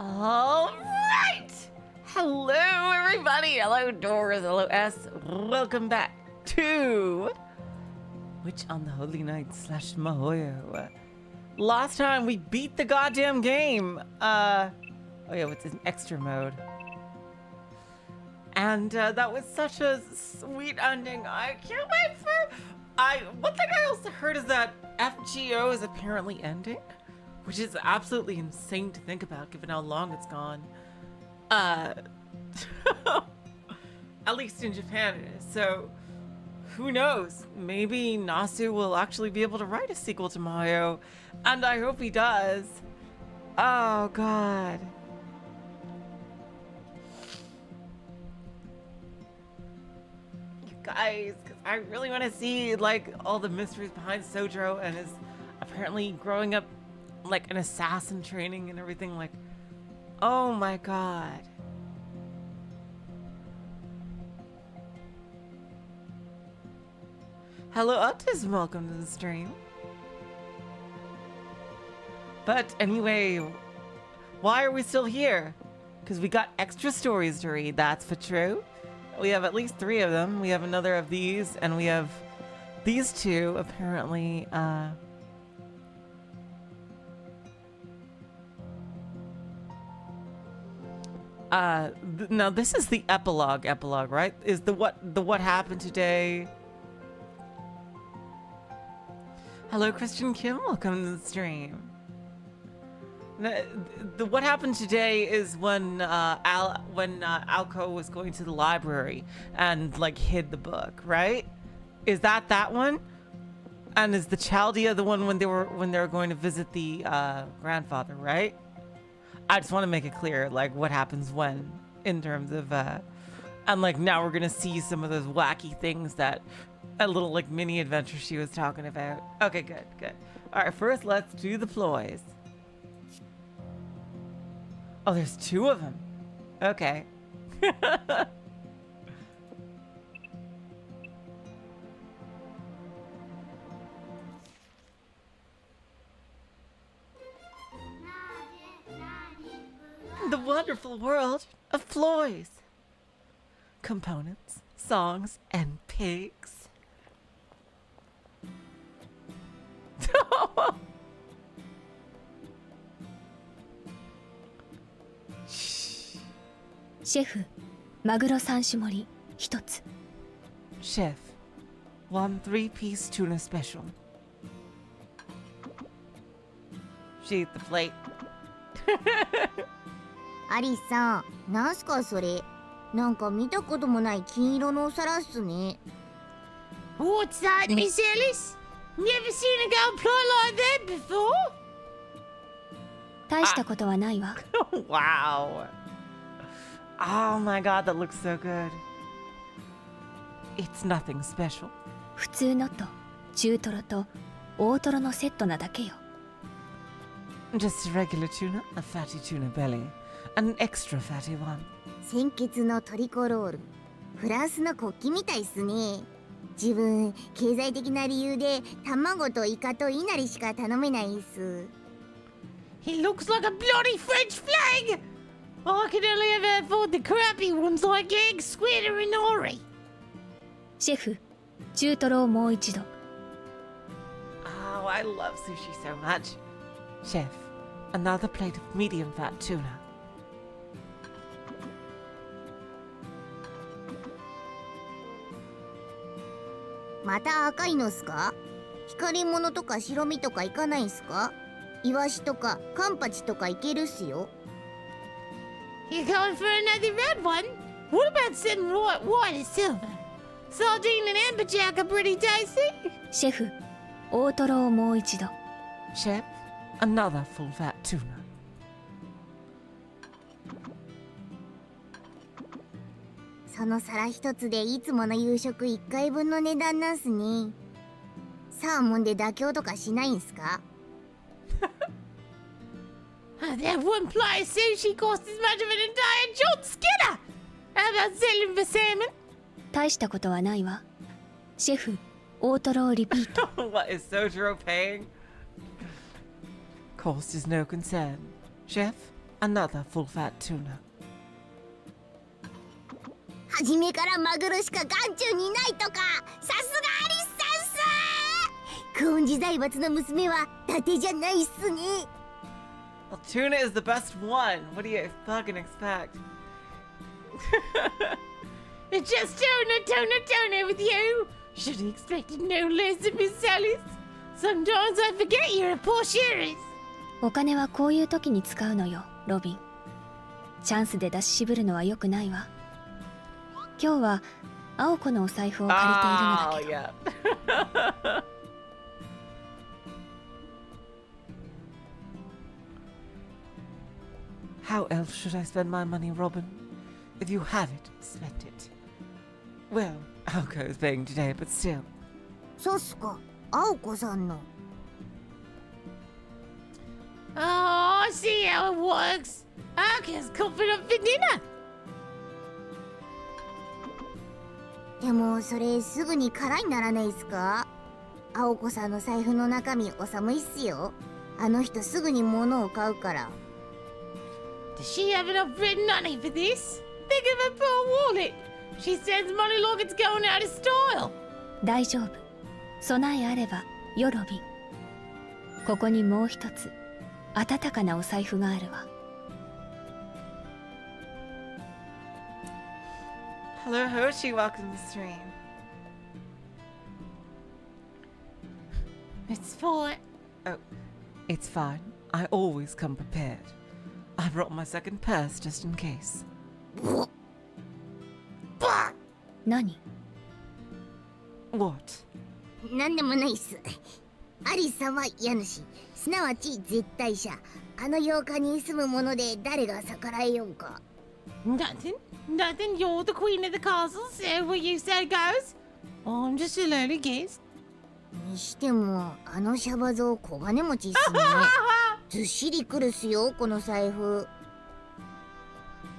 All right. Hello, everybody. Hello, Doors. Hello, S. Welcome back to Witch on the Holy Night / Mahoyo. Last time we beat the goddamn game. Oh yeah, what's an extra mode? And that was such a sweet ending. I can't wait for. One thing I also heard is that FGO is apparently ending, which is absolutely insane to think about given how long it's gone. At least in Japan it is. So who knows? Maybe Nasu will actually be able to write a sequel to Mahoyo, and I hope he does. Oh god. You guys, because I really want to see like all the mysteries behind Soujirouu and his apparently growing up like an assassin training and everything. Like, oh my god. Hello, Autism. Welcome to the stream. But anyway, why are we still here? Because we got extra stories to read, that's for true. We have at least 3 of them. We have another of these, and we have these 2, apparently. Now this is the epilogue, right? Is the what happened today. Hello, Christian Kim. Welcome to the stream. The what happened today is when Aoko was going to the library and like hid the book, right? Is that one? And is the Chaldea the one when they were going to visit the grandfather, right? I just want to make it clear, like what happens when, in terms of, and like now we're gonna see some of those wacky things that a little like mini adventure she was talking about. Okay, good. All right, first let's do the ploys. Oh, there's 2 of them. Okay. The wonderful world of ploys. Components, songs, and pigs. Chef, マグロ3種盛り1つ。 Chef, 1 3-piece tuna special. She ate the plate. アリスさん、なんすかそれ。なんか見たこともない金色のお皿っすね。What's that, Miss Ellis? Never seen a girl ploy like that before? 大したことはないわ。Wow. Oh my god, that looks so good. It's nothing special. 普通のと中トロと大トロのセットなだけよ。Just a regular tuna, a fatty tuna belly, and an extra fatty one. 鮮血のトリコロール。フランスの国旗みたいっすね。自分、経済的な理由で卵とイカとイナリしか頼めないっす。He looks like a bloody French flag! I can only ever afford the crappy ones like egg, squid, or nori. シェフ、中トロをもう一度。 Oh, I love sushi so much. Chef, another plate of medium fat tuna. また赤いのっすか？光り物とか白身とかいかないんすか？イワシとかカンパチとかいけるっすよ。You going for another red one? What about some white and silver? Sardine and amberjack are pretty tasty. シェフ、大トロをもう一度。 Chef, another full fat tuna. その皿一つでいつもの夕食1回分の値段なんすね。サーモンで妥協とかしないんすか？ That one ply of sushi cost as much of an entire John Skinner! How about selling for salmon? 大したことはないわ。シェフ、大トロをリピート。What is Soujirouu paying? Cost is no concern. Chef, Another full-fat tuna. 初めからマグロしか眼中にないとか、さすがアリスさんっす。久遠寺財閥の娘は伊達じゃないっすね。Well, tuna is the best one. What do you fucking expect? It's just tuna with you. Should have expected no less of Miss Alice. Sometimes I forget you're a poor shearers. お金はこういう時に使うのよ、ロビン。チャンスで出し渋るのは良くないわ。今日は青子のお財布を借りているのだけど。Yeah. How else should I spend my money, Robin? If you have it, spend it. Well, Aoko is paying today, but still. そうっすか、青子さんの。Oh, I see how it works. Ako's confident for dinner. でもそれすぐに空にならないっすか？青子さんの財布の中身お寒いっすよ。あの人すぐに物を買うから。Does she have enough written money for this? Think of her poor wallet. She spends money like it's going out of style. 大丈夫。備えあればよ、ロビン。ここにもう一つ温かなお財布があるわ。Hello, Hoshi, welcome to the stream. It's fine. Oh, it's fine. I always come prepared. I brought my second purse just in case. 何？ What? なんでもないっす。アリスさんは家主、すなわち絶対者。あの洋館に住むもので誰が逆らえようか。Nothing. Nothing. You're the queen of the castle, so what you say goes. I'm just a lowly guest. にしてもあのシャバ像小金持ちっすね。ずっしりくるっすよこの財布。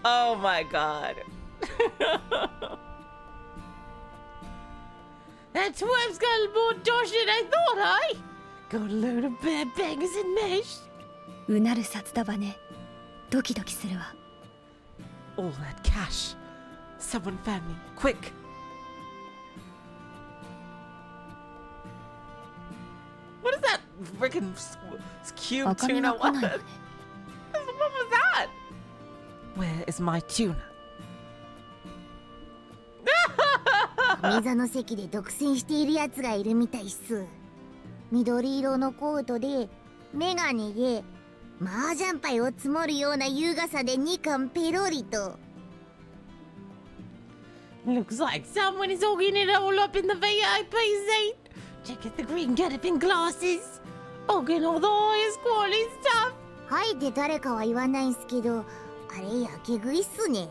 Oh my god. That twerp's got a more dosh than I thought, eh? Got a load of bad bangers and mash. うなる札束ね。ドキドキするわ。All that cash. Someone found me. Quick. What is that freaking cube お金 tuna? が来ない What? わね。 What was that? Where is my tuna? 上座の席で独占しているやつがいるみたいっす。緑色のコートでメガネで麻雀牌を積もるような優雅さで2貫ペロリと。 Looks like someone is hogging it all up in the VIP seat. Check out the green galloping glasses. Hogging all the highest quality stuff. はいって誰かは言わないんすけど、あれやけ食いっすね。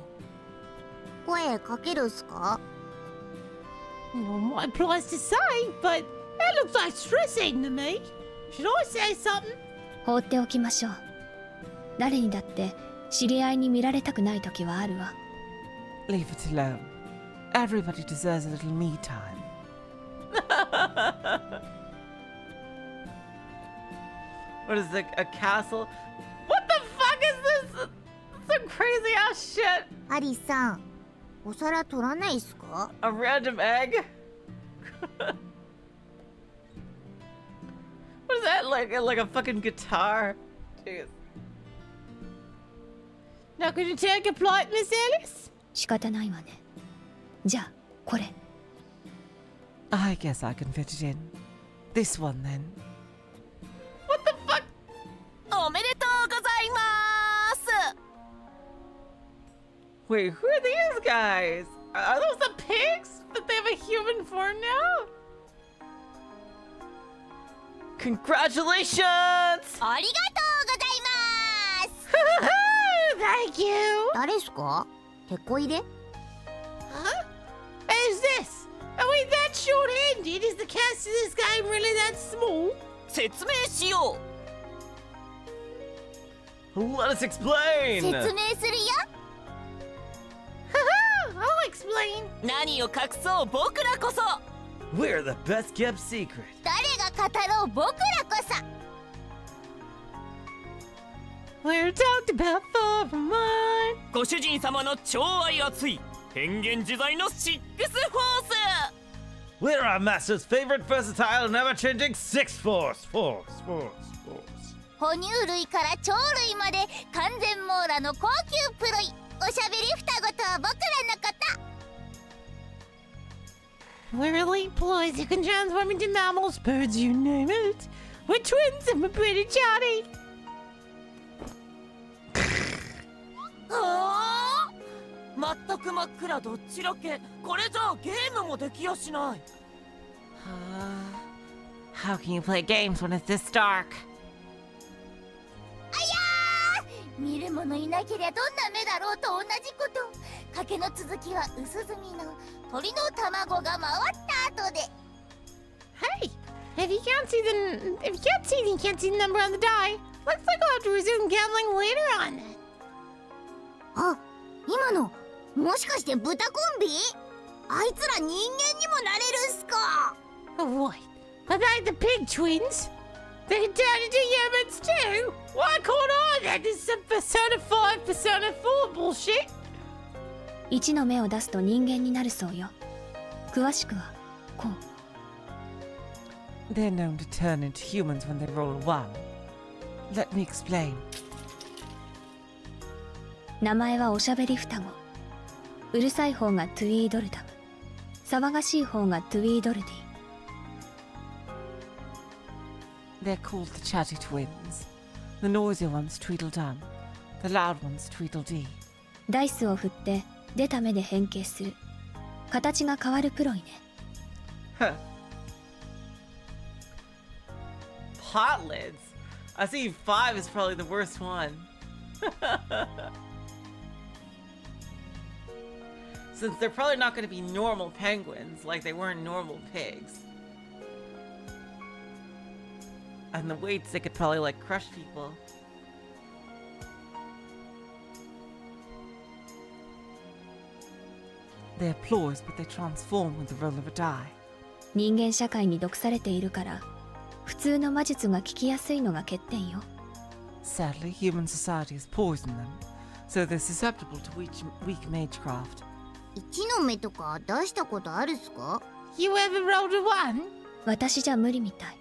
声かけるっすか？ Not my place to say, but that looks like stressing to me. Should I say something? 放っておきましょう。誰にだって知り合いに見られたくない時はあるわ。 Leave it alone. Everybody deserves a little me time. What is it? A castle? What the fuck is this? Some crazy ass shit. アリさん、お皿取らないっすか？ A random egg? What is that? Like a fucking guitar? Jeez. Now could you take a plate, Miss Alice? 仕方ないわね。じゃあこれ。 I guess I can fit it in. This one then. What the fuck? おめでとうございます。 Wait, who are these guys? Are those the pigs? But they have a human form now? Congratulations! ありがとうございます。 Thank you. 誰っすか？てこ入れ？ Huh? Who's this? Are we that short-handed? Is the cast of this game really that small? 説明しよ Let us explain! 説明するよ。 I'll explain. う。何を隠そう僕らこそ。 We're the best kept secret. 誰が語ろう僕らこそ。We're talked about for a month. ご主人様の超愛熱い変幻自在のシックスフォース We're our master's favorite versatile and ever-changing Six Force. Force. 哺乳類から鳥類まで完全網羅の高級プロイ。おしゃべり双子とは僕らのこと。We're elite ploys who can transform into mammals, birds, you name it. We're twins and we're pretty chatty. はあ全く真っ暗どっちらけこれじゃあゲームもできやしない How can you play games when it's this dark? 見る者いなけりゃどんな目だろうと同じこと。賭けの続きは薄墨の鳥の卵が回った後で。 Hey, if you can't see then you can't see the number on the die. Looks like I'll have to resume gambling later on. あ、今のもしかして豚コンビ？あいつら人間にもなれるんすか？ Oh, what? But like the pig twins? They can turn into humans too? Why can't I? That is some Persona 5, Persona 4 bullshit. 1の目を出すと人間になるそうよ。詳しくはこう。 They're known to turn into humans when they roll a 1. Let me explain. 名前はおしゃべり双子。うるさい方がトゥイードルダム、騒がしい方がトゥイードルディ。 They're called the chatty twins. The noisy ones Tweedledum. The loud ones Tweedledee. ダイスを振って出た目で変形する。形が変わるプロイね。Huh. Pot lids? I see 5 is probably the worst one. Since they're probably not going to be normal penguins like they weren't normal pigs. And the weights, they could probably like crush people. They're ploys, but they transform with the roll of a die. 人間社会に毒されているから普通の魔術が効きやすいのが欠点よ。 Sadly, human society has poisoned them, so they're susceptible to weak magecraft. 1の目とか出したことあるっすか？ You ever rolled a 1? 私じゃ無理みたい。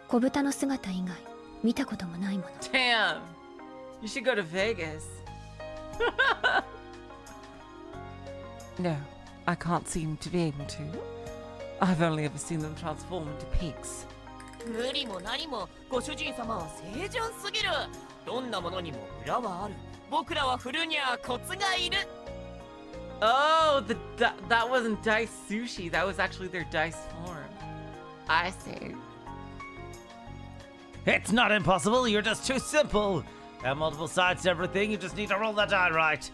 小豚の姿以外見たこともないもの。 Damn! You should go to Vegas. No, I can't seem to be able to. I've only ever seen them transform into pigs. 無理も何もご主人様は清純すぎるどんなものにも裏はある僕らは振るにはコツがいる Oh, that wasn't dice sushi. That was actually their dice form. I see. It's not impossible, you're just too simple. There are multiple sides to everything, you just need to roll the die right.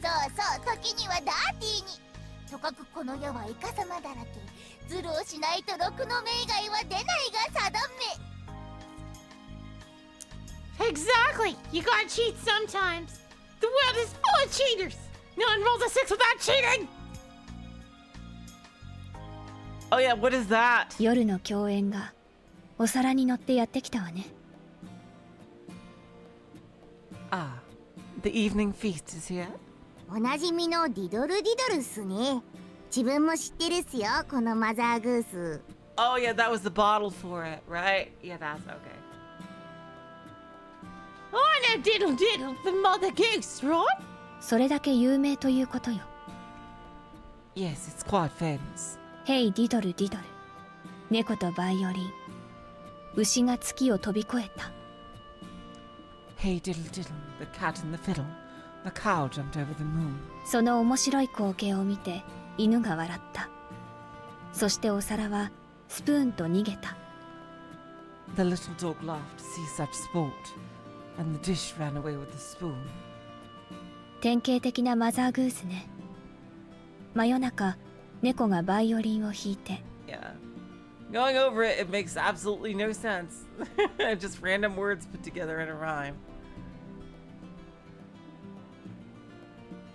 そうそう、時にはダーティーに。とかくこの世はイカ様だらけ。ズルをしないと6の目以外は出ないが定め。 Exactly. You gotta cheat sometimes. The world is full of cheaters. No one rolls a 6 without cheating. Oh yeah, what is that? 夜の共演がお皿に乗ってやってきたわね。 Ah, the evening feast is here. おなじみのディドルディドルっすね。自分も知ってるっすよ、このマザーグース。 Oh yeah, that was the bottle for it, right? Yeah, that's okay. I know diddle diddle the mother goose, right? それだけ有名ということよ。 Yes, it's quite famous. ヘイディドルディドル。猫とバイオリン。牛が月を飛び越えた。 Hey diddle diddle, the cat and the fiddle. The cow jumped over the moon. その面白い光景を見て犬が笑った。そしてお皿はスプーンと逃げた。 The little dog laughed to see such sport, and the dish ran away with the spoon. 典型的なマザーグースね。真夜中、猫がバイオリンを弾いて。 Yeah. Going over it, it makes absolutely no sense. Just random words put together in a rhyme.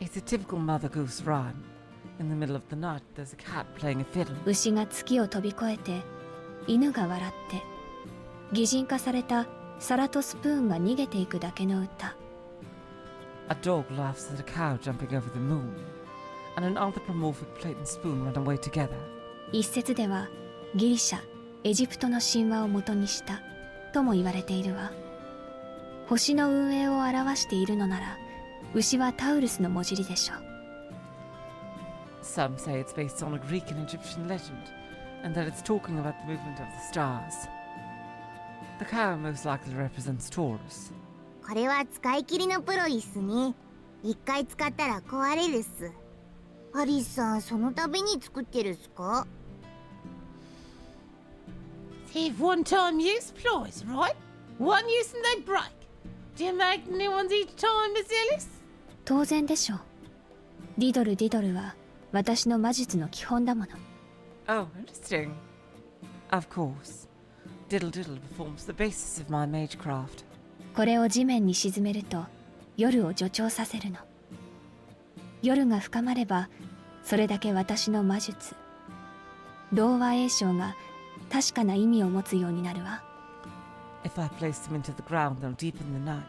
It's a typical Mother Goose rhyme. In the middle of the night, there's a cat playing a fiddle. 牛が月を飛び越えて、犬が笑って、擬人化された皿とスプーンが逃げていくだけの歌。 A dog laughs at a cow jumping over the moon, and an anthropomorphic plate and spoon run away together. 一説ではギリシャ、エジプトの神話を元にしたとも言われているわ。星の運営を表しているのなら、牛はタウルスの文字りでしょう。 Some say it's based on a Greek and Egyptian legend, and that it's talking about the movement of the stars. The cow most likely represents Taurus. これは使い切りのプロイスね。一回使ったら壊れるっす。アリスさん、その度に作ってるっすか？ They've one-time use ploys, right? One use and they break. Do you make new ones each time, Miss Ellis? 当然でしょう。ディドルディドルは私の魔術の基本だもの。 Oh, interesting. Of course. Diddle Diddle performs the basis of my magecraft. これを地面に沈めると夜を助長させるの。夜が深まればそれだけ私の魔術、童話詠唱が確かな意味を持つようになるわ。 If I place them into the ground, they'll deepen the night.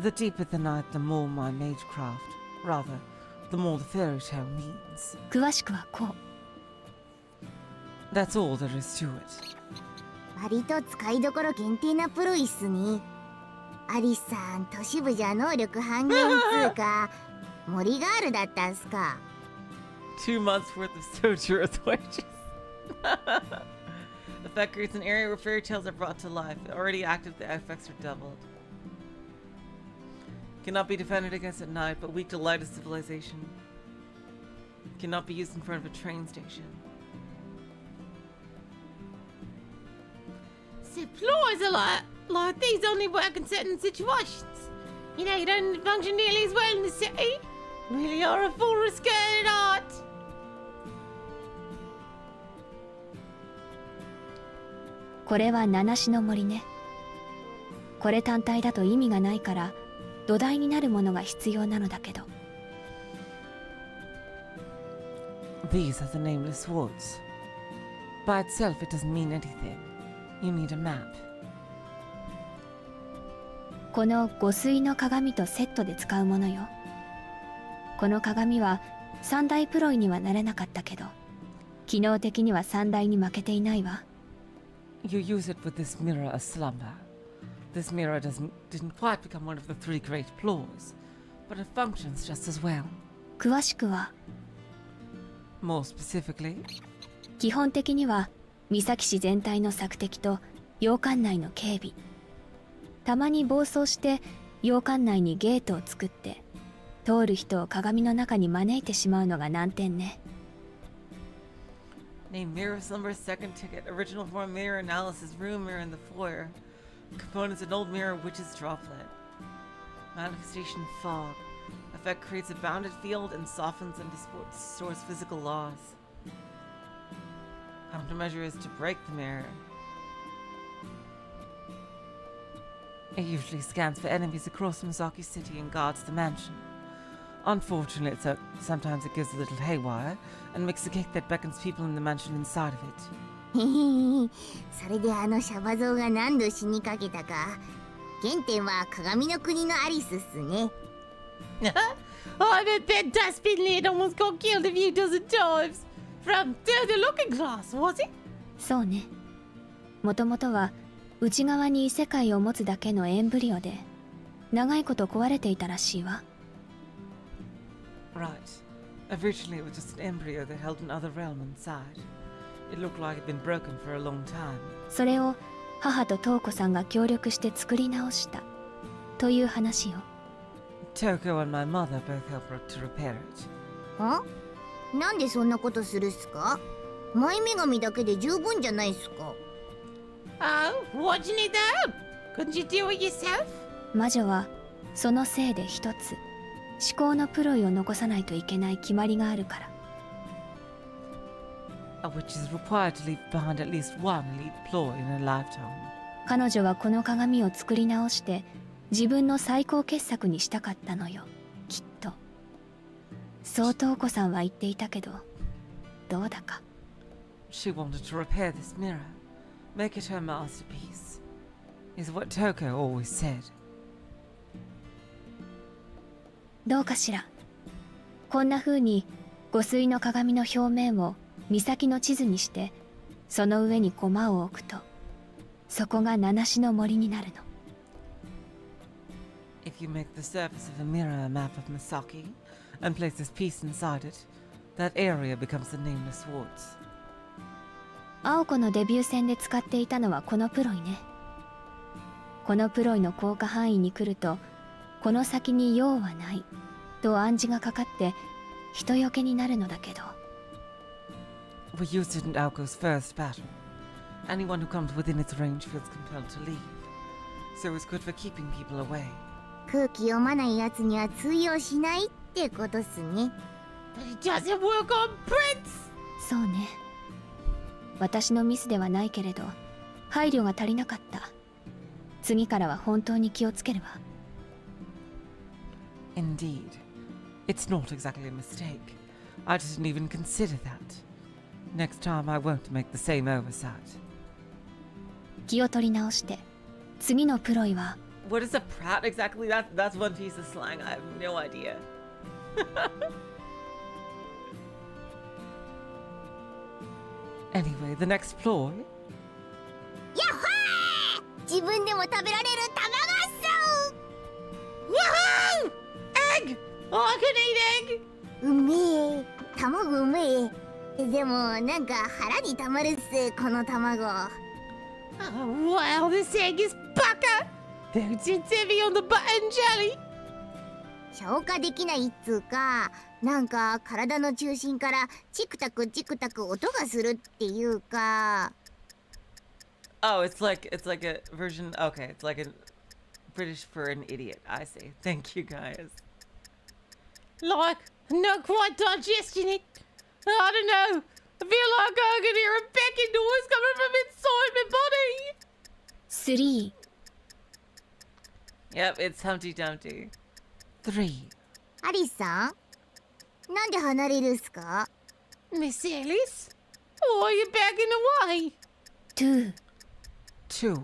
The deeper the night, the more my magecraft. Rather, the more the fairy tale means. 詳しくはこう。 That's all there is to it. 割と使いどころ限定なプロイスね。アリスさん、都市部じゃ能力半減つうか、森ガールだったんすか。 2 months worth of Soujirou's wages. Effect creates an area where fairy tales are brought to life. Already active, the effects are doubled. Cannot be defended against at night, but weak to light of civilization. Cannot be used in front of a train station. So ploys are like these only work in certain situations. You know, you don't function nearly as well in the city. Really are a full risk at art. これは七種の森ね。これ単体だと意味がないから土台になるものが必要なのだけど。 These are the nameless woods. By itself, it doesn't mean anything. You need a map. この五水の鏡とセットで使うものよ。この鏡は三大プロイにはなれなかったけど、機能的には三大に負けていないわ。 You use it with this mirror as slumber. This mirror didn't quite become one of the 3 great ploys, but it functions just as well. 詳しくは、 More specifically, 基本的には三崎市全体の索敵と洋館内の警備。たまに暴走して洋館内にゲートを作って通る人を鏡の中に招いてしまうのが難点ね。 name mirror slumber, second ticket, original form mirror analysis, room mirror in the foyer. Components an old mirror, witch's droplet. Manifestation fog. Effect creates a bounded field and softens and distorts physical laws. Countermeasure is to break the mirror. It usually scans for enemies across Misaki City and guards the mansion. Unfortunately, sometimes it gives a little haywire and makes a gate that beckons people in the mansion inside of it. へへへ、それであのシャバ像が何度死にかけたか。原点は鏡の国のアリスっすね。I bet that dustbin lid almost got killed a few dozen times. From through the looking glass, was it? そうね。もともとは内側に異世界を持つだけのエンブリオで長いこと壊れていたらしいわ。 Right. Originally, it was just an embryo that held another realm inside. It looked like it had been broken for a long time. それを母とトウコさんが協力して作り直したという話よ。 Toko and my mother both helped her to repair it. なんでそんなことするっすか？前女神だけで十分じゃないっすか？ Oh, what'd you need the help? Couldn't you do it yourself? 魔女はそのせいで一つ至高のプロイを残さないといけない決まりがあるから。 A witch is required to leave behind at least one elite ploy in a lifetime. 彼女はこの鏡を作り直して自分の最高傑作にしたかったのよ、きっと。そうトウコさんは言っていたけど、どうだか。 She wanted to repair this mirror, make it her masterpiece. is what Toko always said. どうかしら。こんな風に五水の鏡の表面を岬の地図にして、その上に駒を置くと、そこが七種の森になるの。If you make the surface of a mirror a map of Misaki and place this piece inside it, that area becomes the nameless woods. 青子のデビュー戦で使っていたのはこのプロイね。このプロイの効果範囲に来ると、この先に用はないと暗示がかかって人よけになるのだけど。We used it in Aoko's first battle. Anyone who comes within its range feels compelled to leave, so it's good for keeping people away. 空気読まないやつには通用しないってことっすね。 But it doesn't work on Prince! そうね。私のミスではないけれど、配慮が足りなかった。次からは本当に気をつけるわ。Indeed. It's not exactly a mistake. I didn't even consider that. Next time I won't make the same oversight. 気を取り直して、次のプロイは。What is a prat exactly? That's one piece of slang. I have no idea. Anyway, the next ploy. やっほー！自分でも食べられる卵っ Woohoo! Egg! Oh, I can eat egg! す！うめえ。卵うめえ。でもなんか腹にたまるっす、この卵。Oh, wow, this egg is butter! Though it's heavy on the butter and jelly! 消化できないっつうか、なんか体の中心からチクタクチクタク音がするっていうか。 Oh, it's like a version. Okay, it's like a British for an idiot. I see. Thank you guys. Like, not quite digesting it. I don't know. I feel like I can hear a pecking noise coming from inside my body. 3、Yep, it's Humpty Dumpty. 3. アリスさん、なんで離れるっすか？ Miss Alice? Why are you backing away? 2、 2.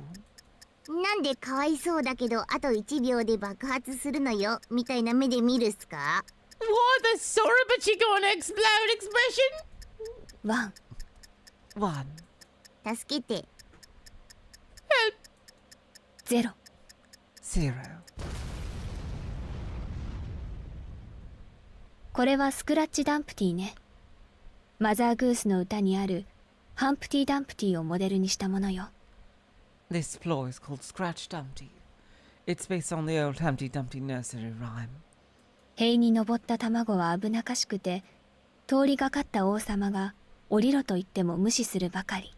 なんでかわいそうだけどあと1秒で爆発するのよみたいな目で見るっすか？ Why the sorry but she gonna explode expression? 1、 1. 助けて。 0。 0. これはスクラッチダンプティね。マザーグースの歌にあるハンプティ・ダンプティをモデルにしたものよ。This ploy is called Scratch Dumpty. It's based on the old Humpty Dumpty nursery rhyme. 塀に登った卵は危なっかしくて、通りがかった王様が降りろと言っても無視するばかり。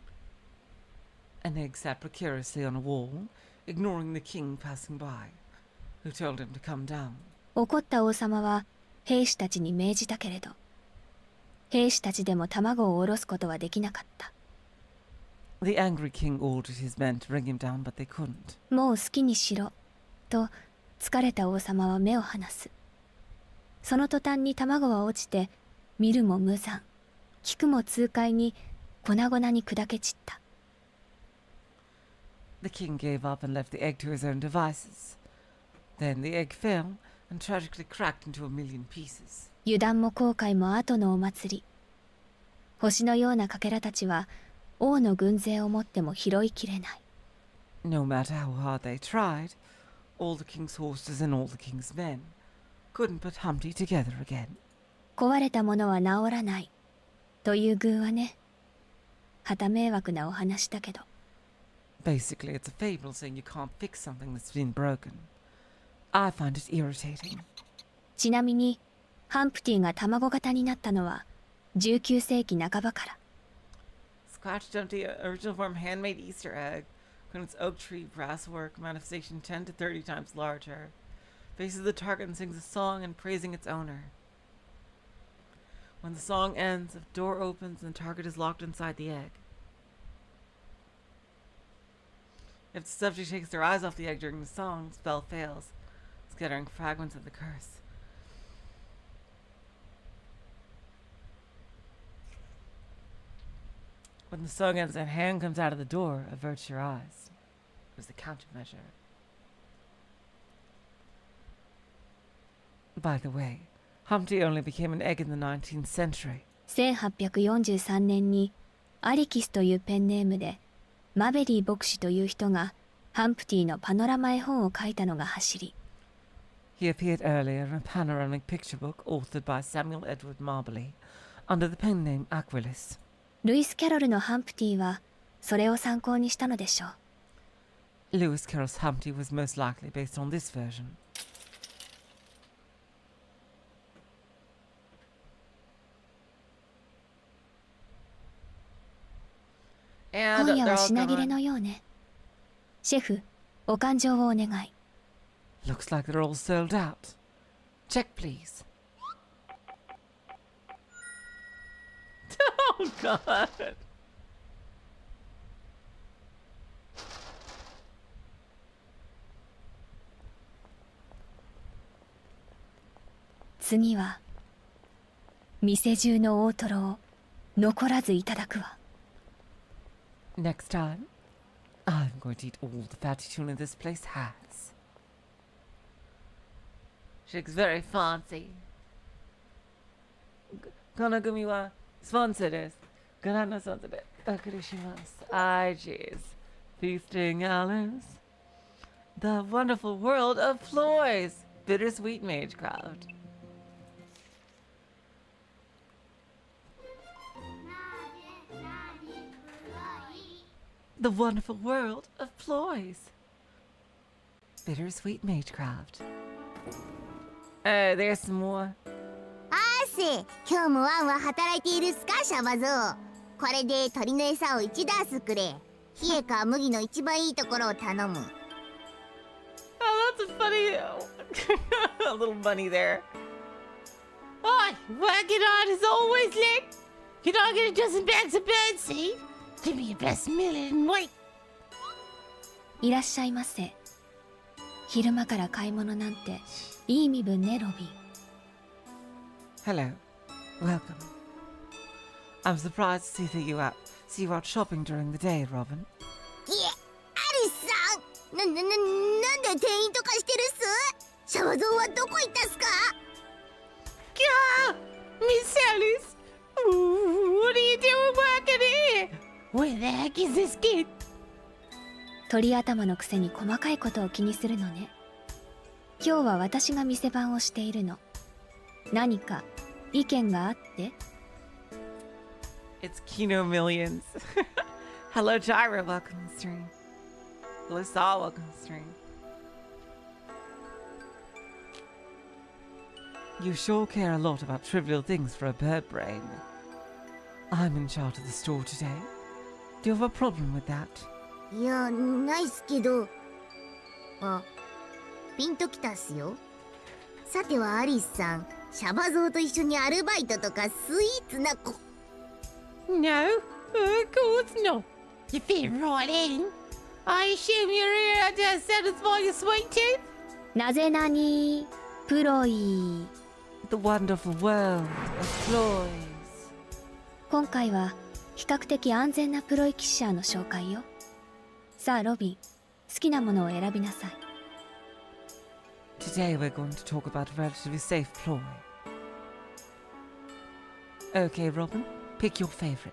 An egg sat precariously on a wall, ignoring the king passing by, who told him to come down. 怒った王様は兵士たちに命じたけれど、兵士たちでも卵を下ろすことはできなかった。The angry king ordered his men to bring him down, but they couldn't. もう好きにしろ、と疲れた王様は目を離す。その途端に卵は落ちて、見るも無残、聞くも痛快に粉々に砕け散った。The king gave up and left the egg to his own devices. Then the egg fell and tragically cracked into a million pieces. 油断も後悔も後のお祭り。星のようなかけらたちは王の軍勢をもっても拾いきれない。No matter how hard they tried, all the king's horses and all the king's men couldn't put Humpty together again. 壊れたものは治らないという偶話ね。はた迷惑なお話だけど。Basically, it's a fable saying you can't fix something that's been broken. I find it irritating. ちなみにハンプティが卵型になったのは19世紀半ばから。Scratch Dumpty, original form handmade Easter egg. Its oak tree brasswork, manifestation 10 to 30 times larger. Faces the target and sings a song and praising its owner. When the song ends, the door opens and the target is locked inside the egg. If the subject takes their eyes off the egg during the song, the spell fails, scattering fragments of the curse. When the song ends and a hand comes out of the door, avert your eyes. was the countermeasure. By the way, Humpty only became an egg in the 19th century. 1843年にアリキスというペンネームでマベリー牧師という人がハンプティのパノラマ絵本を書いたのが走り。He appeared earlier in a panoramic picture book authored by Samuel Edward Marbley under the pen name Aquilis. ルイス・キャロルのハンプティはそれを参考にしたのでしょう。Lewis Carroll's Humpty was most likely based on this version. And 今夜 they're は all 品切れ gone. のようね。シェフ、お勘定をお願い。Looks like they're all sold out. Check, please. Oh, God. 次は店中の大トロを残らずいただくわ。Next time, I'm going to eat all the fatty tuna this place has. She looks very fancy. Konogumi wa sponsor desu. Goran no sponsor de okure shimasu. Ay, jeez. Feasting hours. The wonderful world of Floy's. Bittersweet Magecraft. The wonderful world of Floy's. Bittersweet Magecraft. Oh, there's some more. 今日もワンは働いているすかシャバゾウ。これで鳥の餌を1ダースくれ。冷えか麦の一番いいところを頼む。Oh, that's a funny a little bunny there. Oi, working hard as always, Lick. Can I get a dozen bags of birdseed? Give me your best millet and wait. いらっしゃいませ。昼間から買い物なんていい身分ね、ロビン。Hello. Welcome. I'm surprised to see you out shopping during the day, Robin. いえ、アリスさん。なんで店員とかしてるっす？シャバゾウはどこ行ったっすか？ Gah! Miss Alice! What are you doing working here? Where the heck is this kid? 鳥頭のくせに細かいことを気にするのね。今日は私が店番をしているの。何か意見があって？ It's Kino Millions. Hello, Gyra. Welcome to the stream. Hello, Saw. Welcome to the stream. You sure care a lot about trivial things for a bird brain. I'm in charge of the store today. Do you have a problem with that? いや、ないっすけど。あ、ピンときたっすよ。さてはアリスさん、シャバゾウと一緒にアルバイトとかスイーツな子。No, of course not. You fit right in. I assume you're here to satisfy your sweet tooth? なぜなにプロイ。 The wonderful world of Floy's. 今回は比較的安全なプロイキッシャーの紹介よ。さあロビン、好きなものを選びなさい。Today we're going to talk about a relatively safe ploy. Okay, Robin, pick your favorite.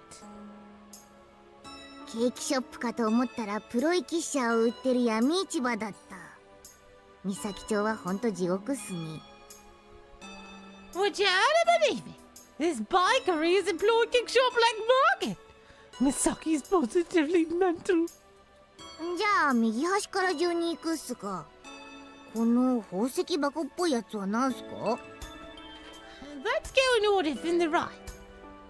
ケーキショップかと思ったらプロイキッシャーを売ってる闇市場だった。三崎町はほんと地獄っすね。Would you ever believe it? This bakery is a ploy kick shop like market. Misaki's positively mental. じゃあ右端から順に行くっすか。この宝石箱っぽいやつは何すか？ Let's go in order from the right.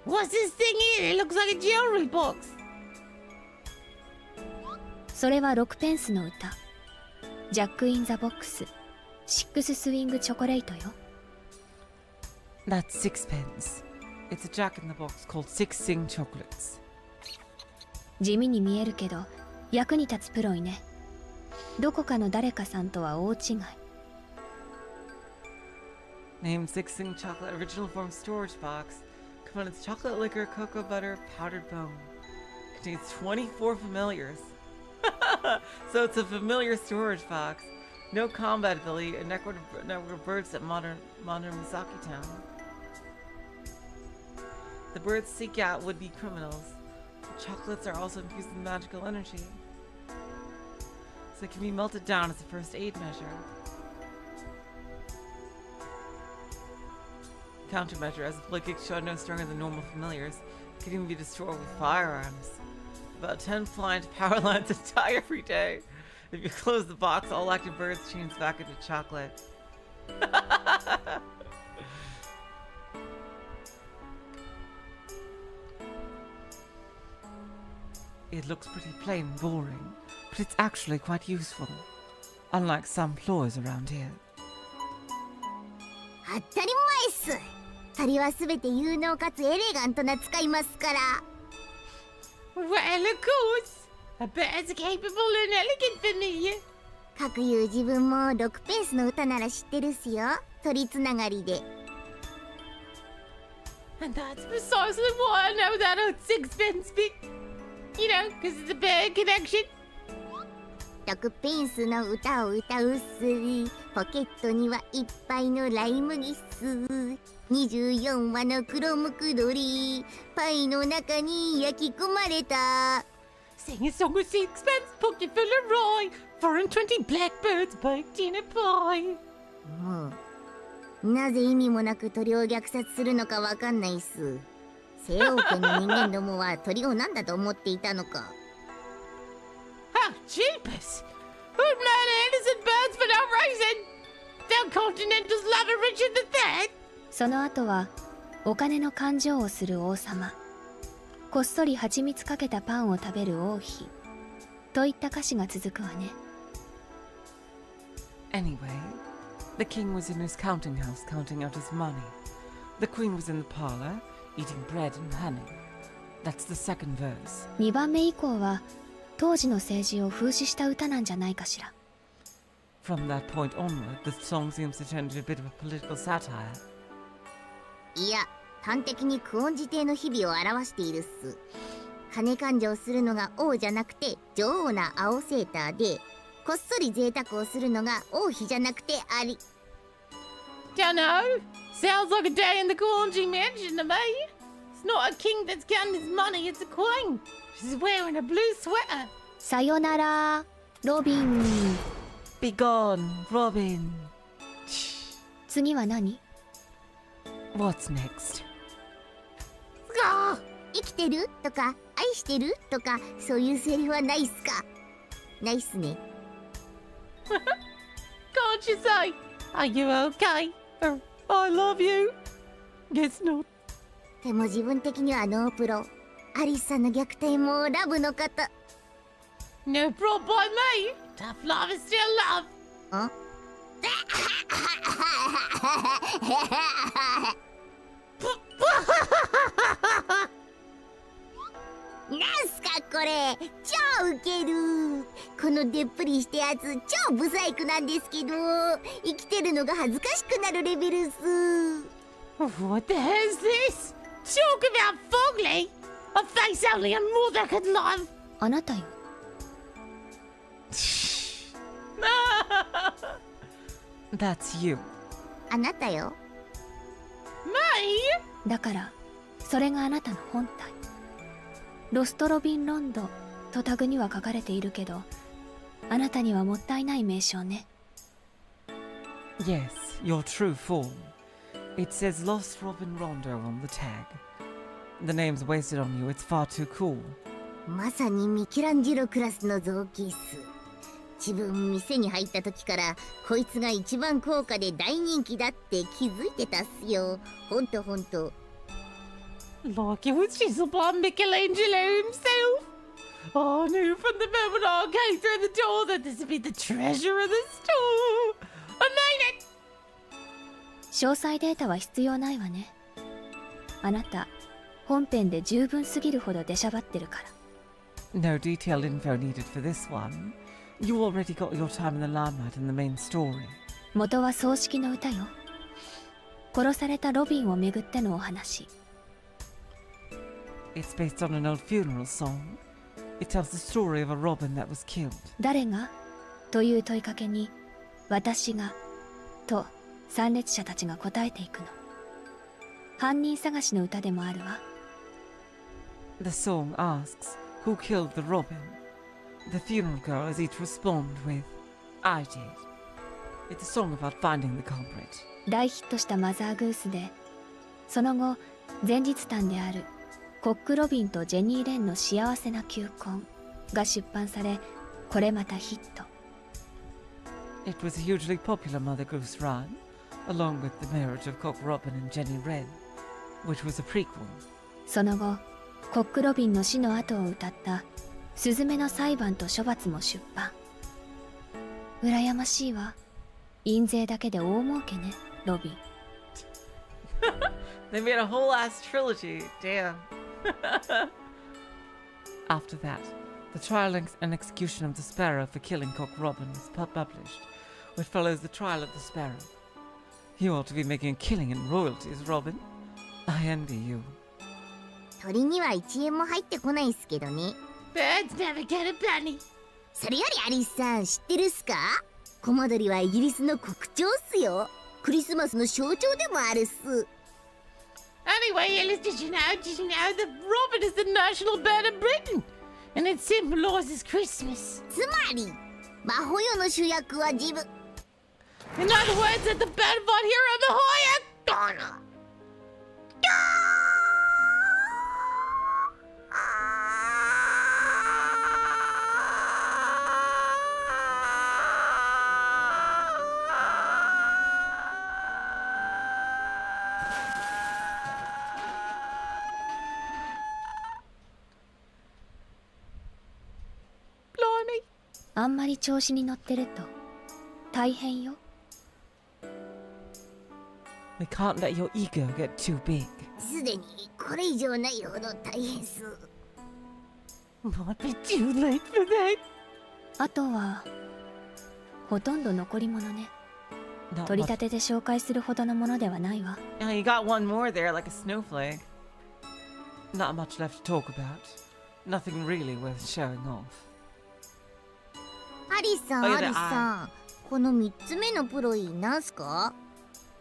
What's this thing here? It looks like a jewelry box. それは6ペンスの歌。ジャック・イン・ザ・ボックス、シックス・スイング・チョコレートよ。That's sixpence. It's a jack in the box called Six Sing Chocolates. 地味に見えるけど役に立つプロイね。どこかの誰かさんとは大違い。Named Six Sing Chocolate Original Form Storage Box. Components chocolate liquor, cocoa butter, powdered bone. Contains 24 familiars. So it's a familiar storage box. No combat ability, a network of birds at modern Misaki Town. The birds seek out would-be criminals. The chocolates are also infused with magical energy, so it can be melted down as a first aid measure. Countermeasure, as the Blackick are no stronger than normal familiars, it can even be destroyed with firearms. About 10 flying power lines to die every day. If you close the box, all active birds change back into chocolate. It looks pretty plain and boring, but it's actually quite useful. Unlike some ploys around here. 当たり前っす。鳥はすべて有能かつエレガントな使いますから。Well, of course. A bird's capable and elegant familiar. かくいう自分も6ペースの歌なら知ってるっすよ。鳥つながりで。And that's precisely why I know that old sixpence bit. You know, because it's a bird connection. 6ペンスの歌を歌うっす。ポケットにはいっぱいのライ麦っす。24羽の黒ムクドリ。パイの中に焼き込まれた。Sing a song of sixpence, pocket full of rye. 4 and 20 blackbirds baked in a pie. もうなぜ意味もなく鳥を虐殺するのかわかんないっす。西欧圏の人間どもは鳥を何だと思っていたのか。Oh, jeepers! Who'd murder innocent birds for no reason? Don't continentals love a Richard III? その後はお金の勘定をする王様、こっそり蜂蜜かけたパンを食べる王妃といった歌詞が続くわね。Anyway, the king was in his counting house counting out his money. The queen was in the parlor eating bread and honey. That's the second verse. 2番目以降は当時の政治を風刺した歌なんじゃないかしら。From that point onward, the song seems to turn into a bit of a political satire. いや、端的に久遠寺帝の日々を表しているっす。金勘定するのが王じゃなくて女王な青セーターで、こっそり贅沢をするのが王妃じゃなくてアリ。Don't know. Sounds like a day in the Corngy mansion to me. It's not a king that's counting his money, it's a queen. She's wearing a blue sweater. さよなら、ロビン。Be gone, Robin. 次は何？ What's next? 生きてるとか愛してるとかそういうセリフはないっすか？ないっすね。Can't you say, are you okay? Or, I love you? Guess not. でも自分的にはノープロ。アリスさんの虐待もラブの方。No problem by me. Tough love is still love. んなんすかこれ、超ウケる。このでっぷりしたやつ超ブサイクなんですけど、生きてるのが恥ずかしくなるレベルっす。 What the hell's this? Talk about fugly. A face only a mother could love. あなたよ。That's you. あなたよ。Me? だからそれがあなたの本体。ロストロビンロンドとタグには書かれているけど、あなたにはもったいない名称ね。Yes, your true form. It says Lost Robin Rondo on the tag. The name's wasted on you, it's far too cool. まさにミケランジェロクラスの造形っす。自分店に入った時からこいつが一番高価で大人気だって気づいてたっすよ。ほんとほんと。 Like it was chiseled by Michelangelo himself. I knew from the moment I came through the door that this would be the treasure of the store. I mean it. 詳細データは必要ないわね。あなた本編で十分すぎるほど出しゃばってるから。 No detailed info needed for this one. You already got your time in the limelight in the main story. 元は葬式の歌よ。殺されたロビンをめぐってのお話。 It's based on an old funeral song. It tells the story of a robin that was killed. 誰がという問いかけに、私がと参列者たちが答えていくの。犯人探しの歌でもあるわ。The song asks, who killed the robin? The funeral girls each respond with, I did. It's a song about finding the culprit. 大ヒットしたマザーグースで、その後前日譚であるコック・ロビンとジェニー・レンの幸せな求婚が出版され、これまたヒット。It was a hugely popular Mother Goose rhyme, along with the marriage of Cock Robin and Jenny Wren, which was a prequel. その後コック・ロビンの死の後を歌ったスズメの裁判と処罰も出版。羨ましいわ。印税だけで大儲けね、ロビン。They made a whole ass trilogy. Damn. After that, the trial and execution of the sparrow for killing Cock Robin was published, which follows the trial of the sparrow. You ought to be making a killing in royalties, Robin. I envy you. 鳥には1円も入ってこないっすけどね。 Birds never get a penny. それよりアリスさん知ってるっすか？コマドリはイギリスの国鳥っすよ。クリスマスの象徴でもあるっす。 Anyway, Alice, did you know that robin is the national bird of Britain? And it symbolizes Christmas. つまりマホヨの主役は自分。 In other words, that the bird of our hero, Mahoyo. Blimey. あんまり調子に乗ってると大変よ。 We can't let your ego get too big. すでにこれ以上ないほど大変っす。 Might be too late for that. あとはほとんど残り物ね。 Not 取り much. 立てで紹介するほどのものではないわ。 Yeah, you got one more there, like a snowflake. Not much left to talk about. Nothing really worth showing off. アリスさん、あアリスさん、この3つ目のプロイなんすか？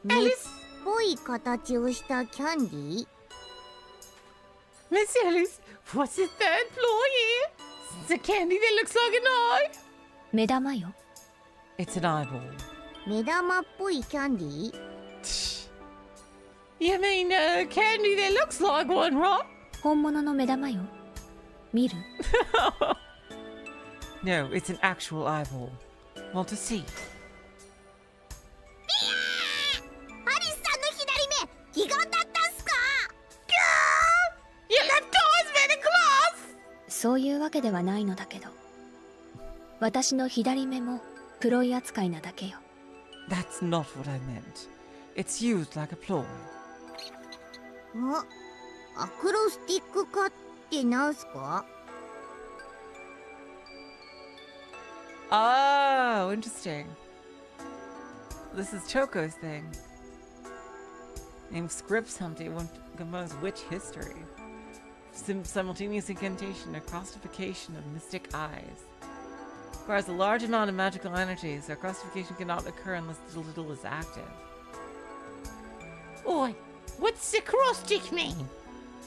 熱っ Alice, ぽい形をしたキャンディー？ Miss Alice, what's the third floor here? It's a candy that looks like an eye. 目玉よ。 It's an eyeball. 目玉っぽいキャンディー？ You mean a candy that looks like one, right? 本物の目玉よ。見る？ No, it's an actual eyeball. Want to see? アリスさんの左目、悲願だったんすか？ You left eyes in a glass. そういうわけではないのだけど、私の左目もプロイ扱いなだけよ。 That's not what I meant. It's used like a ploy. アクロスティック化ってなんすか？ Oh, interesting. This is Choco's thing. Named Scripts Humpty combines witch history, simultaneous incantation, and crossification of mystic eyes. Requires a large amount of magical energy, so crossification cannot occur unless the little is active. Oi, what's the cross-stick mean?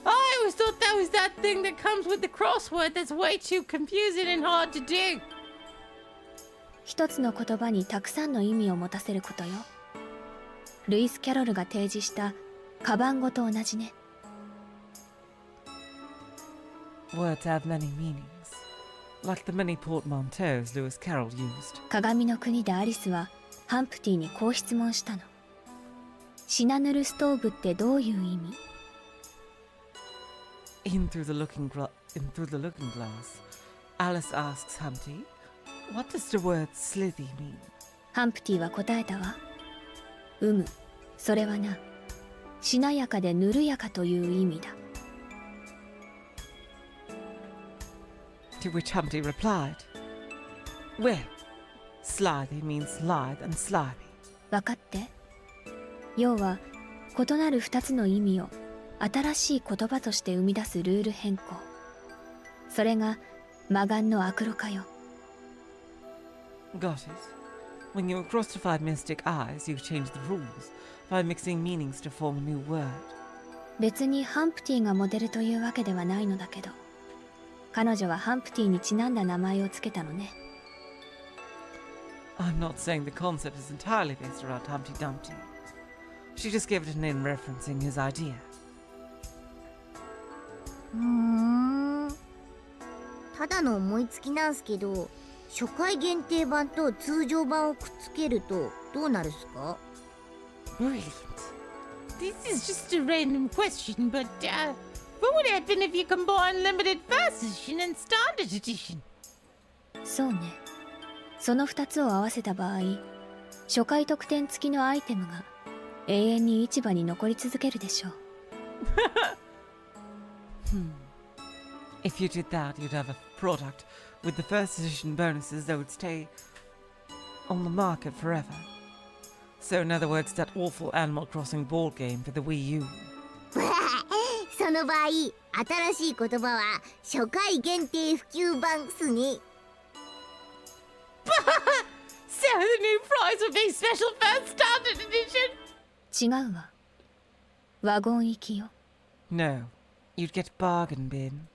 I always thought that was that thing that comes with the crossword that's way too confusing and hard to do. 一つの言葉にたくさんの意味を持たせることよ。ルイス・キャロルが提示したカバン語と同じね。 Words have many meanings, like the many portmanteaus Lewis Carroll used. 鏡の国でアリスはハンプティにこう質問したの。シナヌルストーブってどういう意味？ In through the looking glass, Alice asks Humpty, "What does the word slithy mean?" ハンプティは答えたわ。それはな、しなやかでぬるやかという意味だ。 To which Humpty replied, "Well, slithy means lithe and slimy." 分かって。要は異なる2つの意味を新しい言葉として生み出すルール変更。それが魔眼の悪路かよ。 Got it. When you acrostified mystic eyes, you changed the rules by mixing meanings to form a new word. 別にハンプティがモデルというわけではないのだけど、彼女はハンプティにちなんだ名前をつけたのね。 I'm not saying the concept is entirely based around Humpty Dumpty. She just gave it a name referencing his idea. ただの思いつきなんすけど、初回限定版と通常版をくっつけるとどうなるっすか？ Brilliant. This is just a random question, but what would happen if you combine limited first edition and standard edition? そうね。その2つを合わせた場合、初回特典付きのアイテムが永遠に市場に残り続けるでしょう。If you did that, you'd have a product with the first edition bonuses that would stay on the market forever. So in other words, that awful Animal Crossing board game for the Wii U. その場合、新しい言葉は初回限定普及版っすね。So the new prize would be special first standard edition? 違うわ。ワゴン行きよ。 No, you'd get bargain bin.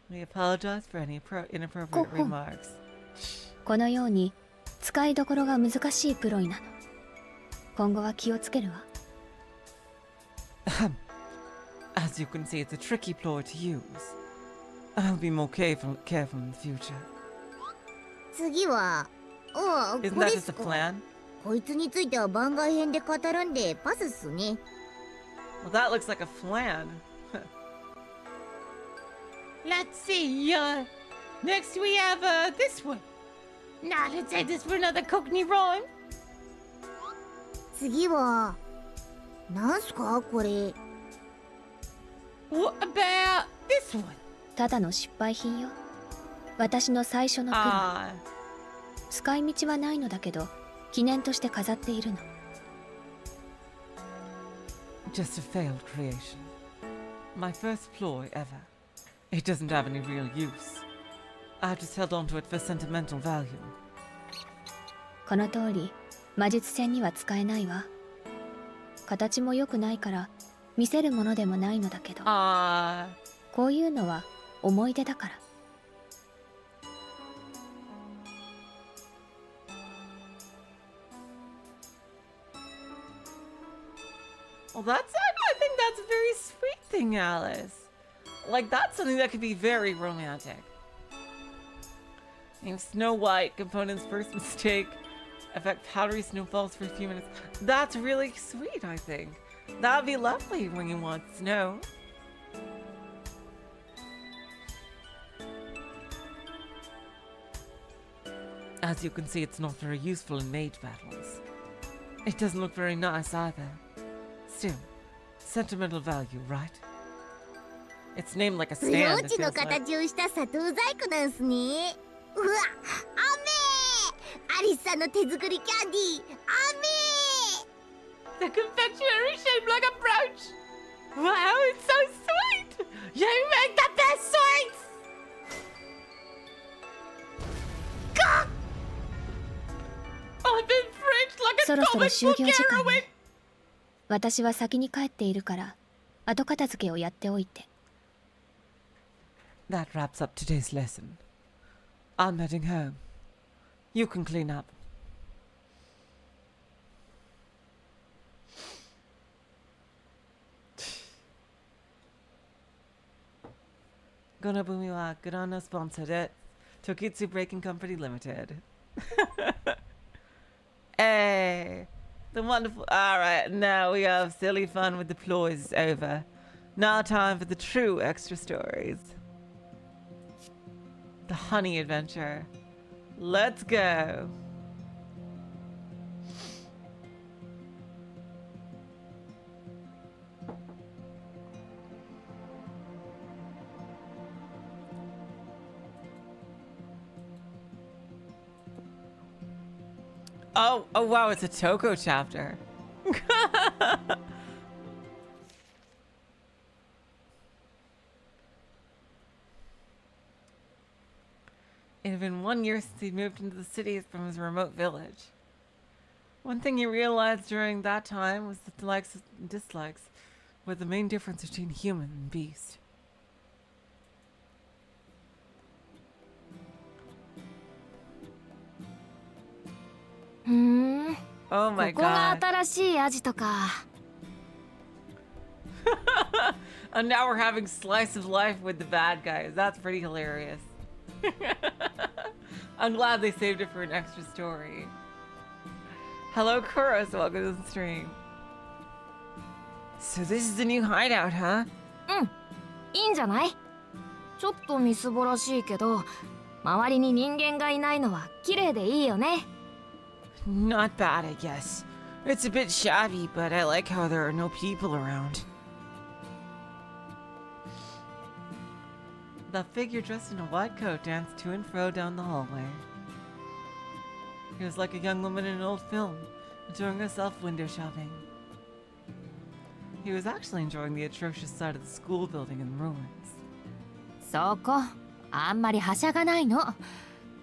We apologize for any inappropriate remarks. このように使いどころが難しいプロイなの。今後は気をつけるわ。As you can see, it's a tricky ploy to use. I'll be more careful in the future. 次は、こ Isn't れ that っす just a か。 plan? こいつについては番外編で語るんでパスっすね。Well, that looks like a flan. Let's see, next we have, this one. Now let's say this for another Cockney rhyme. 次は、なんすかこれ。What about this one? ただの失敗品よ。私の最初のプロ。Ah, 使い道はないのだけど、記念として飾っているの。 just a failed creation. My first ploy ever. It doesn't have any real use. I just held onto it for sentimental value. この通り、魔術戦には使えないわ。形も良くないから見せるものでもないのだけど、 Ah, こういうのは思い出だから。 well, I think that's a very sweet thing, Alice. Like, that's something that could be very romantic. Named Snow White, component's first mistake. Affect powdery snowfalls for a few minutes. That's really sweet, I think. That'd be lovely when you want snow. As you can see, it's not very useful in mage battles. It doesn't look very nice either. Still, sentimental value, right? It's named like a ブロ stand, ー it チの feels like. 形をした砂糖細工なんすね。うわ、アリスさんの手作りキャンディー、 The confectionery shaped like a brooch. Wow, it's so sweet. You make the best sweets. Gah! I've been fringed like a そろそろ comic 終 book 業時間 heroine. ね。私は先に帰っているから後片付けをやっておいて。 That wraps up today's lesson. I'm heading home. You can clean up. Gonobumi wa Kurano sponsored it. Tokitsu Breaking Company Limited. Hey, the wonderful. All right, now we have silly fun with the ploys over. Now time for the true extra stories. The honey adventure. Let's go. Oh wow, it's a Toko chapter. It had been 1 year since he moved into the city from his remote village. One thing he realized during that time was that the likes and dislikes were the main difference between human and beast. Oh my ここが god. 新しいアジトか。And now we're having slice of life with the bad guys. That's pretty hilarious. I'm glad they saved it for an extra story. Hello, Kuros. Welcome to the stream. So this is the new hideout, huh? いいんじゃない？ちょっとみすぼらしいけど、周りに人間がいないのは綺麗でいいよね。Not bad, I guess. It's a bit shabby, but I like how there are no people around. The figure dressed in a white coat danced to and fro down the hallway. He was like a young woman in an old film, enjoying herself window shopping. He was actually enjoying the atrocious sight of the school building in ruins. そこ、あんまりはしゃがないの。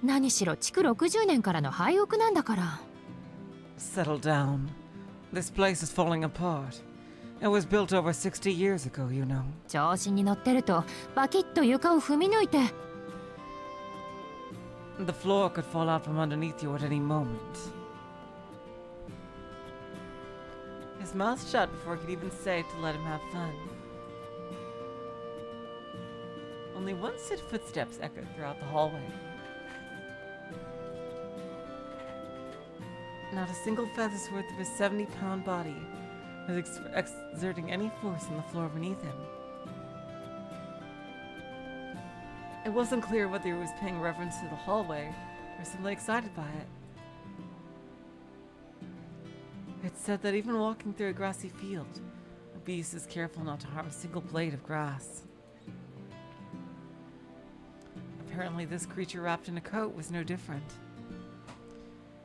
何しろ築60年からの廃屋なんだから。Settle down. This place is falling apart. It was built over 60 years ago, you know. 調子に乗ってるとバキッと床を踏み抜いて。The floor could fall out from underneath you at any moment. His mouth shut before he could even say to let him have fun. Only one set of footsteps echoed throughout the hallway. Not a single feather's worth of his 70-pound body was exerting any force on the floor beneath him. It wasn't clear whether he was paying reference to the hallway or simply excited by it. It's said that even walking through a grassy field, a beast is careful not to harm a single blade of grass. Apparently, this creature wrapped in a coat was no different.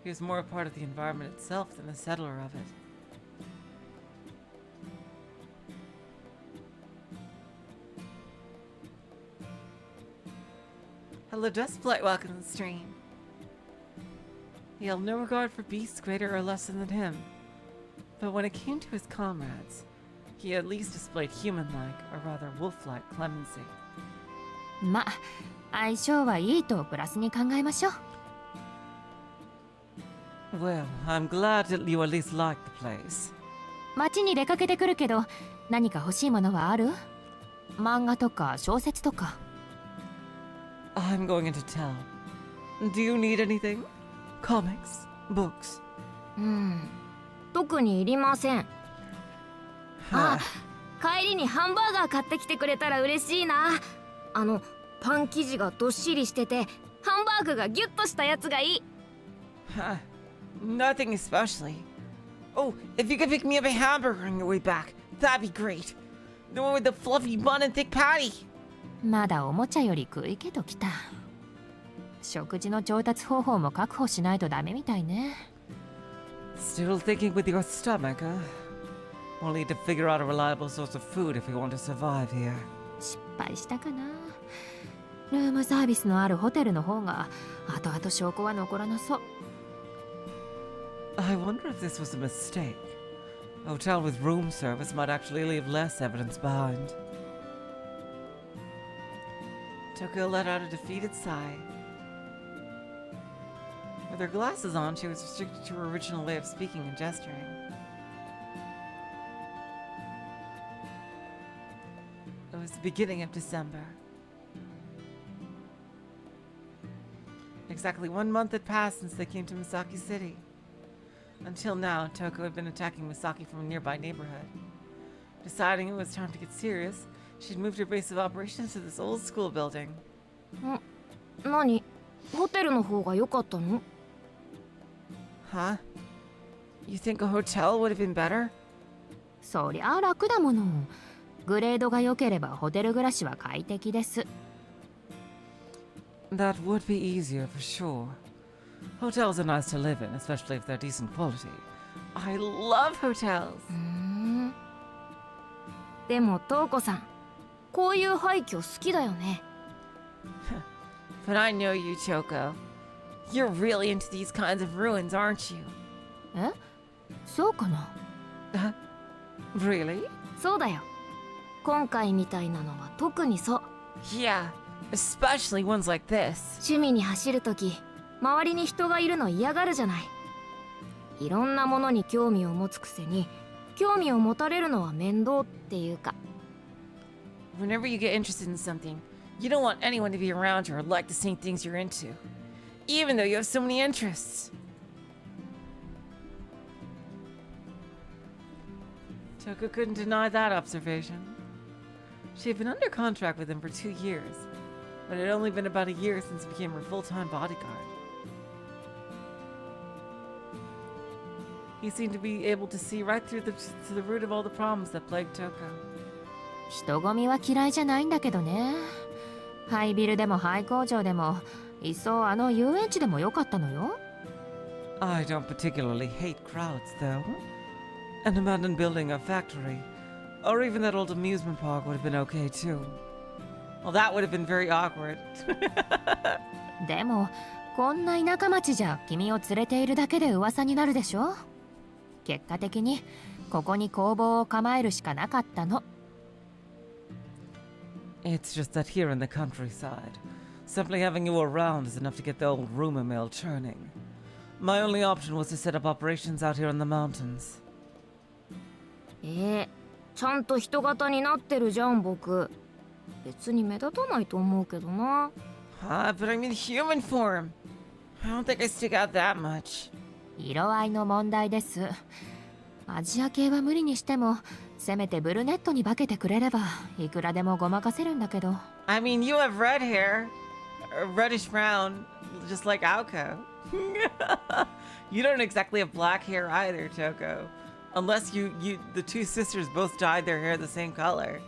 He was more a part of the environment itself than a settler of it. Hello, Dustblight, welcome to the stream. He held no regard for beasts greater or lesser than him, but when it came to his comrades, he at least displayed human-like, or rather wolf-like, clemency. ま、相性はいいとプラスに考えましょう。Well, I'm glad that you at least like the place. 街に出かけてくるけど、何か欲しいものはある？漫画とか小説とか。I'm going into town. Do you need anything? Comics? Books? 特にいりません。あ、帰りにハンバーガー買ってきてくれたら嬉しいな。パン生地がどっしりしてて、ハンバーグがギュッとしたやつがいい。Nothing especially. Oh, if you could pick me up a hamburger on your way back, that'd be great. The one with the fluffy bun and thick patty. まだおもちゃより食い気ときた。食事の調達方法も確保しないとダメみたいね。Still thinking with your stomach, huh? We'll need to figure out a reliable source of food if we want to survive here. 失敗したかな。ルームサービスのあるホテルの方が後々証拠は残らなそう。I wonder if this was a mistake. A hotel with room service might actually leave less evidence behind. Tokyo let out a defeated sigh. With her glasses on, she was restricted to her original way of speaking and gesturing. It was the beginning of December. Exactly 1 month had passed since they came to Misaki City. Until now, Toko had been attacking Misaki from a nearby neighborhood. Deciding it was time to get serious, she'd moved her base of operations to this old school building. 何？ホテルの方が良かったの？ Huh? You think a hotel would have been better? そりゃ楽だもの。グレードが良ければホテル暮らしは快適です。That would be easier for sure. Hotels are nice to live in, especially if they're decent quality. I love hotels. でもトウコさん、こういう廃墟好きだよね。But I know you, Choco. You're really into these kinds of ruins, aren't you? え、そうかな。 Really? そうだよ。今回みたいなのは特にそう。 Yeah, especially ones like this. 趣味に走るとき、周りに人がいるの嫌がるじゃない。いろんなものに興味を持つくせに、興味を持たれるのは面倒っていうか。 Whenever you get interested in something, you don't want anyone to be around you or like the same things you're into, even though you have so many interests. Choco couldn't deny that observation. She had been under contract with him for 2 years, but it had only been about a year since he became her full-time bodyguard. He seemed to be able to see right through to the root of all the problems that plagued Choco. 人混みは嫌いじゃないんだけどね。ハイビルでもハイ工場でも、いっそあの遊園地でもよかったのよ。I don't particularly hate crowds, though. An abandoned building or factory, or even that old amusement park would have been okay too. Well, that would have been very awkward. でも、こんな田舎町じゃ君を連れているだけで噂になるでしょ。結果的にここに工房を構えるしかなかったの。 It's just that here in the countryside, simply having you around is enough to get the old rumor mill churning. My only option was to set up operations out here in the mountains. ちゃんと人型になってるじゃん僕。別に目立たないと思うけどな。But I'm in human form. I don't think I stick out that much. 色合いの問題です。アジア系は無理にしても、せめてブルネットに化けてくれればいくらでもごまかせるんだけど。I mean, you have red hair, reddish brown, just like Aoko. You don't exactly have black hair either, Choco. Unless the two sisters both dyed their hair the same color.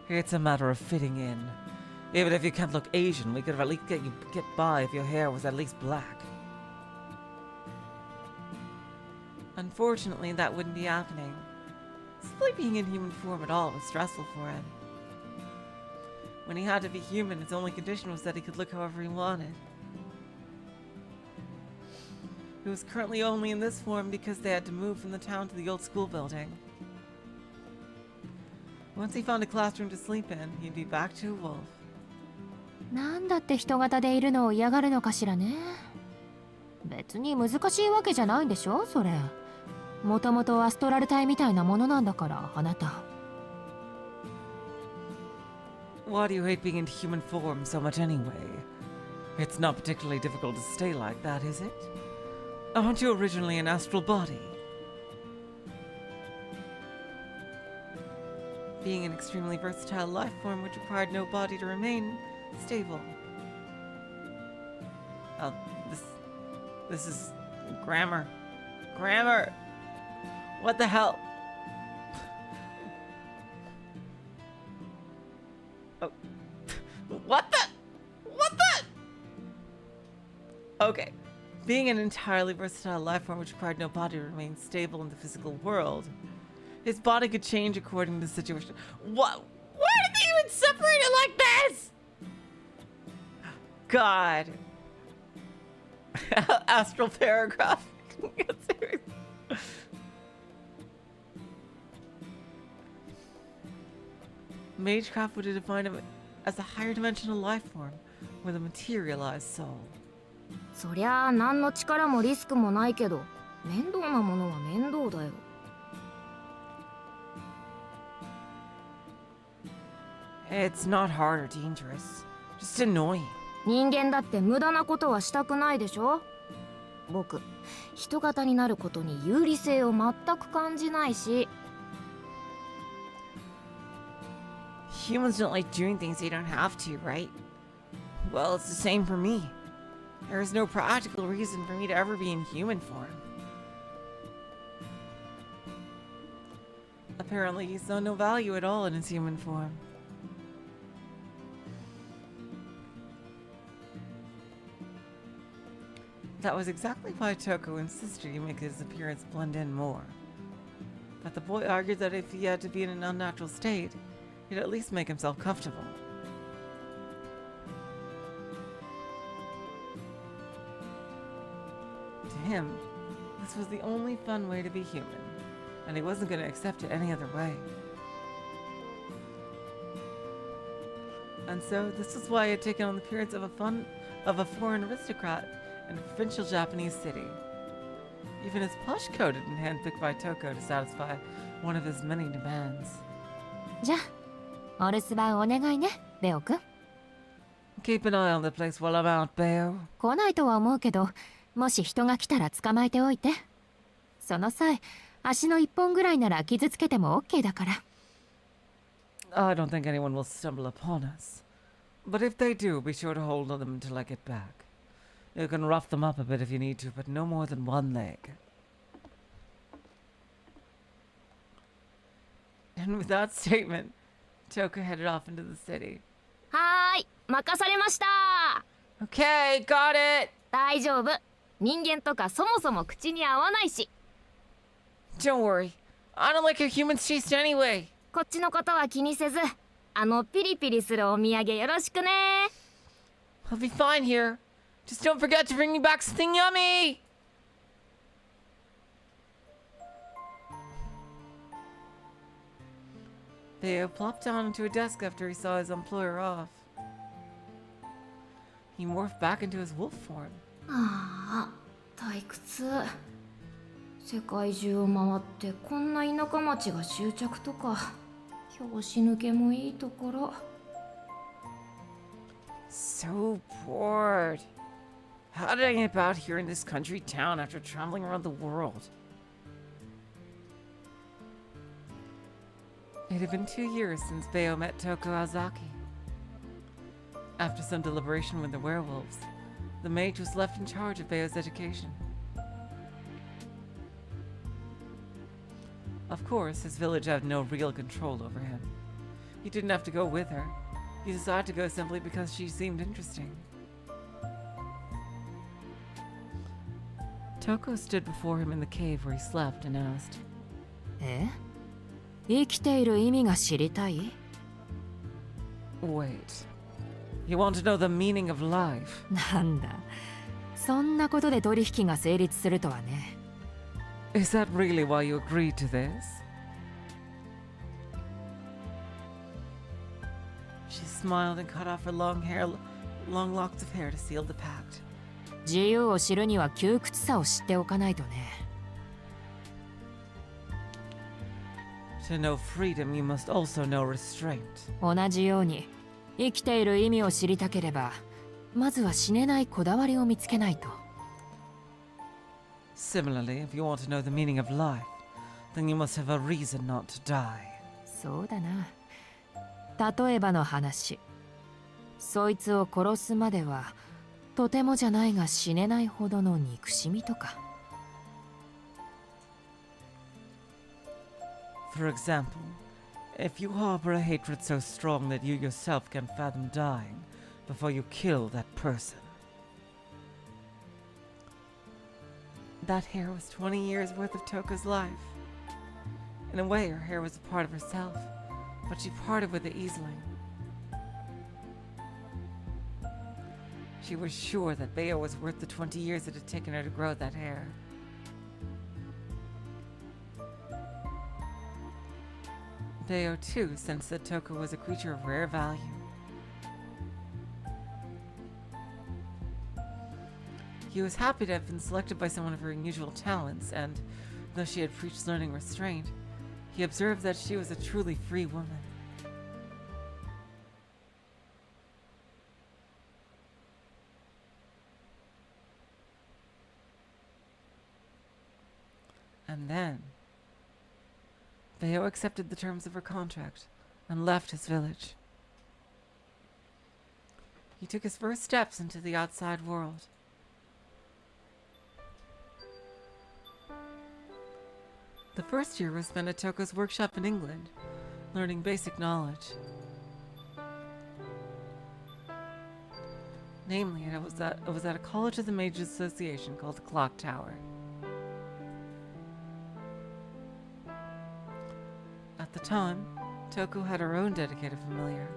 It's a matter of fitting in. Even if you can't look Asian, we could at least get by if your hair was at least black. Unfortunately, that wouldn't be happening. Simply being in human form at all was stressful for him. When he had to be human, his only condition was that he could look however he wanted. He was currently only in this form because they had to move from the town to the old school building. Once he found a classroom to sleep in, he'd be back to a wolf. なんだって人型でいるのを嫌がるのかしらね。別に難しいわけじゃないんでしょそれ。もともとアストラル体みたいなものなんだからあなた。Why do you hate being in human form so much anyway? It's not particularly difficult to stay like that, is it? Aren't you originally an astral body? Being an extremely versatile life form which required no body to remain stable. Oh, this is grammar. Grammar! What the hell? Oh. What the? Okay. Being an entirely versatile life form which required no body to remain stable in the physical world. His body could change according to the situation. What? Why did they even separate it like this? God. Astral paragraph. Magecraft would have defined him as a higher dimensional life form with a materialized soul. そりゃあ何の力もリスクもないけど、面倒なものは面倒だよ。It's not hard or dangerous. Just annoying. 人間だって無駄なことはしたくないでしょ。僕、人型になることに有利性を全く感じないし。Humans don't like doing things they don't have to, right? Well, it's the same for me. There is no practical reason for me to ever be in human form. Apparently, he saw no value at all in his human form. That was exactly why Toko insisted he make his appearance blend in more. But the boy argued that if he had to be in an unnatural state, he'd at least make himself comfortable. him, this was the only fun way to be human, and he wasn't going to accept it any other way. And so this was why he had taken on the appearance of a foreign aristocrat in a provincial Japanese city. Even his plush coat had been handpicked by Toko to satisfy one of his many demands. じゃあお留守番お願いねベオくん。 Keep an eye on the place while I'm out, Beo. 来ないとは思うけど、もし人が来たら捕まえておいて。その際足の一本ぐらいなら傷つけても OK だから。 I don't think anyone will stumble upon us. But if they do, be sure to hold on them until I get back. You can rough them up a bit if you need to, but no more than one leg. And with that statement, Toko headed off into the city. はーい、任されました。 Okay, got it! 大丈夫。人間とかそもそも口に合わないし。 Don't worry. I don't like your human taste anyway. こっちのことは気にせず、ピリピリするお土産よろしくね。 I'll be fine here. Just don't forget to bring me back something yummy! Theo plopped down into a desk after he saw his employer off. He morphed back into his wolf form. ああ、退屈。世界中を回ってこんな田舎町が終着とか。拍子抜けもいいところ。 So bored. How did I get about here in this country town after traveling around the world? It had been 2 years since Beo met Toko Azaki. After some deliberation with the werewolves, the mage was left in charge of Beo's education. Of course, his village had no real control over him. He didn't have to go with her. He decided to go simply because she seemed interesting. Toko stood before him in the cave where he slept and asked, え？生きている意味が知りたい？ Wait, you want to know the meaning of life? なんだ。そんなことで取引が成立するとはね。 Is that really why you agreed to this? She smiled and cut off her long locks of hair to seal the pact. 自由を知るには窮屈さを知っておかないとね。 To know freedom, you must also know restraint. 同じように生きている意味を知りたければ、まずは死ねないこだわりを見つけないと。 Similarly, if you want to know the meaning of life, then you must have a reason not to die. そうだな。例えばの話。そいつを殺すまでは、とてもじゃないが死ねないほどの憎しみとか。 For example, if you harbor a hatred so strong that you yourself can fathom dying before you kill that person. That hair was 20 years worth of Toko's life. In a way, her hair was a part of herself, but she parted with it easily. She was sure that Beo was worth the 20 years it had taken her to grow that hair. Beo, too, sensed that Toko was a creature of rare value. He was happy to have been selected by someone of her unusual talents, and though she had preached learning restraint, he observed that she was a truly free woman. And then, Beo accepted the terms of her contract and left his village. He took his first steps into the outside world. The first year was spent at Toko's workshop in England, learning basic knowledge. Namely, it was at a college of the Mages Association called the Clock Tower. At the time, Toko had her own dedicated familiar.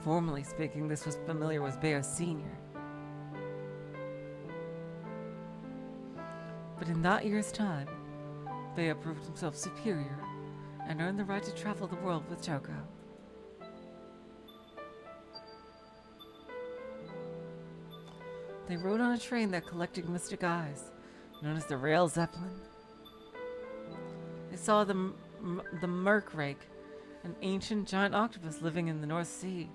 Formally speaking, this familiar was Beo Sr. in that year's time, Bea proved himself superior and earned the right to travel the world with Toko. They rode on a train that collected mystic eyes, known as the Rail Zeppelin. They saw the Merc Rake, an ancient giant octopus living in the North Sea.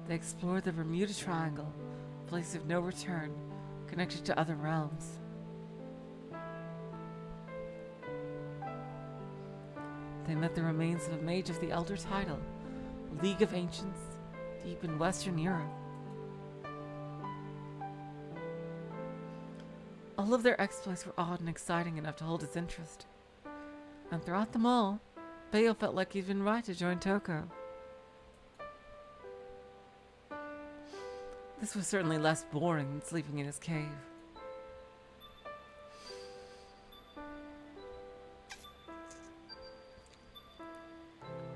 They explored the Bermuda Triangle, a place of no return, connected to other realms. They met the remains of a mage of the Elder Title, a League of Ancients, deep in Western Europe. All of their exploits were odd and exciting enough to hold his interest. And throughout them all, Bayo felt like he'd been right to join Toko. This was certainly less boring than sleeping in his cave.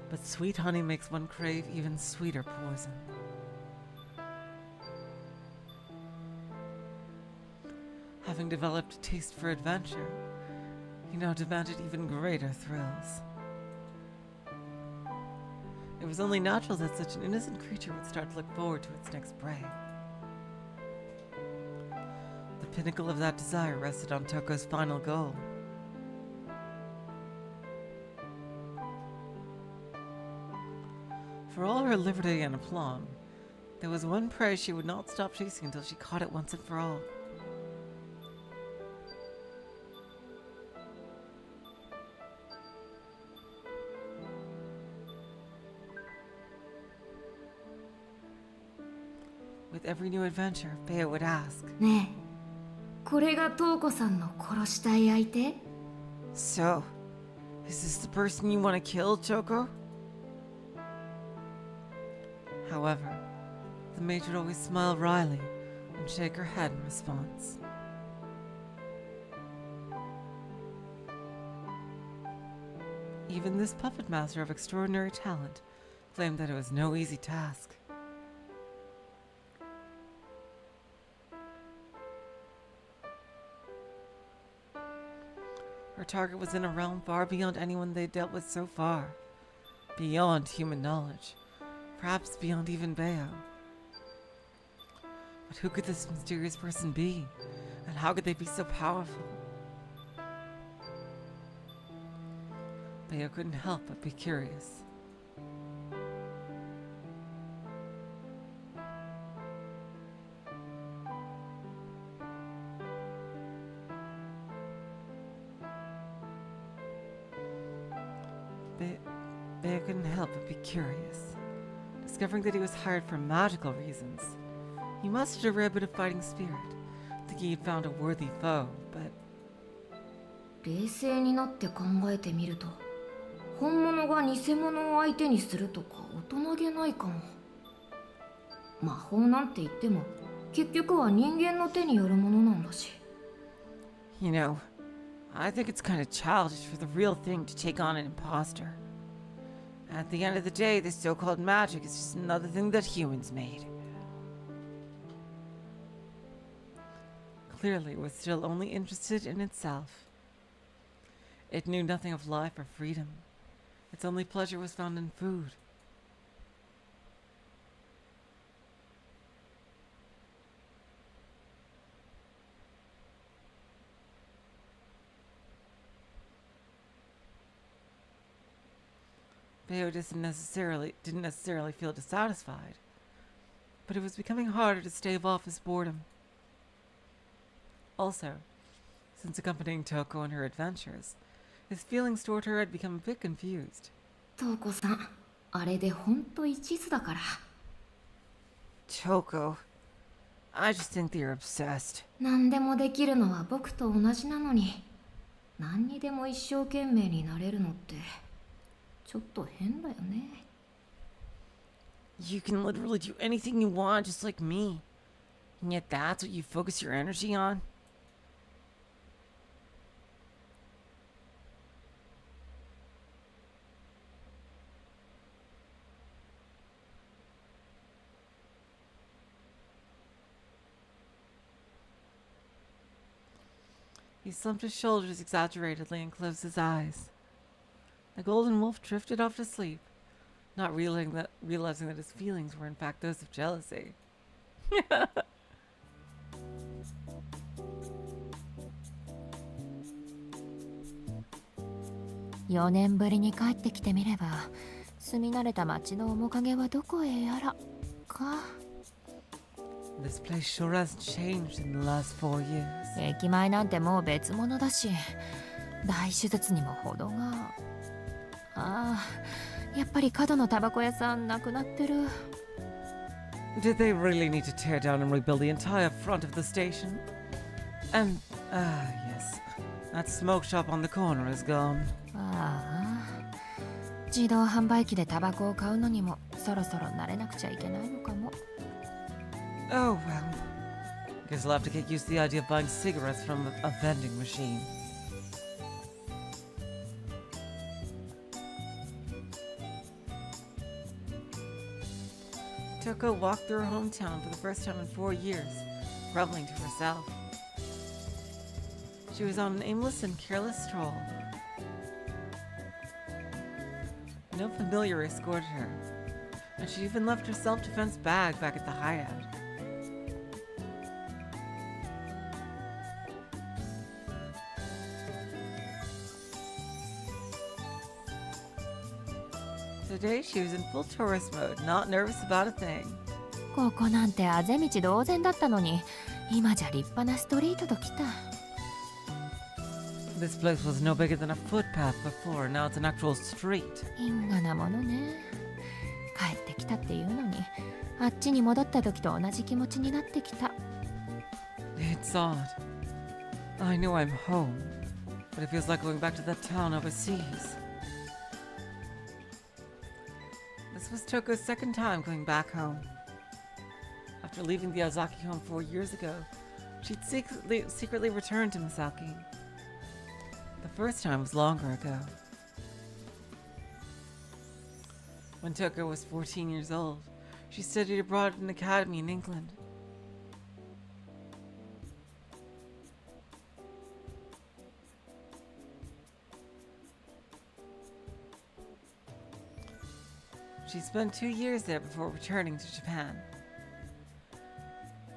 But sweet honey makes one crave even sweeter poison. Having developed a taste for adventure, he now demanded even greater thrills. It was only natural that such an innocent creature would start to look forward to its next prey. The pinnacle of that desire rested on Toko's final goal. For all her liberty and aplomb, there was one prey she would not stop chasing until she caught it once and for all. With every new adventure, Bea would ask, ねえ、これがトウコさんの殺したい相手? So, is this the person you want to kill, Toko? However, the mage would always smile wryly and shake her head in response. Even this puppet master of extraordinary talent claimed that it was no easy task. Her target was in a realm far beyond anyone they dealt with so far. Beyond human knowledge. Perhaps beyond even Bayo. But who could this mysterious person be? And how could they be so powerful? Bayo couldn't help but be curious. Bayo couldn't help but be curious. Discovering that he was hired for magical reasons, he mustered a rare bit of fighting spirit, thinking he'd found a worthy foe, but 冷静になって考えてみると、本物が偽物を相手にするとか大人げないかも。魔法なんて言っても、結局は人間の手によるものなんだし。You know, I think it's kind of childish for the real thing to take on an imposter. At the end of the day, this so-called magic is just another thing that humans made. Clearly, it was still only interested in itself. It knew nothing of life or freedom. Its only pleasure was found in food. Bayo didn't necessarily feel dissatisfied, but it was becoming harder to stave off his boredom. Also, since accompanying Toko on her adventures, his feelings toward her had become a bit confused. トウコさん、あれでほんと一途だから。Toko, I just think they're obsessed. 何でもできるのは僕と同じなのに、何にでも一生懸命になれるのって。ちょっと変だよね。You can literally do anything you want just like me. And yet that's what you focus your energy on? He slumped his shoulders exaggeratedly and closed his eyes. The golden wolf drifted off to sleep, not realizing that his feelings were in fact those of jealousy. 4年ぶりに帰ってきてみれば、住み慣れた町の面影はどこへやらか。This place sure has changed in the last 4 years. 駅前なんてもう別物だし、大手術にも程が。ああ、やっぱり角のタバコ屋さんなくなってる。Did they really need to tear down and rebuild the entire front of the station? And, yes, that smoke shop on the corner is gone. ああ、自動販売機でタバコを買うのにもそろそろ慣れなくちゃいけないのかも。Oh well. Guess I'll have to get used to the idea of buying cigarettes from a vending machine. Toko walked through her hometown for the first time in 4 years, grumbling to herself. She was on an aimless and careless stroll. No familiar escorted her, and she even left her self-defense bag back at the hideout. Today she was in full tourist mode, not nervous about a thing. ここなんてあぜ道同然だったのに、今じゃ立派なストリートと来た。This place was no bigger than a footpath before, now it's an actual street. 因果なものね。帰ってきたっていうのに、あっちに戻った時と同じ気持ちになってきた。It's odd. I know I'm home, but it feels like going back to that town overseas. This was Toko's second time going back home. After leaving the Ozaki home 4 years ago, she'd secretly returned to Misaki. The first time was longer ago. When Toko was 14 years old, she studied abroad at an academy in England. She spent 2 years there before returning to Japan.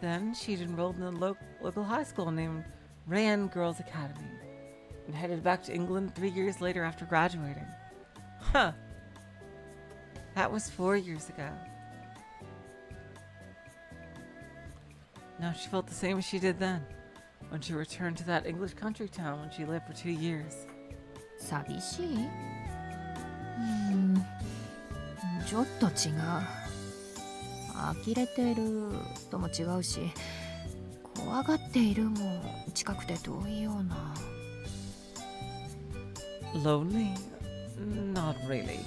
Then she'd enrolled in a local high school named Rayan Girls Academy and headed back to England 3 years later after graduating. Huh. That was 4 years ago. Now she felt the same as she did then, when she returned to that English country town when she lived for 2 years. 寂しい？ちょっと違う。呆れてるとも違うし、怖がっているも近くて遠いような。Lonely? Not really.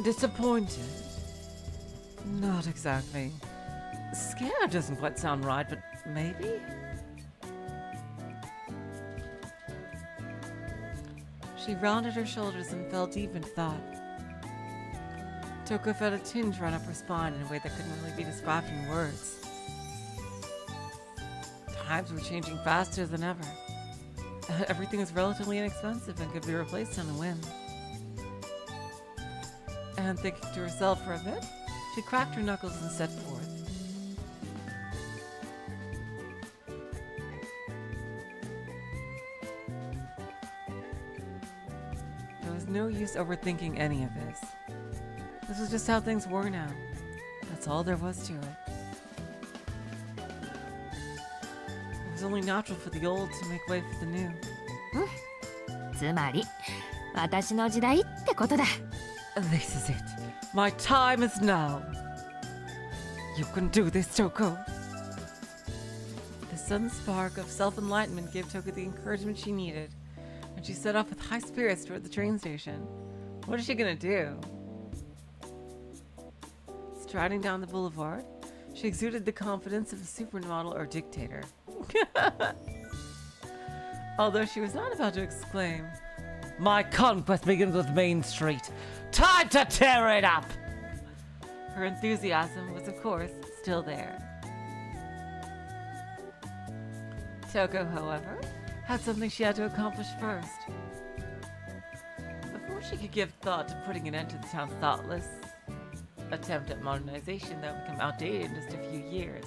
Disappointed? Not exactly. Scared doesn't quite sound right, but maybe? She rounded her shoulders and fell deep in thought. Toko felt a tinge run up her spine in a way that couldn't really be described in words. Times were changing faster than ever. Everything was relatively inexpensive and could be replaced on a whim. And thinking to herself for a bit, she cracked her knuckles and set forth. There was no use overthinking any of this. This was just how things were now. That's all there was to it. It was only natural for the old to make way for the new. つまり、私の時代ってことだ。This is it. My time is now. You can do this, Toko. The sudden spark of self-enlightenment gave Toko the encouragement she needed, and she set off with high spirits toward the train station. What is she gonna do? Striding down the boulevard, she exuded the confidence of a supermodel or dictator. Although she was not about to exclaim, My conquest begins with Main Street. Time to tear it up! her enthusiasm was, of course, still there. Toko, however, had something she had to accomplish first. Before she could give thought to putting an end to the town's thoughtless attempt at modernization that would become outdated in just a few years.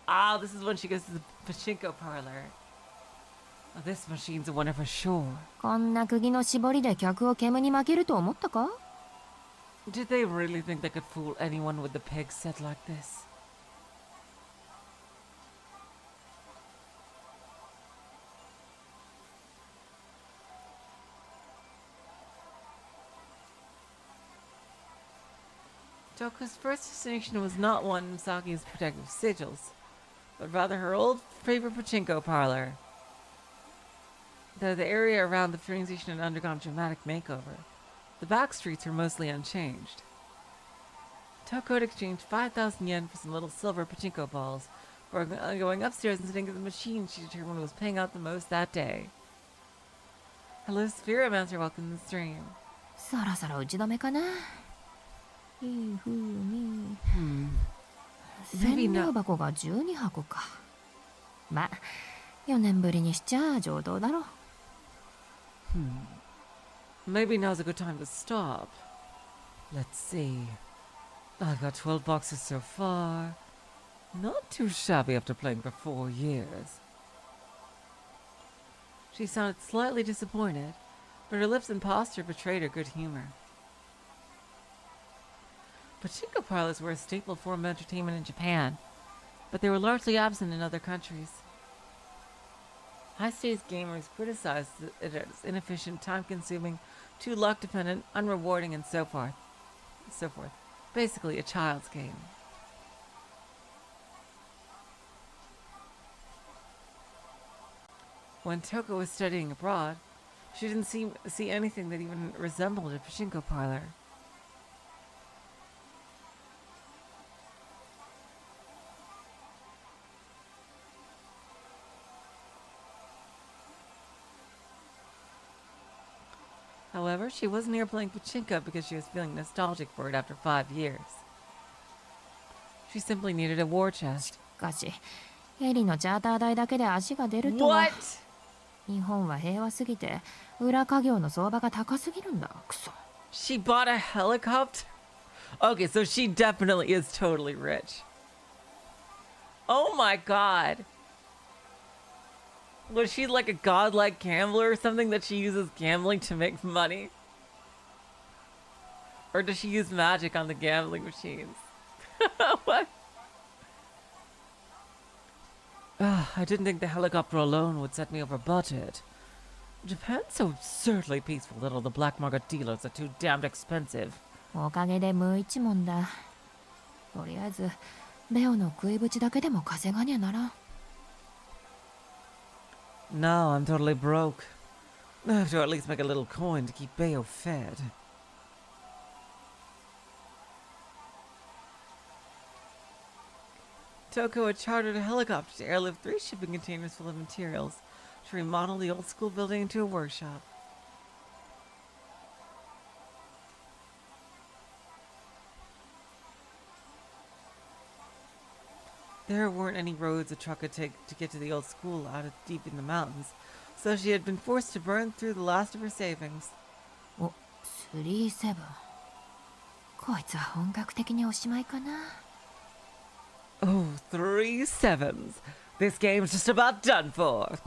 Ah, this is when she goes to the pachinko parlor. Oh, this machine's a winner for sure. こんな釘の絞りで客を煙に負けると思ったか? Did they really think they could fool anyone with the pig set like this? Toko's first destination was not one of Saki's protective sigils, but rather her old favorite pachinko parlor. Though the area around the train station had undergone a dramatic makeover, the back streets were mostly unchanged. Toko had exchanged 5,000 yen for some little silver pachinko balls before going upstairs and sitting at the machine she determined was paying out the most that day. Hello, Spirit Master, welcome to the stream. そろそろ打ち止めかな。千両箱が12箱か。ま、4年ぶりにしちゃ上等だろ。Maybe now's a good time to stop. Let's see. I got 12 boxes so far. Not too shabby after playing for 4 years. She sounded slightly disappointed, but her lips and posture betrayed her good humor. Pachinko parlors were a staple form of entertainment in Japan, but they were largely absent in other countries. High-stakes gamers criticized it as inefficient, time-consuming, too luck-dependent, unrewarding, and so forth. Basically, a child's game. When Toko was studying abroad, she didn't see anything that even resembled a pachinko parlor. However, she wasn't here playing pachinko because she was feeling nostalgic for it after 5 years. She simply needed a war chest. しかし、エリのチャーター代だけで足が出るとは。What? 日本は平和すぎて、裏稼業の相場が高すぎるんだ。クソ。She bought a helicopter? Okay, so she definitely is totally rich. Oh my god. Was she like a godlike gambler or something that she uses gambling to make money? Or does she use magic on the gambling machines? What? I didn't think the helicopter alone would set me over budget. Japan's so absurdly peaceful that all the black market dealers are too damned expensive. おかげで無一文だ。とりあえず、レオの食いぶちだけでも稼がにゃならん。No, I'm totally broke. I have to at least make a little coin to keep Bayo fed. Toko had chartered a helicopter to airlift 3 shipping containers full of materials to remodel the old school building into a workshop. There weren't any roads a truck could take to get to the old school out of deep in the mountains, so she had been forced to burn through the last of her savings. お、37。こいつは本格的におしまいかな。Oh, 3 sevens. This game's just about done for.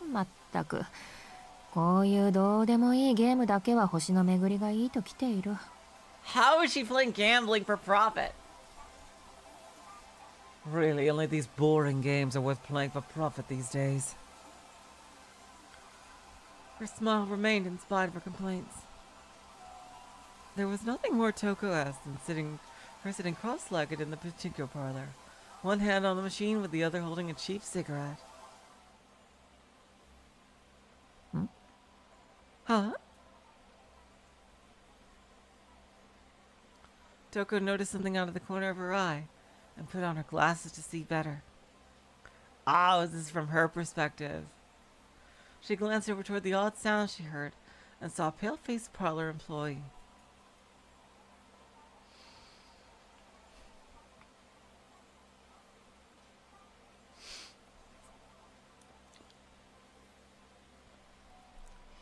まったく、こういうどうでもいいゲームだけは星の巡りがいいときている。How is she playing gambling for profit? Really, only these boring games are worth playing for profit these days. Her smile remained in spite of her complaints. There was nothing more Toko-esque than sitting cross-legged in the pachinko parlor, one hand on the machine with the other holding a cheap cigarette. Huh? Toko noticed something out of the corner of her eye and put on her glasses to see better. Ah, was this from her perspective? She glanced over toward the odd sound she heard and saw a pale-faced parlor employee.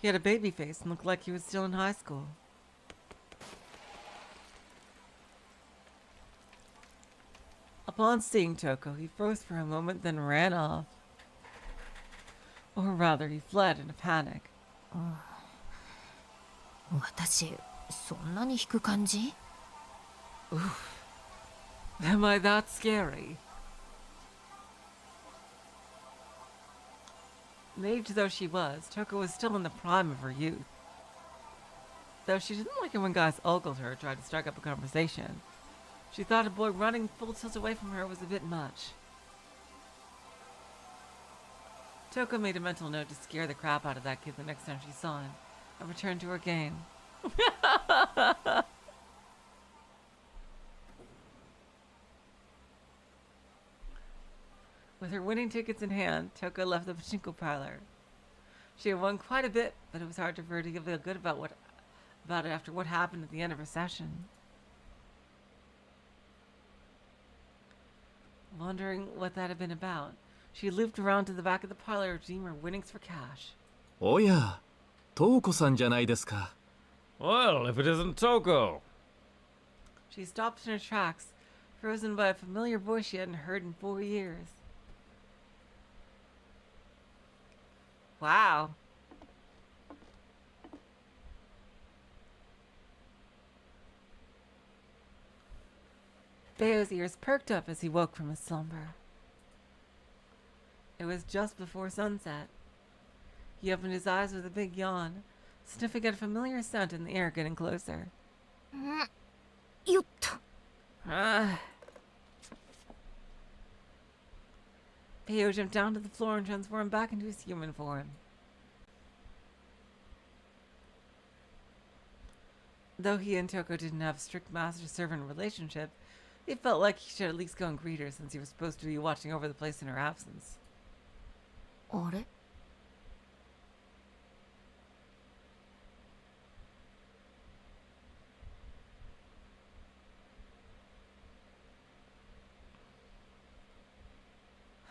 He had a baby face and looked like he was still in high school. Upon seeing Toko, he froze for a moment, then ran off. Or rather, he fled in a panic. 私、そんなに引く感じ? Am I that scary? Aged though she was, Toko was still in the prime of her youth. Though she didn't like it when guys ogled her or tried to strike up a conversation. She thought a boy running full tilt away from her was a bit much. Toko made a mental note to scare the crap out of that kid the next time she saw him, and returned to her game. With her winning tickets in hand, Toko left the pachinko parlor. She had won quite a bit, but it was hard for her to feel good about it after what happened at the end of her session. Wondering what that had been about, she looped around to the back of the parlor to redeem her winnings for cash. おや、トウコさんじゃないですか。 Well, if it isn't Toko. She stopped in her tracks, frozen by a familiar voice she hadn't heard in 4 years. Wow. Bayo's ears perked up as he woke from his slumber. It was just before sunset. He opened his eyes with a big yawn, sniffing at a familiar scent in the air getting closer. よっと。 Bayo jumped down to the floor and transformed back into his human form. Though he and Toko didn't have a strict master-servant relationship, he felt like he should at least go and greet her since he was supposed to be watching over the place in her absence. あれ?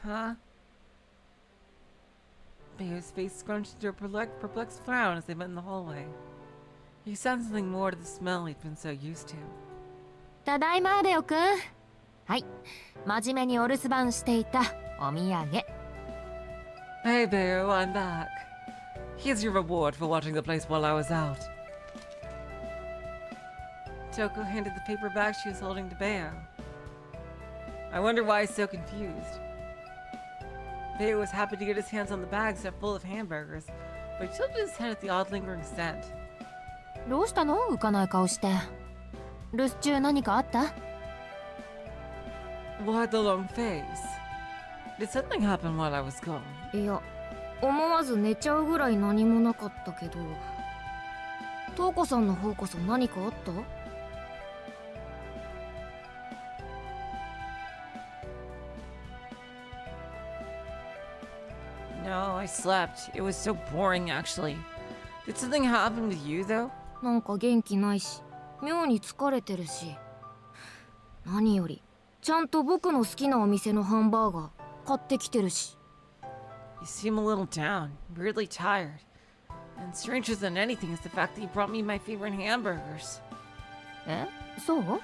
Huh? Bayo's face scrunched into a perplexed frown as they met in the hallway. He sensed something more to the smell he'd been so used to. ただいま、ベオくん。はい、真面目にお留守番していたお土産。Hey, Bayo, I'm back. Here's your reward for watching the place while I was out. Toko handed the paper bag she was holding to Bayo. I wonder why he's so confused. Bayo was happy to get his hands on the bag stuffed full of hamburgers, but he tilted his head at the odd lingering scent. どうしたの？浮かない顔して。留守中何かあった？ Why the long face? Did something happen while I was gone? いや、思わず寝ちゃうぐらい何もなかったけど。トウコさんの方こそ何かあった？ No, I slept. It was so boring, actually. Did something happen with you, though? なんか元気ないし、妙に疲れてるし。何より、ちゃんと僕の好きなお店のハンバーガー買ってきてるし。You seem a little down, weirdly tired. And stranger than anything is the fact that you brought me my favorite hamburgers. え？そう？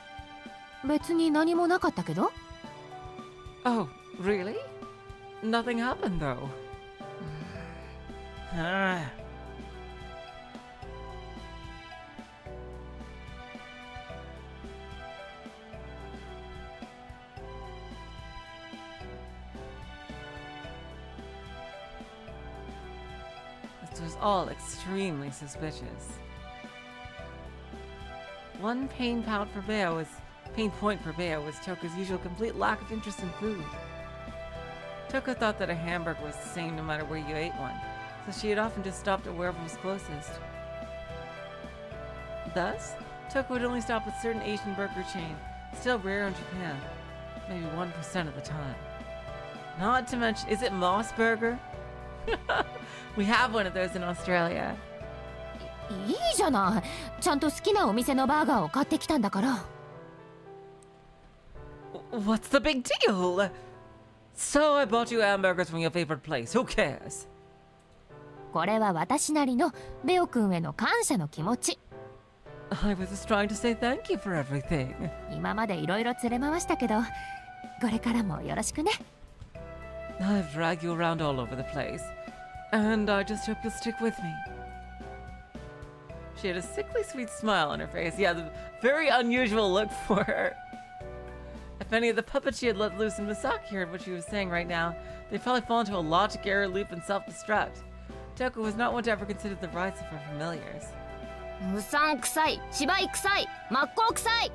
別に何もなかったけど。 Oh, really? Nothing happened, though. This was all extremely suspicious. One pain point for Bayo was Toko's usual complete lack of interest in food. Toko thought that a hamburger was the same no matter where you ate one, so she had often just stopped at wherever was closest. Thus, Toko would only stop at certain Asian burger chains, still rare in Japan, maybe 1% of the time. Not to mention, is it Moss Burger? We have one of those in Australia. いいじゃない。ちゃんと好きなお店のバーガーを買ってきたんだから。What's the big deal? So I bought you hamburgers from your favorite place. Who cares? これは私なりのベオくんへの感謝の気持ち。 I was just trying to say thank you for everything. 今までいろいろ連れ回したけど、これからもよろしくね。 I've dragged you around all over the place, and I just hope you'll stick with me. She had a sickly sweet smile on her face. Yeah, the very unusual look for her. If any of the puppets she had let loose in Misaki heard what she was saying right now, they'd probably fall into a logic error loop and self-destruct. Toko was not one to ever consider the rights of her familiars. うさんくさい、芝居くさい、真っ向くさい。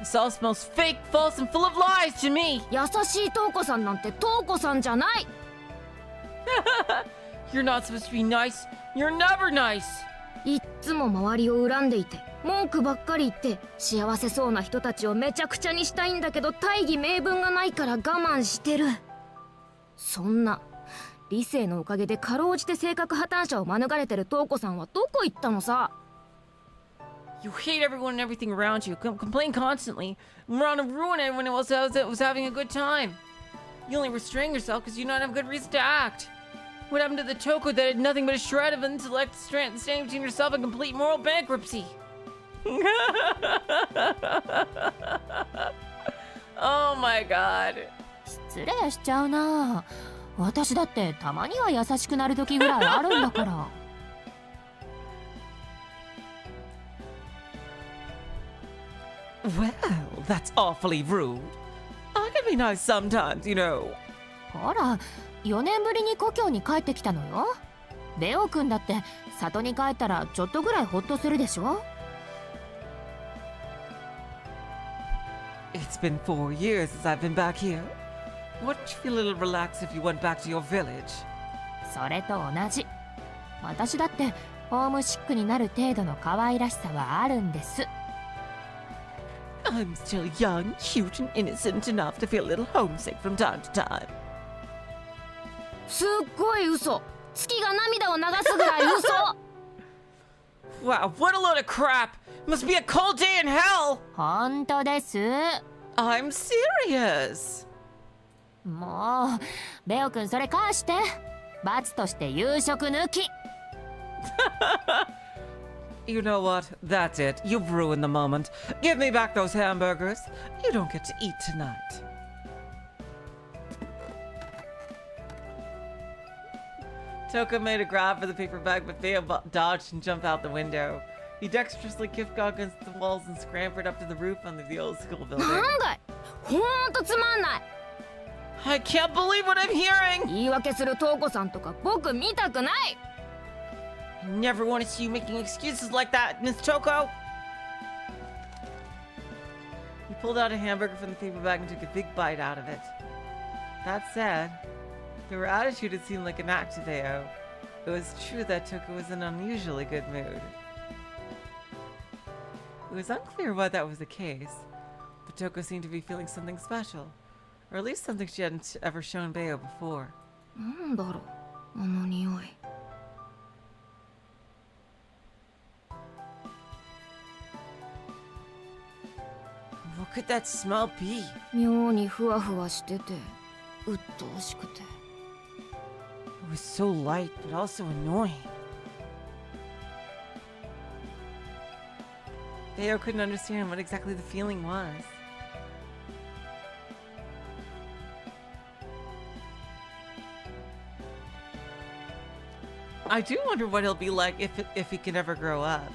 This all smells fake, false, and full of lies to me. 優しいトウコさんなんてトウコさんじゃない。 You're not supposed to be nice. You're never nice. いっつも周りを恨んでいて文句ばっかり言って幸せそうな人たちをめちゃくちゃにしたいんだけど大義名分がないから我慢してる。そんな理性のおかげでかろうじて性格破綻者を免れてるトウコさんはどこ行ったのさ。 You hate everyone and everything around you. Complain constantly. And we're on to ruin everyone else that was having a good time. You only restrain yourself because you don't have good reason to act. What happened to the Toko that had nothing but a shred of intellect standing between yourself and complete moral bankruptcy? Oh my god. 失礼しちゃうな。私だってたまには優しくなる時ぐらいあるんだから。 Well, that's awfully rude. I can be nice sometimes, you know. ほら、4年ぶりに故郷に帰ってきたのよ。ベオくんだって里に帰ったらちょっとぐらいホッとするでしょ。 It's been 4 years since I've been back here. Wouldn't you feel a little relaxed if you went back to your village? それと同じ。私だってホームシックになる程度の可愛らしさはあるんです。 I'm still young, cute, and innocent enough to feel a little homesick from time to time. すっごい嘘。月が涙を流すぐらい嘘。 Wow, what a load of crap! Must be a cold day in hell! 本当です。 I'm serious! もう、ベオくんそれ返して。罰として夕食抜き。 You know what? That's it. You've ruined the moment. Give me back those hamburgers. You don't get to eat tonight. Toko made a grab for the paper bag, but Theo dodged and jumped out the window. He dexterously kicked against the walls and scrambled up to the roof on the old school building. なんだい。ほんとつまんない。 I can't believe what I'm hearing! 言い訳するトウコさんとか僕見たくない。 I never want to see you making excuses like that, Miss Toko! He pulled out a hamburger from the paper bag and took a big bite out of it. That said, though her attitude had seemed like an act to Theo, it was true that Toko was in an unusually good mood. It was unclear why that was the case, but Toko seemed to be feeling something special, or at least something she hadn't ever shown Bayo before. なんだろう、あの匂い。 What could that smell be? 妙にふわふわしてて、鬱陶しくて。 It was so light, but also annoying. Theo couldn't understand what exactly the feeling was. I do wonder what he'll be like if he can ever grow up.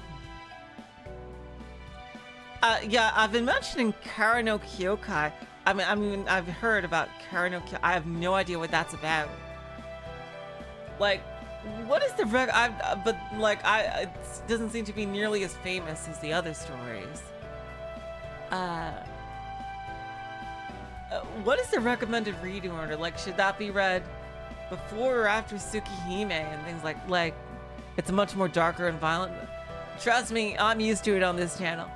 Yeah, I've been mentioning Kara no Kyokai. I mean, I've heard about Kara no Kyokai. I have no idea what that's about. Like, what is the it doesn't seem to be nearly as famous as the other stories. What is the recommended reading order? Like, should that be read before or after Tsukihime and things like it's much more darker and violent? Trust me, I'm used to it on this channel.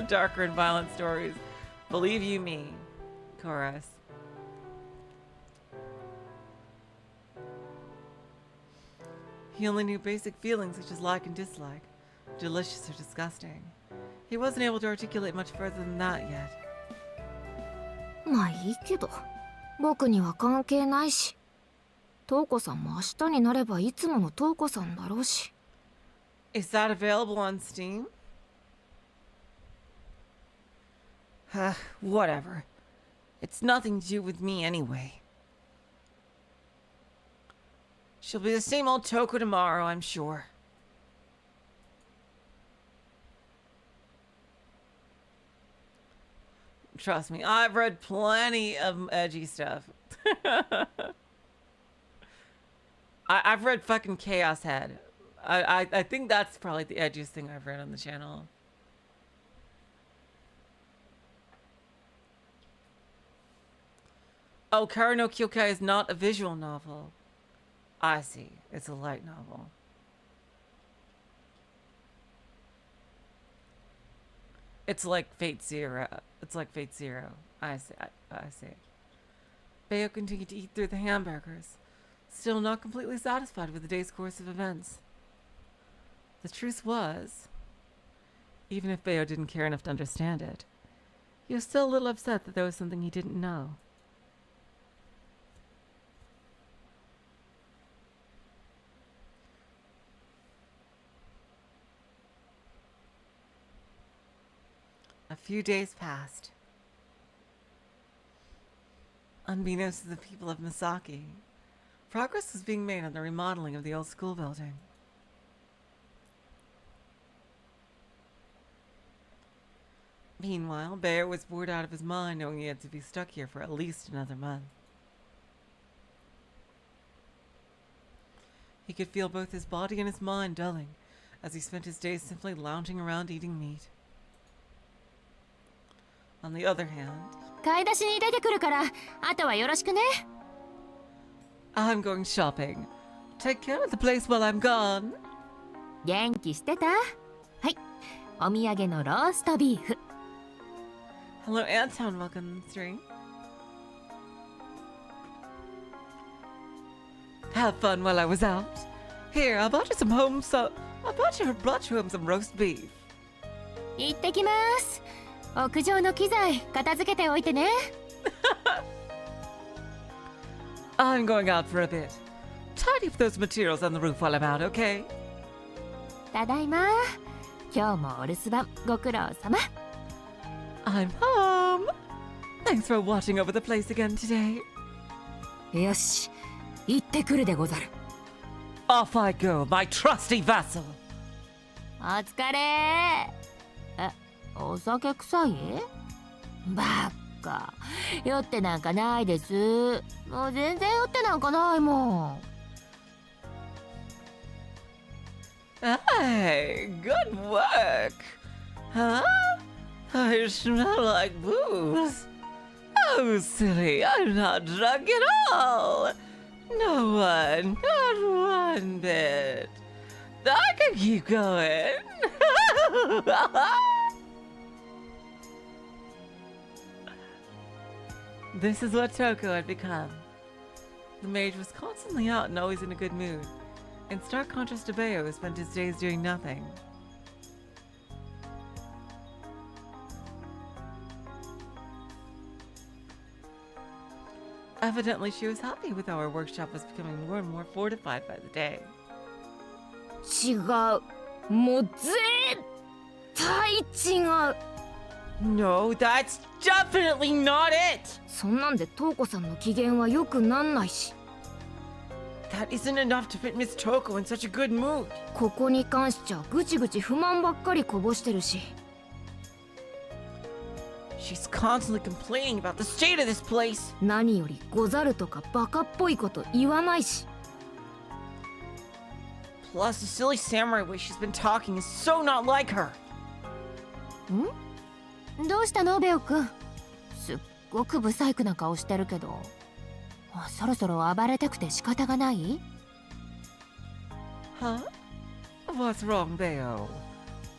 Darker and violent stories. Believe you me. Chorus. He only knew basic feelings such as like and dislike, delicious or disgusting. He wasn't able to articulate much further than that yet. まあいいけど、僕には関係ないし。瞳子さんも明日になればいつもの瞳子さんだろうし。Is that available on Steam? Whatever. It's nothing to do with me anyway. She'll be the same old Toko tomorrow, I'm sure. Trust me, I've read plenty of edgy stuff. I've read fucking Chaos Head. I think that's probably the edgiest thing I've read on the channel. Oh, Kara no Kyokai is not a visual novel. I see. It's a light novel. It's like Fate Zero. It's like Fate Zero. I see. I see. Bayo continued to eat through the hamburgers, still not completely satisfied with the day's course of events. The truth was, even if Bayo didn't care enough to understand it, he was still a little upset that there was something he didn't know. A few days passed. Unbeknownst to the people of Misaki, progress was being made on the remodeling of the old school building. Meanwhile, Bayo was bored out of his mind knowing he had to be stuck here for at least another month. He could feel both his body and his mind dulling as he spent his days simply lounging around eating meat. On the other hand, 買い出しに出てくるから、あとはよろしくね。I'm going shopping. Take care of the place while I'm gone. 元気してた？はい、お土産のローストビーフ。Hello, Anton. Welcome to the stream. Have fun while I was out. Here, I brought you home some roast beef. 行ってきます。屋上の機材片付けておいてね。I'm going out for a bit. Tidy up those materials on the roof while I'm out, okay? ただいま。今日もお留守番ご苦労様。I'm home. Thanks for watching over the place again today. よし、行ってくるでござる。Off I go, my trusty vassal. お疲れ。お酒臭い？ばっか。酔ってなんかないです。もう全然酔ってなんかないもん。Hey, good work. Huh? I smell like booze. Oh, silly, I'm not drunk at all. No one, not one bit. I can keep going. This is what Toko had become. The mage was constantly out and always in a good mood. In stark contrast to Bayo, who spent his days doing nothing. Evidently, she was happy with how her workshop was becoming more and more fortified by the day. 違う。もう絶対違う。No, that's definitely not it! そんなんで瞳子さんの機嫌は良くなんないし。That isn't enough to put Miss Toko in such a good mood. ここに関しちゃぐちぐち不満ばっかりこぼしてるし。She's constantly complaining about the state of this place. 何よりござるとかバカっぽいこと言わないし。Plus, the silly samurai way she's been talking is so not like her. どうしたのベオくん？すっごく不細工な顔してるけど、そろそろ暴れたくて仕方がない？ Huh? What's wrong, Bayo?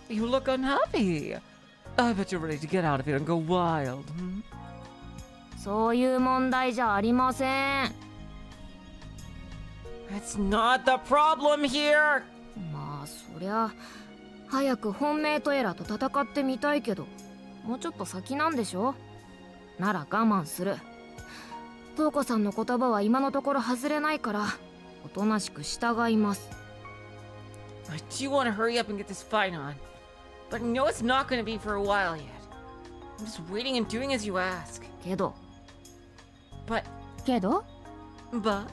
You look unhappy. I bet you're ready to get out of here and go wild, hmm? そういう問題じゃありません。That's not the problem here. まあそりゃ早く本命とエラと戦ってみたいけど、もうちょっと先なんでしょ。なら我慢する。トウコさんの言葉は今のところ外れないからおとなしく従います。 I do want to hurry up and get this fight on, but I know it's not going to be for a while yet. I'm just waiting and doing as you ask. けど But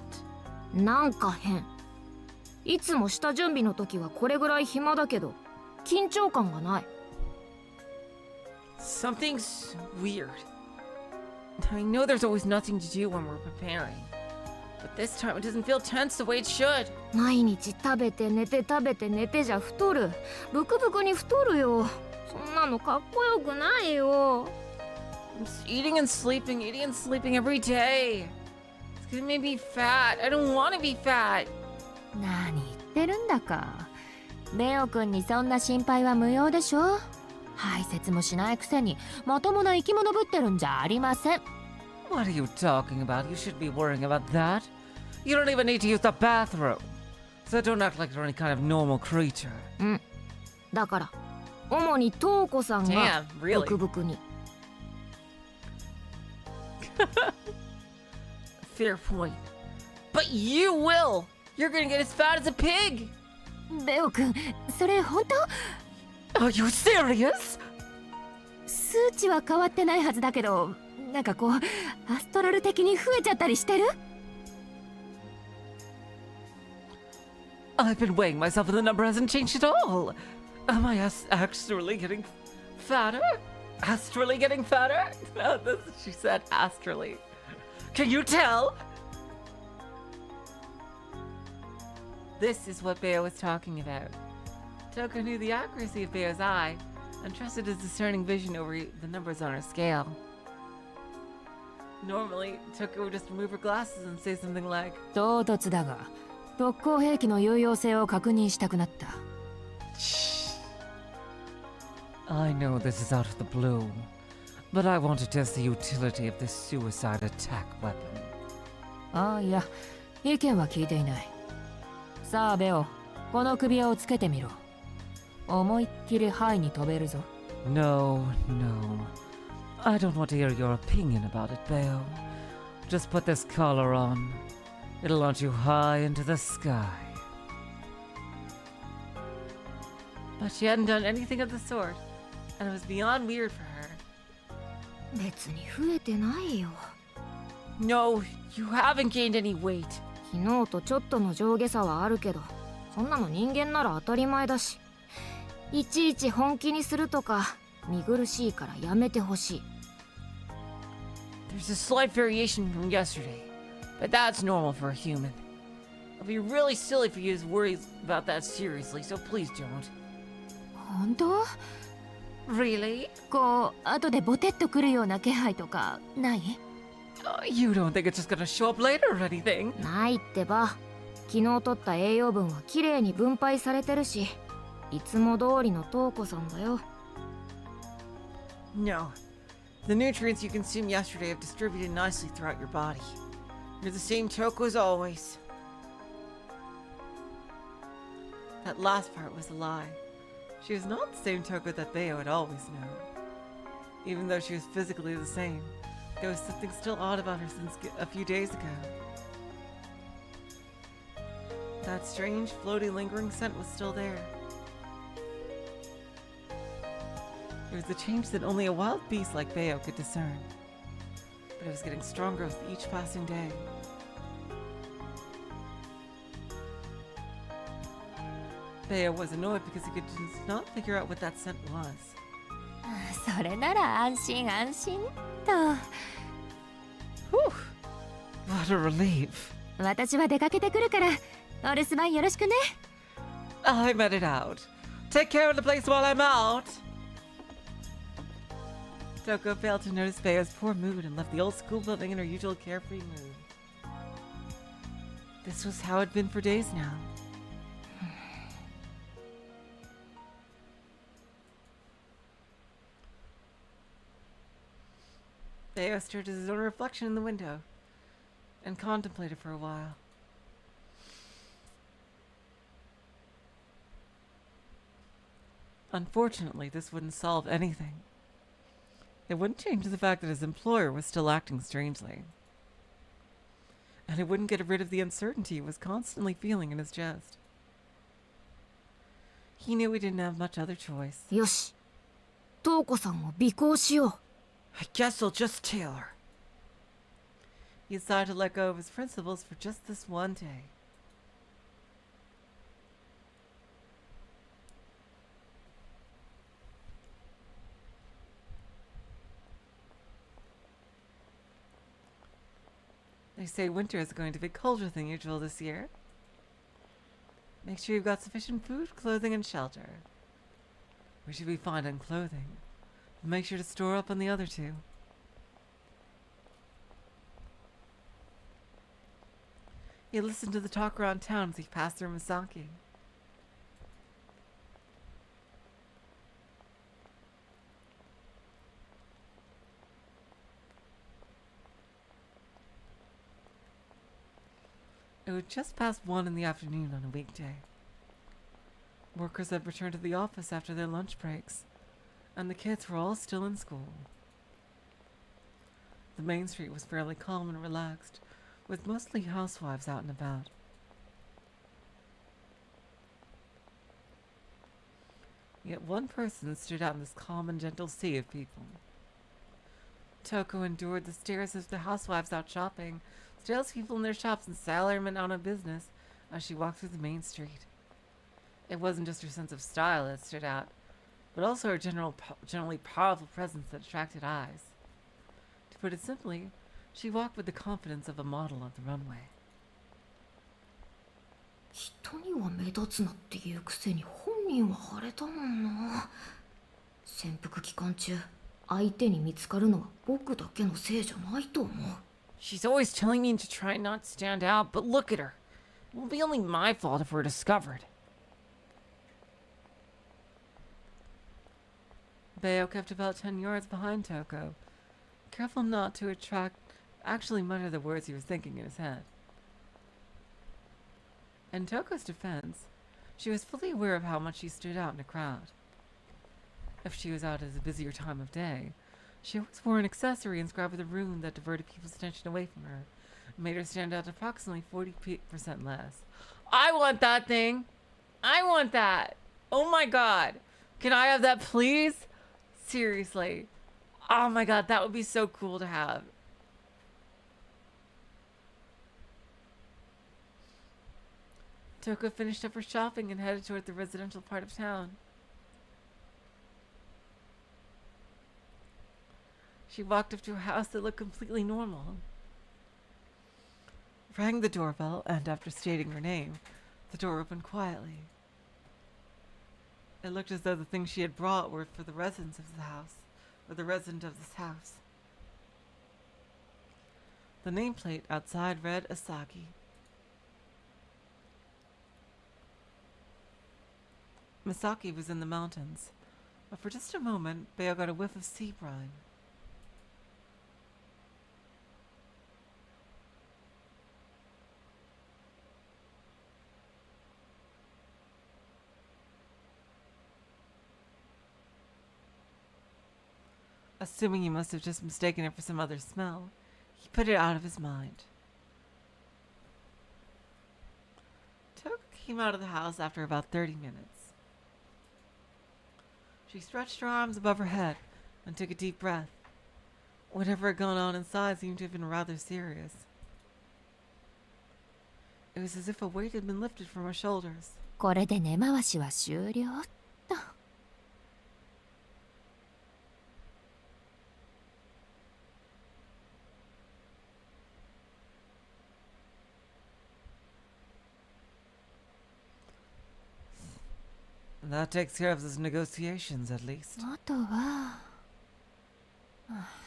なんか変。いつも下準備の時はこれぐらい暇だけど緊張感がない。 something's weird. I know there's always nothing to do when we're preparing, but this time it doesn't feel tense the way it should. 毎日食べて寝て食べて寝てじゃ太る。ブクブクに太るよ。そんなのかっこよくないよ。 I'm just eating and sleeping every day. It's gonna make me fat. I don't want to be fat. 何言ってるんだか。レオ君にそんな心配は無用でしょ。排泄もしないくせにまともな生き物ぶってるんじゃありません。 What are you talking about? You should be worrying about that. You don't even need to use the bathroom. So don't act like you're any kind of normal creature. だから主にトウコさんが Damn, ブ really? クブクに。 Fair point. But you will! You're gonna get as fat as a pig! レオ君、それ本当？ Are you serious? 数値は変わってないはずだけど、なんかこうアストラル的に増えちゃったりしてる？ I've been weighing myself and the number hasn't changed at all. Am I astrally getting fatter? Astrally getting fatter? No, that's what she said, astrally. Can you tell? This is what Bayo was talking about. Toko knew the accuracy of Bayo's eye and trusted his discerning vision over the numbers on her scale. Normally, Toko would just remove her glasses and say something like, 唐突だが、特攻兵器の有用性を確認したくなった。 I know this is out of the blue, but I want to test the utility of this suicide attack weapon. ああ、いや、意見は聞いていない。さあ、ベオ、この首輪をつけてみろ。思いっきりハイに飛べるぞ。 No. I don't want to hear your opinion about it, Bayo. Just put this collar on. It'll launch you high into the sky. But she hadn't done anything of the sort, and it was beyond weird for her. 別に増えてないよ。 No, you haven't gained any weight. 昨日とちょっとの上下差はあるけど、そんなの人間なら当たり前だし、いちいち本気にするとか見苦しいからやめてほしい。 There's a slight variation from yesterday, but that's normal for a human. It'll be really silly for you to worry about that seriously, so please don't. 本当？ Really? こう後でボテッとくるような気配とかない？ You don't think it's just gonna show up later or anything? ないってば。昨日取った栄養分はきれいに分配されてるし、いつも通りのトウコさんだよ。 No. The nutrients you consumed yesterday have distributed nicely throughout your body. You're the same Toko as always. That last part was a lie. She was not the same Toko that Bayo had always known. Even though she was physically the same, there was something still odd about her since a few days ago. That strange, floaty, lingering scent was still there. It was a change that only a wild beast like Bayo could discern. But it was getting stronger with each passing day. Bayo was annoyed because he could just not figure out what that scent was. それなら安心安心と。 Whew! What a relief. 私は出かけてくるから、お留守番よろしくね。 I'm headed out. Take care of the place while I'm out. Toko failed to notice Bayo's poor mood and left the old school building in her usual carefree mood. This was how it'd been for days now. Bayo stared at his own reflection in the window and contemplated for a while. Unfortunately, this wouldn't solve anything. It wouldn't change the fact that his employer was still acting strangely. and it wouldn't get rid of the uncertainty he was constantly feeling in his chest. He knew he didn't have much other choice. よし、瞳子さんを尾行しよう。 I guess I'll just tail her. He decided to let go of his principles for just this one day. They say winter is going to be colder than usual this year. Make sure you've got sufficient food, clothing, and shelter. Where should we find on clothing? Make sure to store up on the other two. He listened to the talk around town as he passed through Misaki. It was just past 1 in the afternoon on a weekday. Workers had returned to the office after their lunch breaks, and the kids were all still in school. The main street was fairly calm and relaxed, with mostly housewives out and about. Yet one person stood out in this calm and gentle sea of people. Toko endured the stares of the housewives out shopping, salespeople in their shops, and salarymen out on business as she walked through the main street. It wasn't just her sense of style that stood out, but also her generally powerful presence that attracted eyes. To put it simply, she walked with the confidence of a model on the runway. 人には目立つなっていうくせに本人は腫れたもんな。潜伏期間中、相手に見つかるのは僕だけのせいじゃないと思う。 She's always telling me to try not to stand out, but look at her. It won't be only my fault if we're discovered. Bayo kept about 10 yards behind Toko, careful not to actually mutter the words he was thinking in his head. In Toko's defense, she was fully aware of how much she stood out in a crowd. If she was out at a busier time of day, she always wore an accessory inscribed with a rune that diverted people's attention away from her and made her stand out approximately 40% less. I want that thing! I want that! Oh my god! Can I have that, please? Seriously. Oh my god, that would be so cool to have. Toko finished up her shopping and headed toward the residential part of town. She walked up to a house that looked completely normal. Rang the doorbell, and after stating her name, the door opened quietly. It looked as though the things she had brought were for the residents of the house, or the resident of this house. The nameplate outside read Asagi. Misaki was in the mountains, but for just a moment, Bayo got a whiff of sea brine. Assuming he must have just mistaken it for some other smell, he put it out of his mind. Toko came out of the house after about 30 minutes. She stretched her arms above her head and took a deep breath. Whatever had gone on inside seemed to have been rather serious. It was as if a weight had been lifted from her shoulders. これで根回しは終了っと。 That takes care of those negotiations, at least. あとは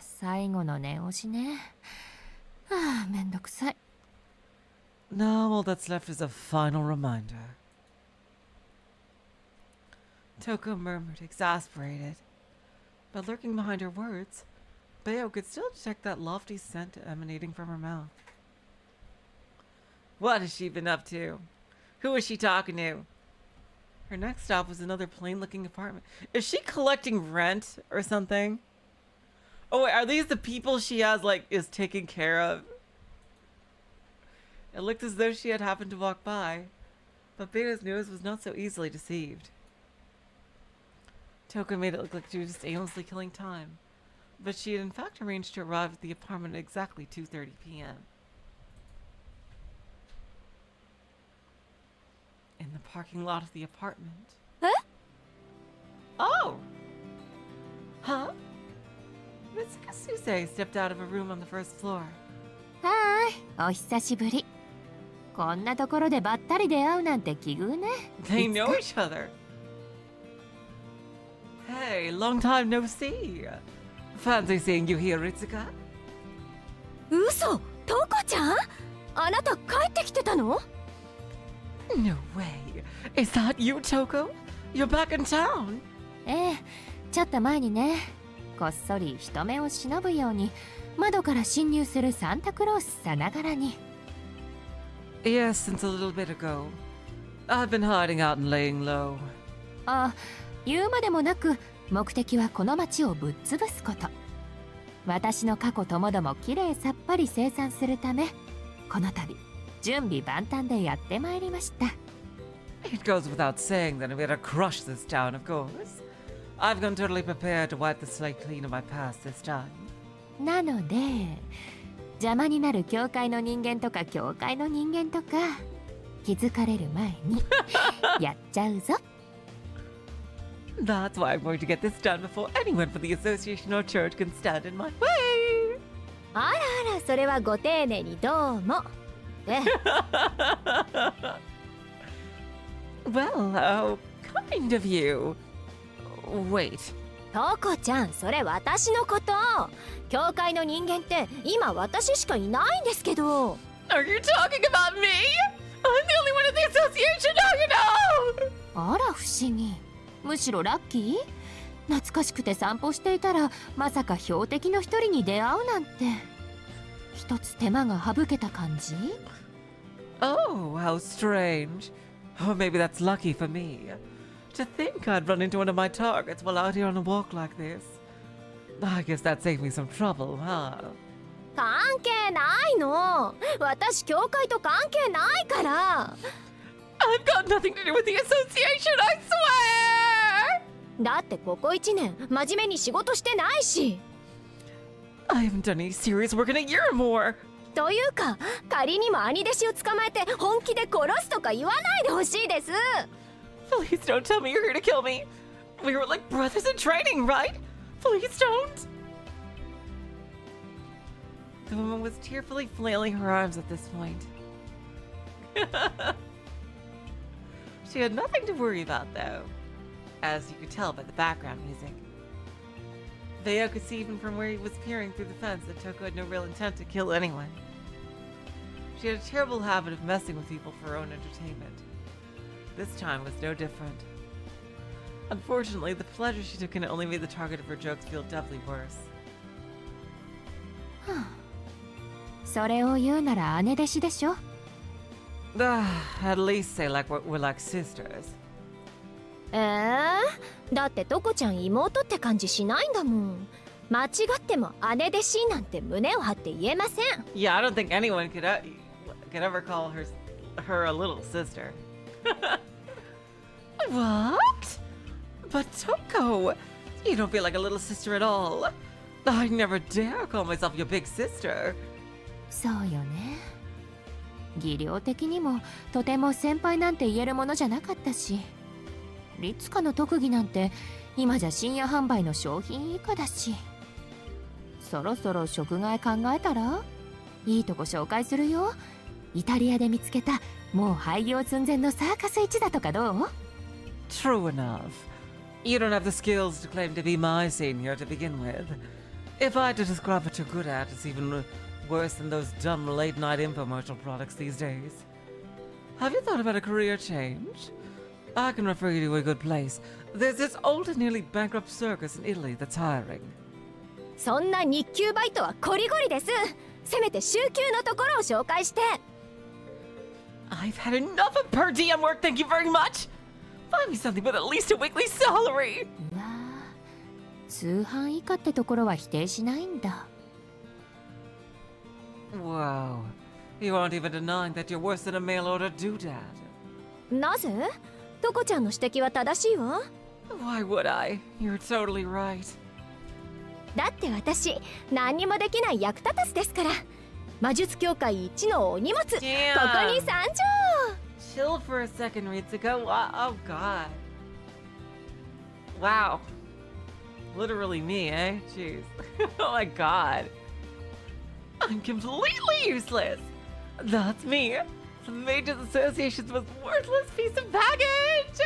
最後の念押しね。めんどくさい。 Now all that's left is a final reminder. Toko murmured, exasperated. But lurking behind her words, Bayo could still detect that lofty scent emanating from her mouth. What has she been up to? Who is she talking to? Her next stop was another plain-looking apartment. Is she collecting rent or something? Oh wait, are these the people she has, like, is taking care of? It looked as though she had happened to walk by, but Bea's nose was not so easily deceived. Toko made it look like she was just aimlessly killing time, but she had in fact arranged to arrive at the apartment at exactly 2:30 p.m. In the parking lot of the apartment. Eh? Oh! Huh? Miss Kasuse stepped out of a room on the first floor. はーい、お久しぶり。こんなところでばったり出会うなんて奇遇ね。 They know each other. Hey, long time no see. Fancy seeing you here, Ritsuka? 嘘、トコちゃん？あなた帰ってきてたの？ No way. Is that you, Toko? You're back in town. ええ、ちょっと前にね、こっそり人目を忍ぶように窓から侵入するサンタクロースさながらに。 Yes, since a little bit ago. I've been hiding out and laying low. あ、言うまでもなく目的はこの町をぶっ潰すこと。私の過去ともどもきれいさっぱり清算するため、この度準備万端でやってまいりました。 It goes without saying that I'm gonna crush this town, of course. I've gone totally prepared to wipe the slate clean of my past this time. なので邪魔になる教会の人間とか教会の人間とか気づかれる前にやっちゃうぞ。 That's why I'm going to get this done before anyone from the association or church can stand in my way. あらあら、それはご丁寧にどうも。で、Well, kind of you. Wait. トコちゃん、それ私のこと。教会の人間って今私しかいないんですけど。 Are you talking about me? I'm the only one in the association now, you know! あら不思議。むしろラッキー。懐かしくて散歩していたらまさか標的の一人に出会うなんて。一つ手間が省けた感じ。 Oh, how strange. Oh, maybe that's lucky for me. To think I'd run into one of my targets while out here on a walk like this. I guess that saved me some trouble, huh? 関係ないの。私教会と関係ないから。 I've got nothing to do with the association, I swear! だってここ1年真面目に仕事してないし。 I haven't done any serious work in a year or more. というか、仮にも兄弟子を捕まえて本気で殺すとか言わないでほしいです。 Please don't tell me you're here to kill me. We were like brothers in training, right? Please don't. The woman was tearfully flailing her arms at this point. She had nothing to worry about, though, as you could tell by the background music. Mahoyo could see even from where he was peering through the fence that Toko had no real intent to kill anyone. She had a terrible habit of messing with people for her own entertainment. This time was no different. Unfortunately, the pleasure she took in it only made the target of her jokes feel doubly worse. それを言うなら姉弟子でしょ。 At least say like we're like sisters. だってトコちゃん妹って感じしないんだもん。間違っても姉弟子なんて胸を張って言えません。 Yeah, I don't think anyone could ever call her a little sister. What? But Toko, you don't feel like a little sister at all. I never dare call myself your big sister. そうよね。技量的にもとても先輩なんて言えるものじゃなかったし、律香の特技なんて今じゃ深夜販売の商品以下だし、そろそろ食害考えたら？いいとこ紹介するよ。イタリアで見つけたもう廃業寸前のサーカス一座とかどう？ True enough. You don't have the skills to claim to be my senior to begin with. If I had to describe what you're good at, it's even worse than those dumb late-night infomercial products these days. Have you thought about a career change? I can refer you to a good place. There's this old and nearly bankrupt circus in Italy that's hiring. そんな日給バイトはコリゴリです。せめて週休のところを紹介して。 I've had enough of per diem work, thank you very much! Find me something with at least a weekly salary! うわー、通販以下ってところは否定しないんだ。 Whoa. You aren't even denying that you're worse than a mail-order doodad. なぜ？トコちゃんの指摘は正しいわ。Why would I? You're totally right. だって私何にもできない役立たずですから。魔術協会一のお荷物。ここに参上。 Chill for a second, Ritsuko. Oh god. Wow. Literally me, eh? Jeez. Oh my god. I'm completely useless. That's me. The Mages Association's most worthless piece of baggage.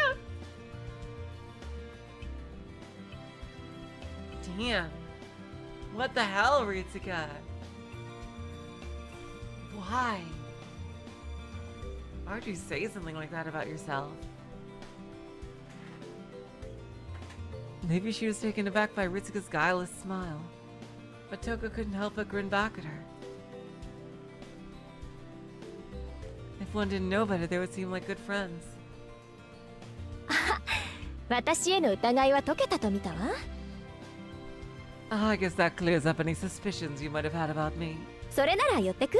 Damn. What the hell, Ritsuka? Why? Why would you say something like that about yourself? Maybe she was taken aback by Ritsuka's guileless smile, but Toko couldn't help but grin back at her. If one didn't know better, they would seem like good friends. 私への疑いは解けたと見たわ。I guess that clears up any suspicions you might have had about me. それなら寄ってく？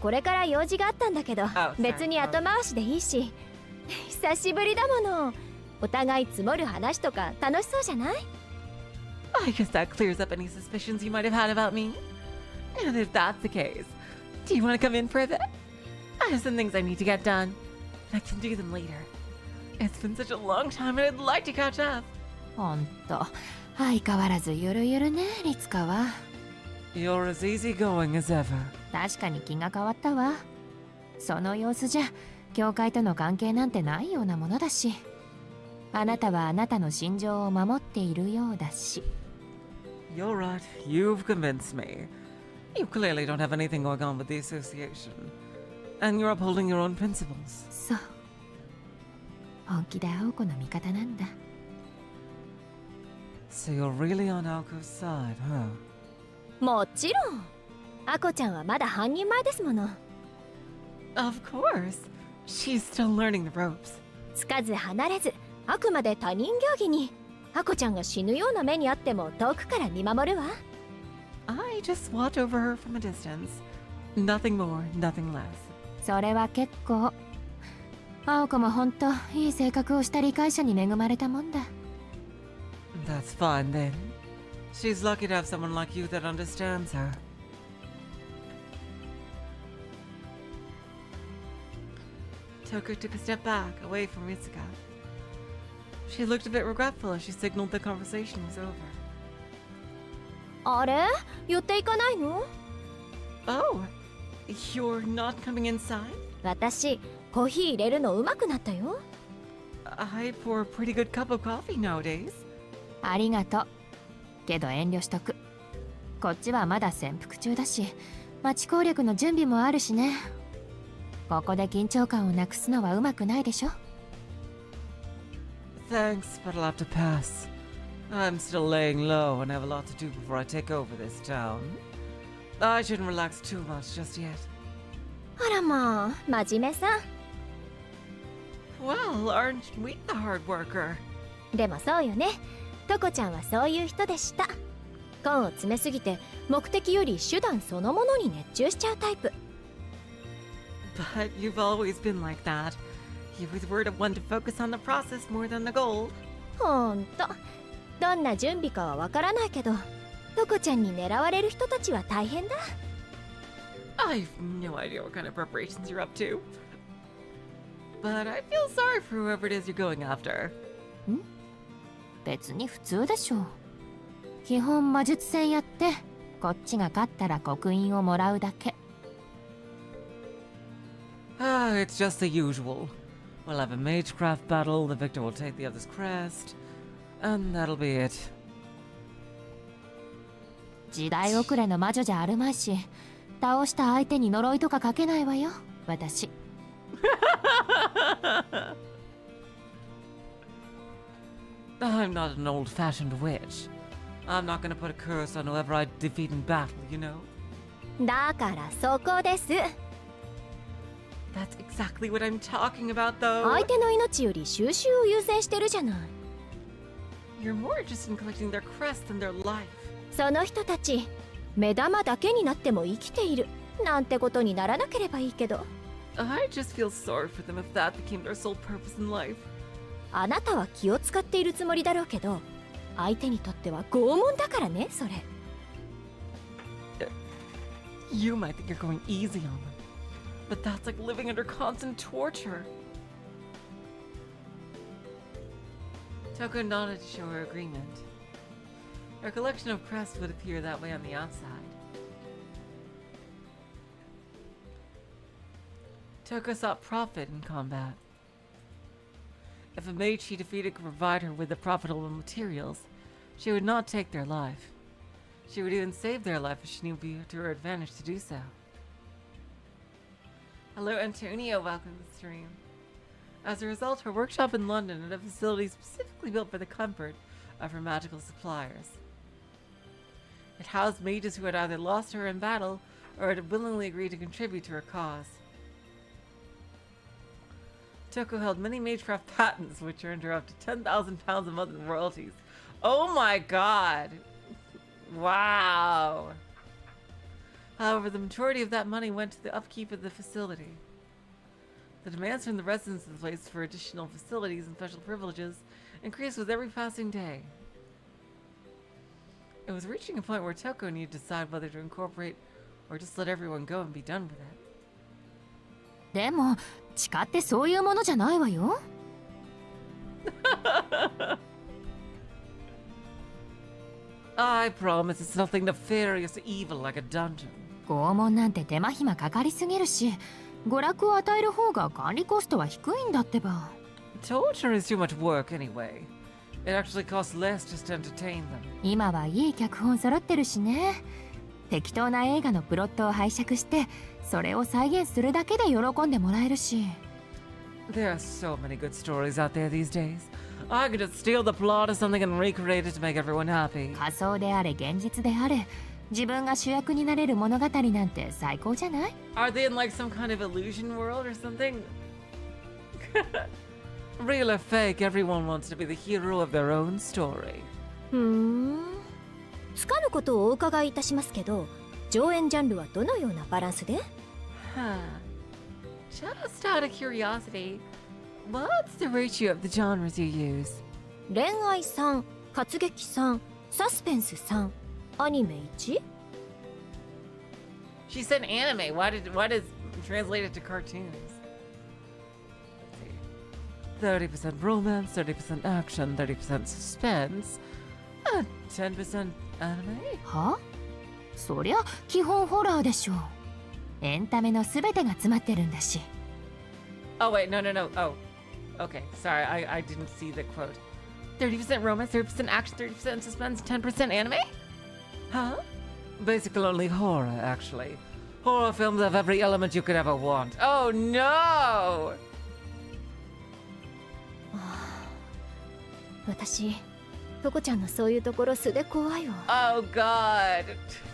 これから用事があったんだけど、別に後回しでいいし。久しぶりだもの。お互い積もる話とか楽しそうじゃない？ I guess that clears up any suspicions you might have had about me. And if that's the case, do you want to come in for a bit? I have some things I need to get done. I can do them later. It's been such a long time and I'd like to catch up. ほんと相変わらずゆるゆるね、リツカは。 You're as easygoing as ever. 確かに気が変わったわ。その様子じゃ教会との関係なんてないようなものだし、あなたはあなたの心情を守っているようだし。 You're right. You've convinced me. You clearly don't have anything going on with the association. And you're upholding your own principles. そう。本気で青子の味方なんだ。 So you're really on Aoko's side, huh? もちろん。アコちゃんはまだ半人前ですもの。 Of course. She's still learning the ropes. つかず離れず、あくまで他人行儀に。アコちゃんが死ぬような目にあっても遠くから見守るわ。I just watch over her from a distance. Nothing more, nothing less. それは結構。青子も本当いい性格をした理解者に恵まれたもんだ。 That's fine then. She's lucky to have someone like you that understands her. Toko took a step back, away from Ritsuka. She looked a bit regretful as she signaled the conversation was over. あれ？寄っていかないの？ Oh, you're not coming inside? 私、コーヒー入れるの上手くなったよ。I pour a pretty good cup of coffee nowadays. ありがとう。けど遠慮しとく。こっちはまだ潜伏中だし、町攻略の準備もあるしね。ここで緊張感をなくすのはうまくないでしょ。 Thanks, but I'll have to pass. I'm still laying low and have a lot to do before I take over this town. I shouldn't relax too much just yet. あらまあ、真面目さ。Well, aren't we the hard worker? でもそうよね。トコちゃんはそういう人でした。根を詰めすぎて目的より手段そのものに熱中しちゃうタイプ。But you've always been like that. You were the one to focus on the process more than the goal. ほんと。どんな準備かはわからないけど、トコちゃんに狙われる人たちは大変だ。I've no idea what kind of preparations you're up to. But I feel sorry for whoever it is you're going after. 別に普通でしょう。基本魔術戦やって、こっちが勝ったら刻印をもらうだけ。Ah, it's just the usual. We'll have a magecraft battle, the victor will take the other's crest, and that'll be it. 時代遅れの魔女じゃあるまいし、倒した相手に呪いとかかけないわよ、私。I'm not an old-fashioned witch. I'm not gonna put a curse on whoever I defeat in battle, you know? だからそこです。 That's exactly what I'm talking about, though. 相手の命より収集を優先してるじゃない。You're more interested in collecting their crest than their life. その人たち、目玉だけになっても生きている。なんてことにならなければいいけど。 I just feel sorry for them if that became their sole purpose in life. あなたは気を使っているつもりだろうけど、相手にとっては拷問だからね、それ。 You might think you're going easy on them, but that's like living under constant torture. Toko nodded to show her agreement. Her collection of crests would appear that way on the outside. Toko sought profit in combat. If a mage she defeated could provide her with the profitable materials, she would not take their life. She would even save their life if she knew it would be to her advantage to do so. Hello Antonio, welcome to the stream. As a result, her workshop in London had a facility specifically built for the comfort of her magical suppliers. It housed mages who had either lost her in battle or had willingly agreed to contribute to her cause. Toko held many magecraft patents, which earned her up to 10,000 pounds a month in royalties. Oh my god! Wow! However, the majority of that money went to the upkeep of the facility. The demands from the residents of the place for additional facilities and special privileges increased with every passing day. It was reaching a point where Toko needed to decide whether to incorporate or just let everyone go and be done with it. でも地下ってそういうものじゃないわよ。I promise it's nothing nefarious or evil like a dungeon. 拷問なんて手間暇かかりすぎるし、娯楽を与える方が管理コストは低いんだってば。Torture is too much work anyway. It actually costs less just to entertain them. 今はいい脚本揃ってるしね。適当な映画のプロットを拝借してそれを再現するだけで喜んでもらえるし。 There are so many good stories out there these days. I could just steal the plot of something and recreate it to make everyone happy. 仮想であれ現実であれ、自分が主役になれる物語なんて最高じゃない？ Are they in like some kind of illusion world or something? Real or fake, everyone wants to be the hero of their own story. つかぬことをお伺いいたしますけど、上演ジャンルはどのようなバランスで？ Huh. Just out of curiosity, what's the ratio of the genres you use? 恋愛3、活劇3、サスペンス3、アニメ1？ She said anime. Why does translate it to cartoons? 30% romance, 30% action, 30% suspense, 10% anime? は？そりゃ基本ホラーでしょ。エンタメのすべてが詰まってるんだし。 Oh wait, no. Oh, okay. Sorry, I didn't see the quote. 30% romance, 30% action, 30% suspense, 10% anime? Huh? Basically only horror, actually. Horror films have every element you could ever want. Oh no! 私、トコちゃんのそういうところ素で怖いわ。 Oh god.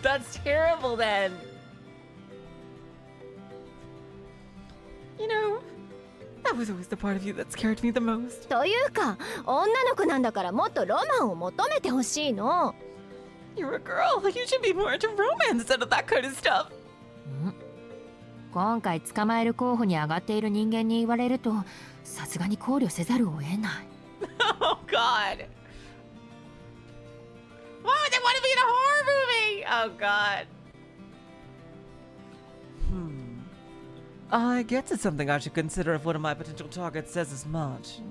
That's terrible then. You know, that was always the part of you that scared me the most. というか、女の子なんだからもっとロマンを求めてほしいの。 You're a girl. You should be more into romance instead of that kind of stuff. 今回捕まえる候補に上がっている人間に言われると、さすがに考慮せざるを得ない。Oh god. Why would they want to be in a horror movie? Oh god. I guess it's something I should consider if one of my potential targets says as much.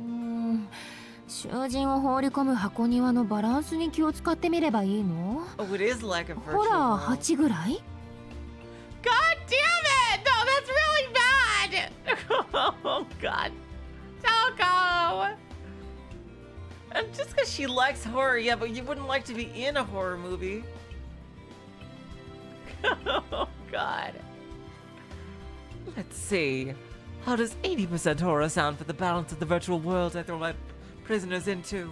囚人を放り込む箱庭のバランスに気を使ってみればいいの？ Oh, it is like a ホ virtual ラー world. 8ぐらい？ God damn it! No, that's really bad! Oh god. Toko! And just because she likes horror, yeah, but you wouldn't like to be in a horror movie. Oh god. Let's see. How does 80% horror sound for the balance of the virtual world I throw my prisoners into?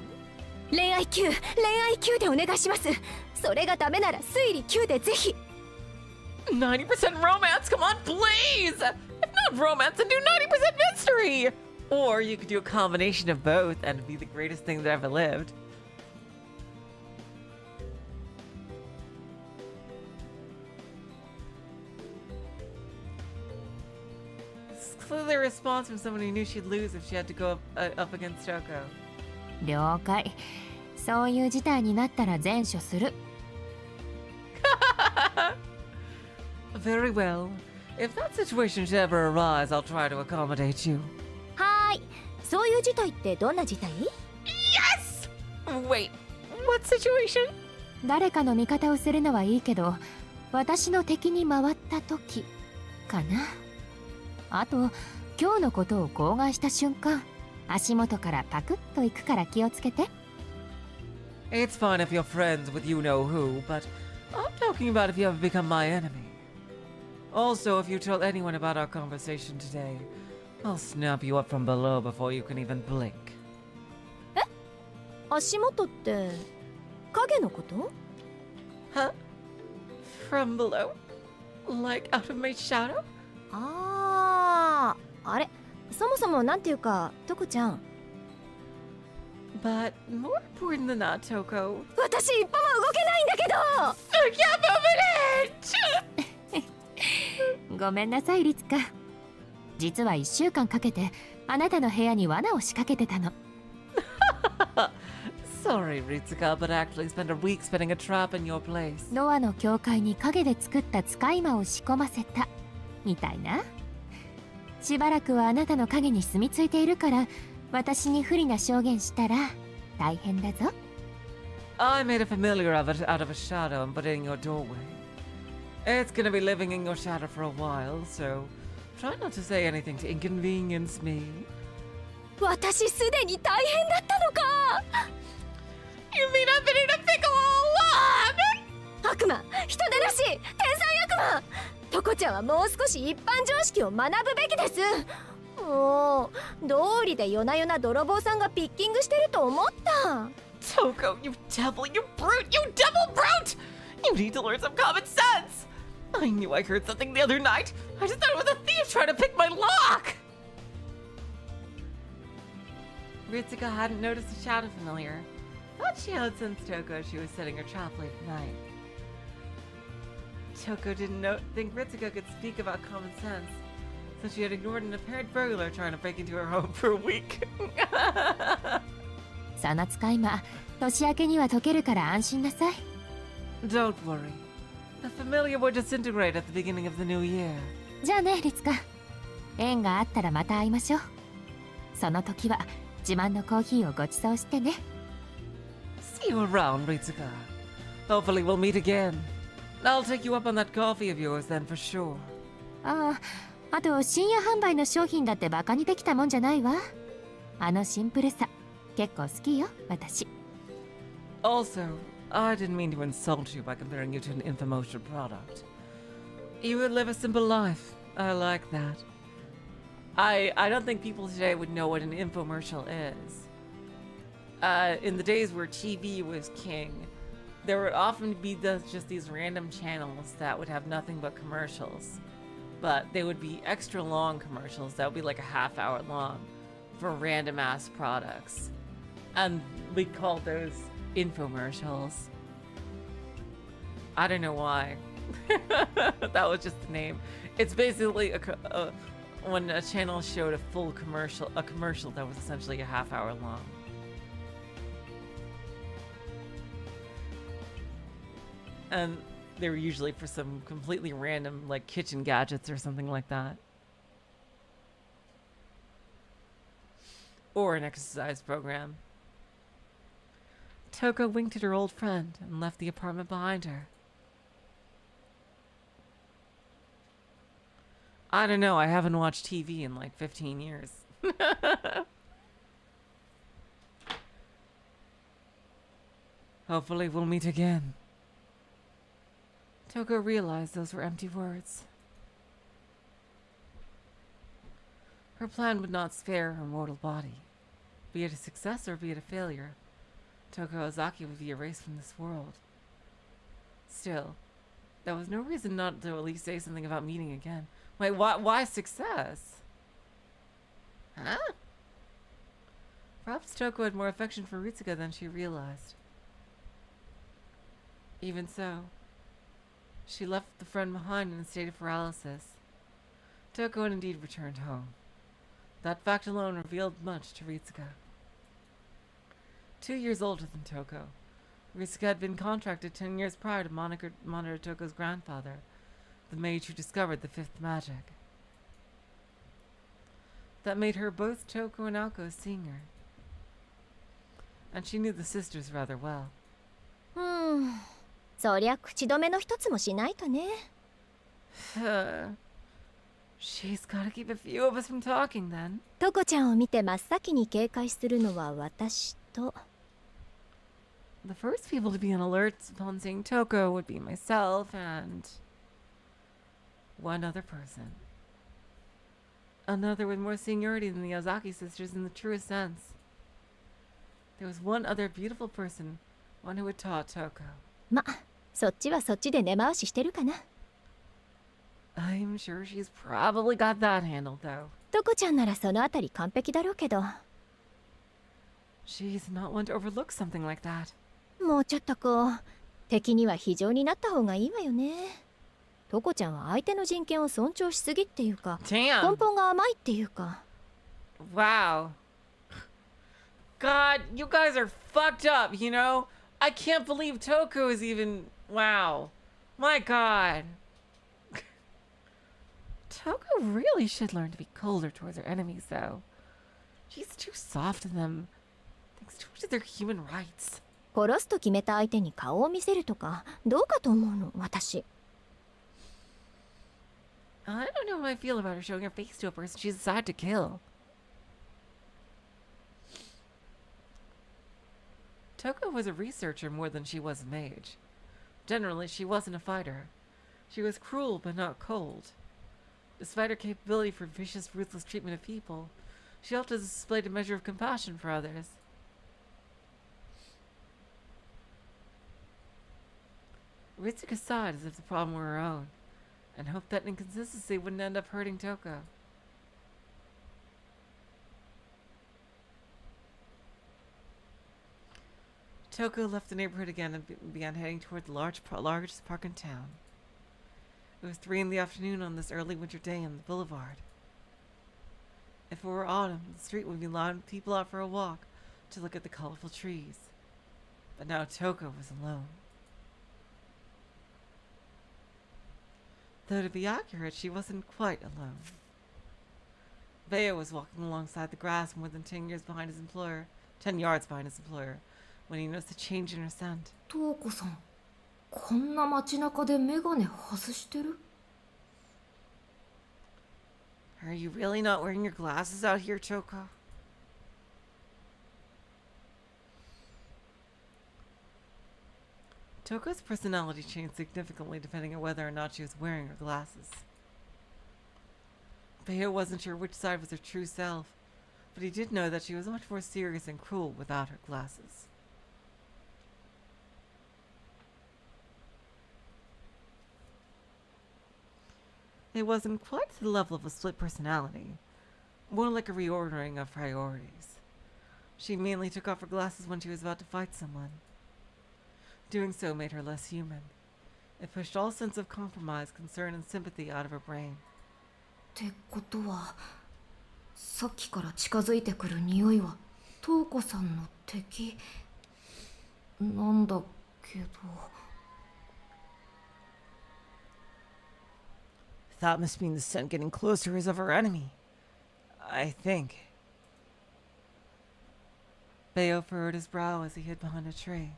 恋愛9でお願いします。それがダメなら推理9でぜひ。 90% romance, come on, please! If not romance, then do 90% mystery! Or you could do a combination of both and be the greatest thing that ever lived. response from someone who knew she'd lose if she had to go up against Toko. 了解。そういう事態になったら善処する。Very well. If that situation should ever arise, I'll try to accommodate you. はーい。そういう事態ってどんな事態？ Yes! Wait, what situation? 誰かの味方をするのはいいけど、私の敵に回った時かな。あと、今日のことを口外した瞬間、足元からパクッといくから気をつけて。It's fine if you're friends with you know who, but I'm talking about if you ever become my enemy. Also, if you tell anyone about our conversation today, I'll snap you up from below before you can even blink. 足元って影のこと？ Huh? From below? Like out of my shadow? ああ、あれ、そもそもなんていうか、トコちゃん。But more important than that, Toko. 私一歩も動けないんだけど。 I can't move ごめんなさいリツカ。実は1週間かけてあなたの部屋に罠を仕掛けてたの。Sorry, Ritsuka, but I actually spent a week spinning a trap in your place. ノアの教会に影で作った使い魔を仕込ませたみたいな。しばらくはあなたの影に住み着いているから、私に不利な証言したら大変だぞ。I made a familiar of it out of a shadow and put it in your doorway. It's gonna be living in your shadow for a while, so try not to say anything to inconvenience me. 私すでに大変だったのか。 You mean I've been in a pickle all along? 悪魔、人でなし、天才悪魔。トコちゃんはもう少し一般常識を学ぶべきです。もう、道理で夜な夜な泥棒さんがピッキングしてると思った。 Toko, you devil, you brute, you devil brute! You need to learn some common sense! I knew I heard something the other night. I just thought it was a thief trying to pick my lock! Ritsuka hadn't noticed the shadow familiar. Thought she had sensed Toko as she was setting her trap late at night. Toko didn't think Ritsuka could speak about common sense, so she had ignored an apparent burglar trying to break into her home for a week. その使い魔、年明けには解けるから安心なさい。Don't worry. The familiar will disintegrate at the beginning of the new year. じゃあね、リツカ。縁があったらまた会いましょう。その時は自慢のコーヒーをご馳走してね。See you around, Ritsuka. Hopefully we'll meet again. I'll take you up on that coffee of yours then for sure. ああ、あと深夜販売の商品だってバカにできたもんじゃないわ。あのシンプルさ、結構好きよ、私。Also, I didn't mean to insult you by comparing you to an infomercial product. You would live a simple life. I like that. I don't think people today would know what an infomercial is. In the days where TV was king, there would often be just these random channels that would have nothing but commercials. But they would be extra long commercials that would be like a half-hour long for random ass products. And we called those infomercials. I don't know why. That was just the name. It's basically when a channel showed a full commercial that was essentially a half-hour long. And they were usually for some completely random, like, kitchen gadgets or something like that. Or an exercise program. Toko winked at her old friend and left the apartment behind her. I don't know, I haven't watched TV in like 15 years. Hopefully we'll meet again. Toko realized those were empty words. Her plan would not spare her mortal body. Be it a success or be it a failure, Toko Ozaki would be erased from this world. Still, there was no reason not to at least say something about meeting again. Wait, why success? Huh? Perhaps Toko had more affection for Ritsuka than she realized. Even so, she left the friend behind in a state of paralysis. Toko had indeed returned home. That fact alone revealed much to Ritsuka. 2 years older than Toko, Ritsuka had been contracted 10 years prior to monitor Toko's grandfather, the mage who discovered the fifth magic. That made her both Toko and Aoko a senior. And she knew the sisters rather well. そりゃ口止めの一つもしないとね。She's gotta keep a few of us from talking then. トコちゃんを見て真っ先に警戒するのは私と。The first people to be on alert upon seeing Toko would be myself and one other person. Another with more seniority than the Ozaki sisters in the truest sense. There was one other beautiful person, one who had taught Toko. ま、そっちはそっちで根回ししてるかな。I'm sure she's probably got that handled though. トコちゃんならそのあたり完璧だろうけど。She's not one to overlook something like that. もうちょっとこう、敵には非常になった方がいいわよね。トコちゃんは相手の人権を尊重しすぎっていうか、根本が甘いっていうか。Wow. God, you guys are fucked up, you know? I can't believe Toko is even... Wow. My God. Toko really should learn to be colder towards her enemies, though. She's too soft to them. Thanks too much of their human rights. 殺すと決めた相手に顔を見せるとか、どうかと思うの、私。I don't know how I feel about her showing her face to a person she decided to kill. Toko was a researcher more than she was a mage. Generally, she wasn't a fighter. She was cruel but not cold. Despite her capability for vicious, ruthless treatment of people, she often displayed a measure of compassion for others. Ritsuka sighed as if the problem were her own, and hoped that inconsistency wouldn't end up hurting Toko. Toko left the neighborhood again and began heading toward the largest park in town. It was 3 in the afternoon on this early winter day on the boulevard. If it were autumn, the street would be lined with people out for a walk to look at the colorful trees. But now Toko was alone. Though to be accurate, she wasn't quite alone. Mahoyo was walking alongside the grass more than 10 yards behind his employer, when he noticed a change in her scent. トウコさん、こんな街中でメガネ外してる？ Are you really not wearing your glasses out here, Toko? Toko's personality changed significantly depending on whether or not she was wearing her glasses. Mahoyo wasn't sure which side was her true self, but he did know that she was much more serious and cruel without her glasses. It wasn't quite to the level of a split personality, more like a reordering of priorities. She mainly took off her glasses when she was about to fight someone. Doing so made her less human. It pushed all sense of compromise, concern, and sympathy out of her brain. ってことは、さっきから近づいてくる匂いはトウコさんの敵なんだけど。That must mean the scent getting closer is of her enemy. I think. Mahoyo furrowed his brow as he hid behind a tree.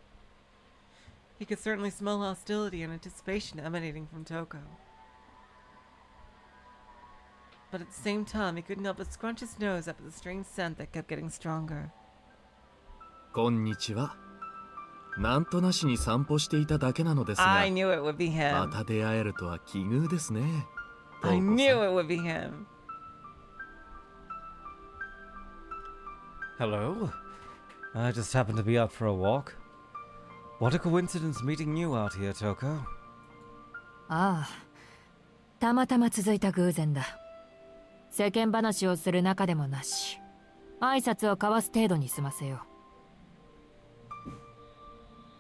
He could certainly smell hostility and anticipation emanating from Toko. But at the same time, he couldn't help but scrunch his nose up at the strange scent that kept getting stronger. こんにちは。なんとなしに散歩していただけなのですが、I knew it would be him. また出会えるとは奇遇ですね。I knew it would be him. Hello. I just happened to be out for a walk. What a coincidence meeting you out here, Toko. ああ、たまたま続いた偶然だ。世間話をする仲でもなし、挨拶を交わす程度に済ませよ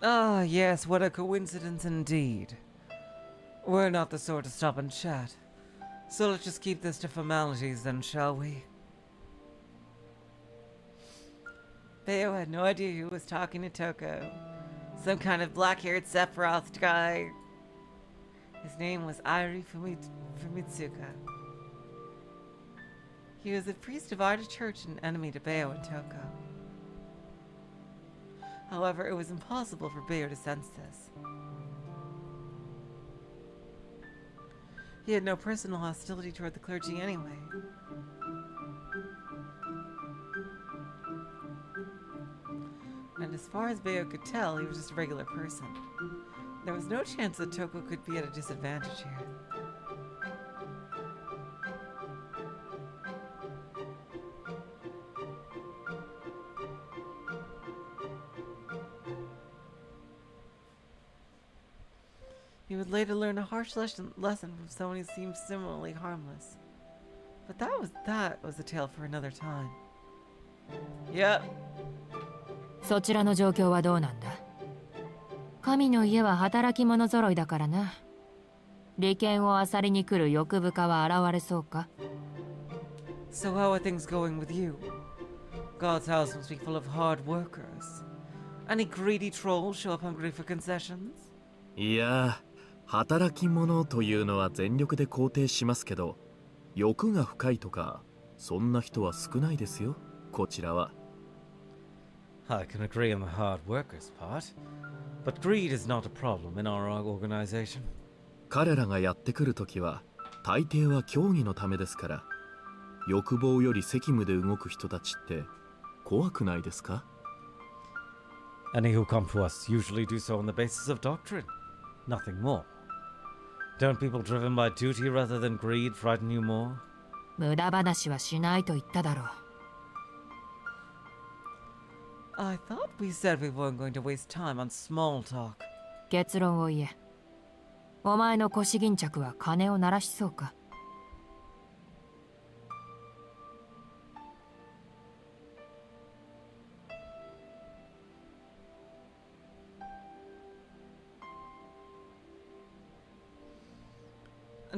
う。Ah, yes, what a coincidence indeed. We're not the sort to stop and chat. So let's just keep this to formalities then, shall we? Bayo had no idea who was talking to Toko. Some kind of black-haired Sephiroth guy. His name was Airi Fumitsuka. He was a priest of our church and enemy to Bayo and Toko. However, it was impossible for Bayo to sense this. He had no personal hostility toward the clergy anyway. And as far as Bayo could tell, he was just a regular person. There was no chance that Toko could be at a disadvantage here. He would later learn a harsh lesson from someone who seemed similarly harmless. But that was a tale for another time. Yep. そちらの状況はどうなんだ？神の家は働き者揃いだからな。利権を漁りに来る欲深は現れそうか？ So how are things going with you? God's house must be full of hard workers. Any greedy trolls show up hungry for concessions? いや、働き者というのは全力で肯定しますけど、欲が深いとかそんな人は少ないですよ、こちらは。I can agree on the hard workers part, but greed is not a problem in our organization. 彼らがやってくるときは大抵は競技のためですから、欲望より責務で動く人たちって怖くないですか？ Any who come to us usually do so on the basis of doctrine, nothing more. Don't people driven by duty rather than greed frighten you more? 無駄話はしないと言っただろう。I thought we said we weren't going to waste time on small talk. 結論を言え。お前の腰巾着は金を鳴らしそうか？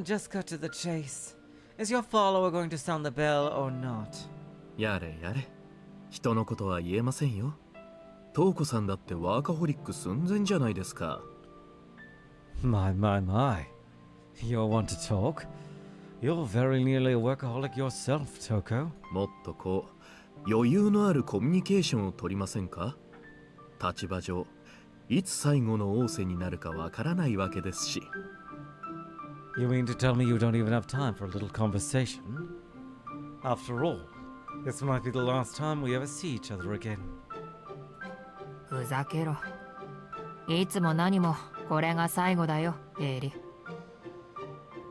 Just cut to the chase. Is your follower going to sound the bell or not? やれやれ、人のことは言えませんよ。トウコさんだってワーカホリック寸前じゃないですか。My. You're one to talk. You're very nearly a workaholic yourself, Toko. もっとこう、余裕のあるコミュニケーションを取りませんか？立場上、いつ最後の仰せになるかわからないわけですし。You mean to tell me you don't even have time for a little conversation? After all, this might be the last time we ever see each other again. ふざけろ。いつも何もこれが最後だよ、エリ。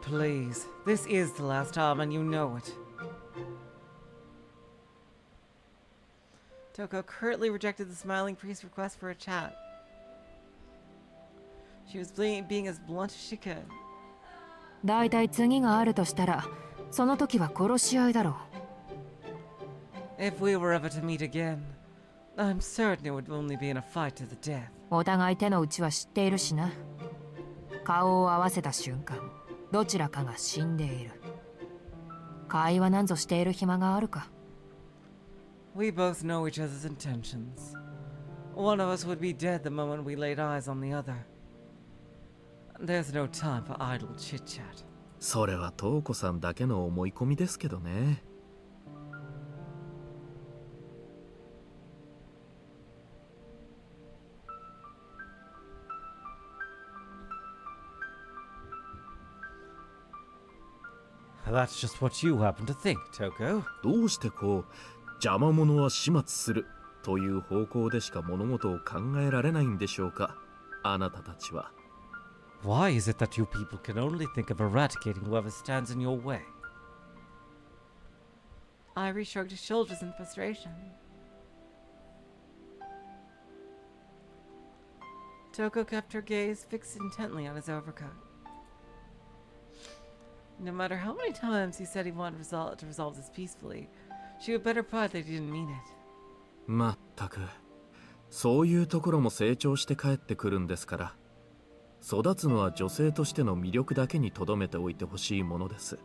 Please, this is the last time and you know it. Toko curtly rejected the smiling priest's request for a chat. She was being as blunt as she could. だいたい次があるとしたら、その時は殺し合いだろう。If we were ever to meet again, I'm certain it would only be in a fight to the death. お互い手の内は知っているしな。顔を合わせた瞬間、どちらかが死んでいる。会話なんぞしている暇があるか。We both know each other's intentions. One of us would be dead the moment we laid eyes on the other. There's no time for idle chit-chat. それはトウコさんだけの思い込みですけどね。That's just what you happen to think, Toko. どうしてこう、邪魔者は始末するという方向でしか物事を考えられないんでしょうか、あなたたちは。Why is it that you people can only think of eradicating whoever stands in your way? Irie shrugged his shoulders in frustration. Toko kept her gaze fixed intently on his overcoat. No matter how many times he said he wanted to resolve this peacefully, she would better pride that he didn't mean it. まったく、そういうところも成長して帰ってくるんですから。育つのは女性としての魅力だけに留めておいてほしいものです。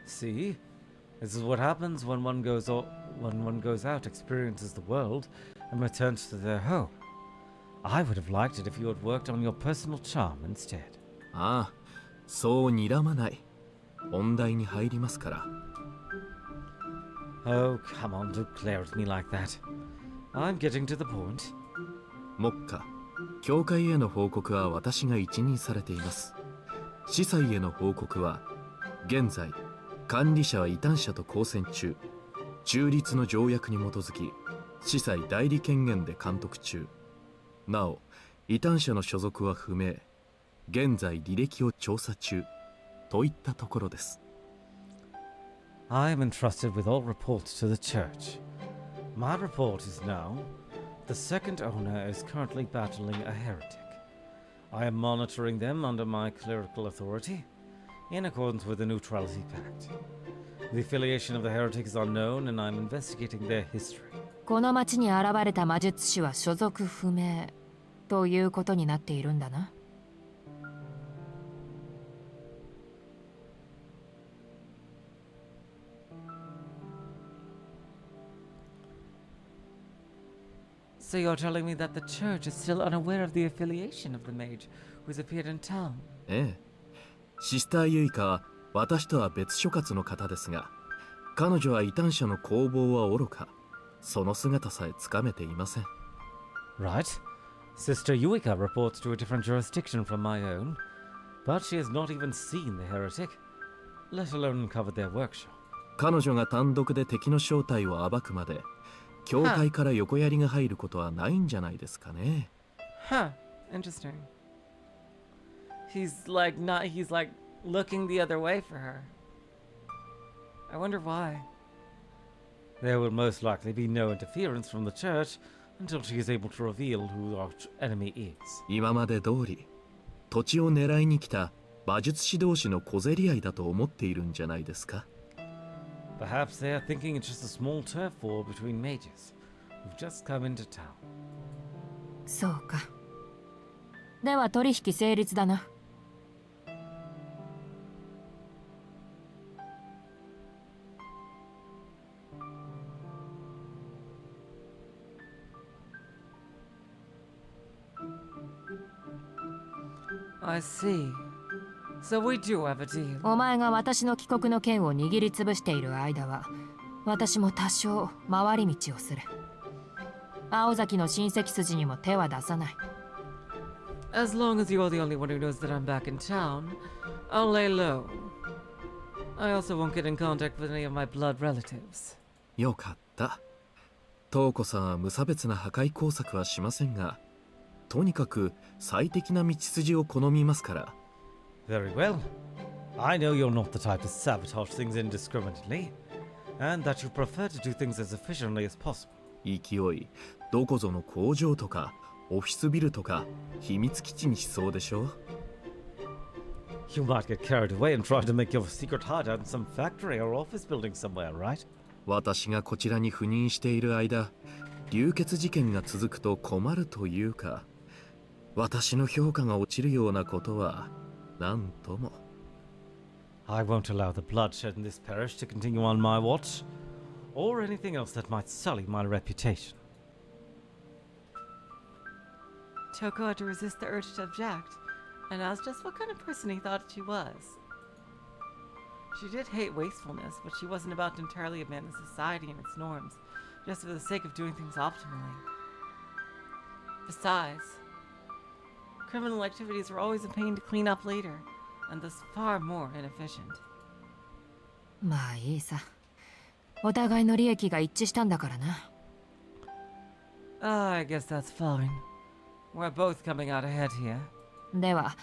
See? This is what happens when one goes out, experiences the world, and returns to their home. I would have liked it if you had worked on your personal charm instead. ああ、そう睨まない。本題に入りますから。Oh, come on, don't glare at me like that. I'm getting to the point. 目下、教会への報告は私が一任されています。司祭への報告は、現在、管理者は異端者と交戦中、中立の条約に基づき、司祭代理権限で監督中。なお、異端者の所属は不明。現在履歴を調査中。といったところです。I am entrusted with all reports to the church. My report is now, the second owner is currently battling a heretic. I am monitoring them under my clerical authority, in accordance with the Neutrality Pact. The affiliation of the heretic is unknown, and I'm investigating their history. この町に現れた魔術師は所属不明ということになっているんだな。So you're telling me that the church is still unaware of the affiliation of the mage who's appeared in town? ええ。シスターユイカは私とは別所轄の方ですが、彼女は異端者の攻防は愚か、その姿さえつかめていません。Right. Sister Yuika reports to a different jurisdiction from my own, but she has not even seen the heretic, let alone uncovered their workshop. 彼女が単独で敵の正体を暴くまで、教会から横槍が入ることはないんじゃないですかね。Huh. Interesting. He's like looking the other way for her. I wonder why. There will most likely be no interference from the church until she is able to reveal who our enemy is. 今まで通り、土地を狙いに来た馬術師同士の小競り合いだと思っているんじゃないですか。Perhaps they are thinking it's just a small turf war between mages who've just come into town. そうか。では取引成立だな。I see. So we do have a deal. お前が私の帰国の剣を握りつぶしている間は、私も多少回り道をする。青崎の親戚筋にも手は出さない。As long as you're the only one who knows that I'm back in town, I'll lay low. I also won't get in contact with any of my blood relatives. よかった。東子さんは無差別な破壊工作はしませんが、とにかく最適な道筋を好みますから。Very well. I know you're not the type to sabotage things indiscriminately, and that you prefer to do things as efficiently as possible. 勢い、どこぞの工場とか、オフィスビルとか、秘密基地にしそうでしょ。You might get carried away and try to make your secret hideout in some factory or office building somewhere, right? 私がこちらに赴任している間、流血事件が続くと困るというか、私の評価が落ちるようなことは、なんとも。I won't allow the bloodshed in this parish to continue on my watch, or anything else that might sully my reputation. Toko had to resist the urge to object, and asked just what kind of person he thought she was. She did hate wastefulness, but she wasn't about to entirely abandon society and its norms, just for the sake of doing things optimally. Besides, criminal activities were always a pain to clean up later, and thus far more inefficient. まあいいさ。お互いの利益が一致したんだからな。I guess that's fine. We're both coming out ahead here. では、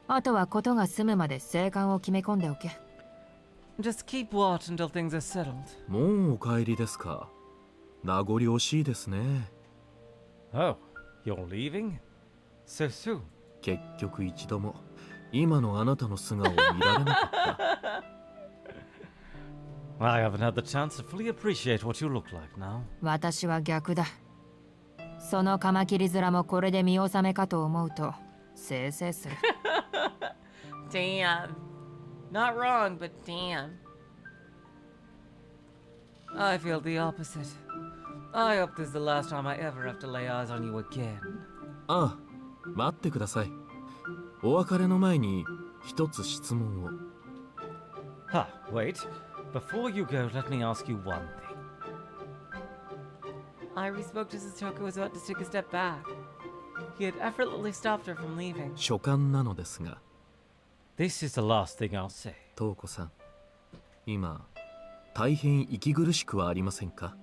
あとはことが済むまで生還を決め込んでおけ。Just keep watch until things are settled. もうお帰りですか。名残惜しいですね。Oh, you're leaving? So soon? 結局一度も今のあなたの素顔を見られなかった。I haven't had the chance to fully appreciate what you look like now. 私は逆だ。そのカマキリ面もこれで見納めかと思うと、せいせいする。Damn. Not wrong, but damn. I feel the opposite. I hope this is the last time I ever have to lay eyes on you again. ああ、待ってください。お別れの前に一つ質問を。Ah, wait. Before you go, let me ask you one thing. Irie spoke just as Toko was about to take a step back. He had effortlessly stopped her from leaving. 所感なのですが。This is the last thing I'll say. トウコさん、今、大変息苦しくはありませんか？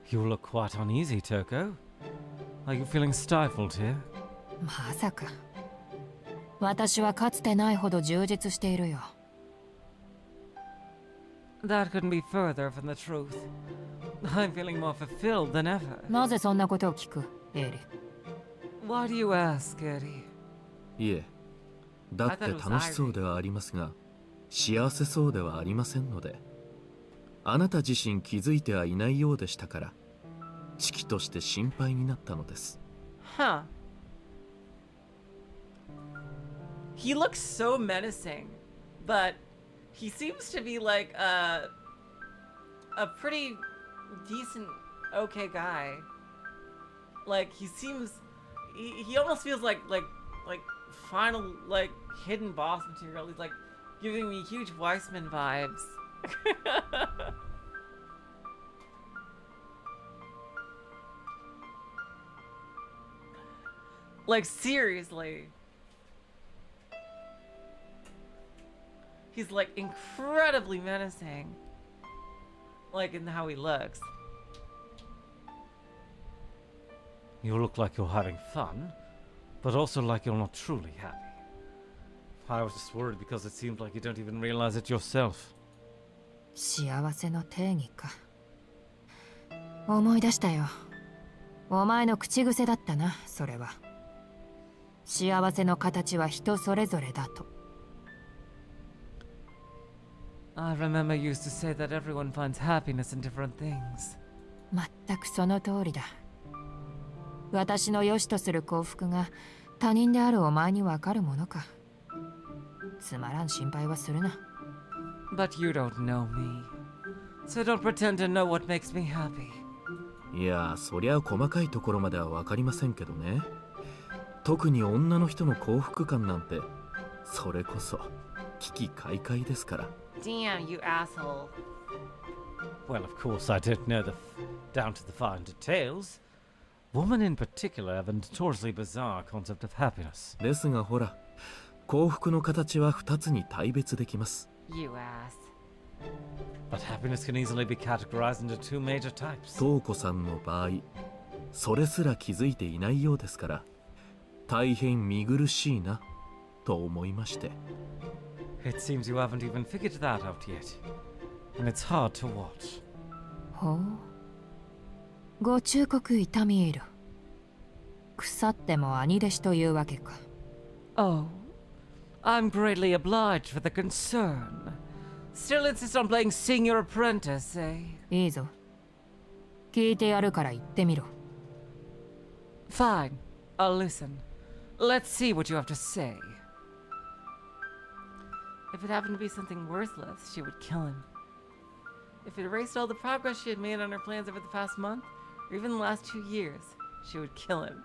You look quite uneasy, Toko. Are you feeling stifled here? まさか。私はかつてないほど充実しているよ。That couldn't be further from the truth. I'm feeling more fulfilled than ever. なぜそんなことを聞く、エリ？ Why do you ask, Eddie? いえ、だって楽しそうではありますが、幸せそうではありませんので、あなた自身気づいてはいないようでしたから、知己として心配になったのです。Huh. He looks so menacing, but he seems to be like a pretty decent, okay guy. Like he seems, he almost feels like final like hidden boss material. He's like giving me huge Weissman vibes. Like seriously. He's like incredibly menacing. Like in how he looks. You look like you're having fun, but also like you're not truly happy. I was just worried because it seemed like you don't even realize it yourself. 幸せの定義か。思い出したよ。お前の口癖だったな、それは。幸せの形は人それぞれだと。I remember you used to say that everyone finds happiness in different things. 全くその通りだ。私の良しとする幸福が他人であるお前にわかるものか。つまらん心配はするな。But you don't know me. So don't pretend to know what makes me happy. いや、そりゃ細かいところまではわかりませんけどね。特に女の人の幸福感なんて、それこそ危機快快ですから。Damn, you asshole. Well, of course, I don't know down to the fine details. Women in particular have a notoriously bizarre concept of happiness. ですがほら、幸福の形は2つに大別できます。You ass. But happiness can easily be categorized into two major types. トウコさんの場合、それすら気づいていないようですから、大変見苦しいなと思いまして。It seems you haven't even figured that out yet. And it's hard to watch. ほう。ご忠告痛み入る。腐っても兄弟子というわけか。Oh, I'm greatly obliged for the concern. Still insist on playing Sing Your Apprentice, eh? いいぞ。聞いてやるから言ってみろ。Fine, I'll listen. Let's see what you have to say. If it happened to be something worthless, she would kill him. If it erased all the progress she had made on her plans over the past month, or even the last 2 years, she would kill him.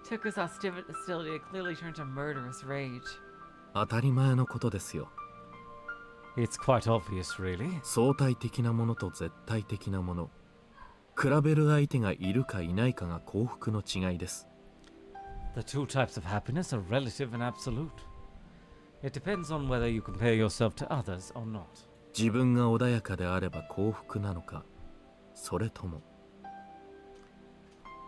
Toko's hostility had clearly turned to murderous rage. 当たり前のことですよ。It's quite obvious, really. 相対的なものと絶対的なもの。比べる相手がいるかいないかが幸福の違いです。The two types of happiness are relative and absolute. It depends on whether you compare yourself to others or not. 自分が穏やかであれば幸福なのか、それとも。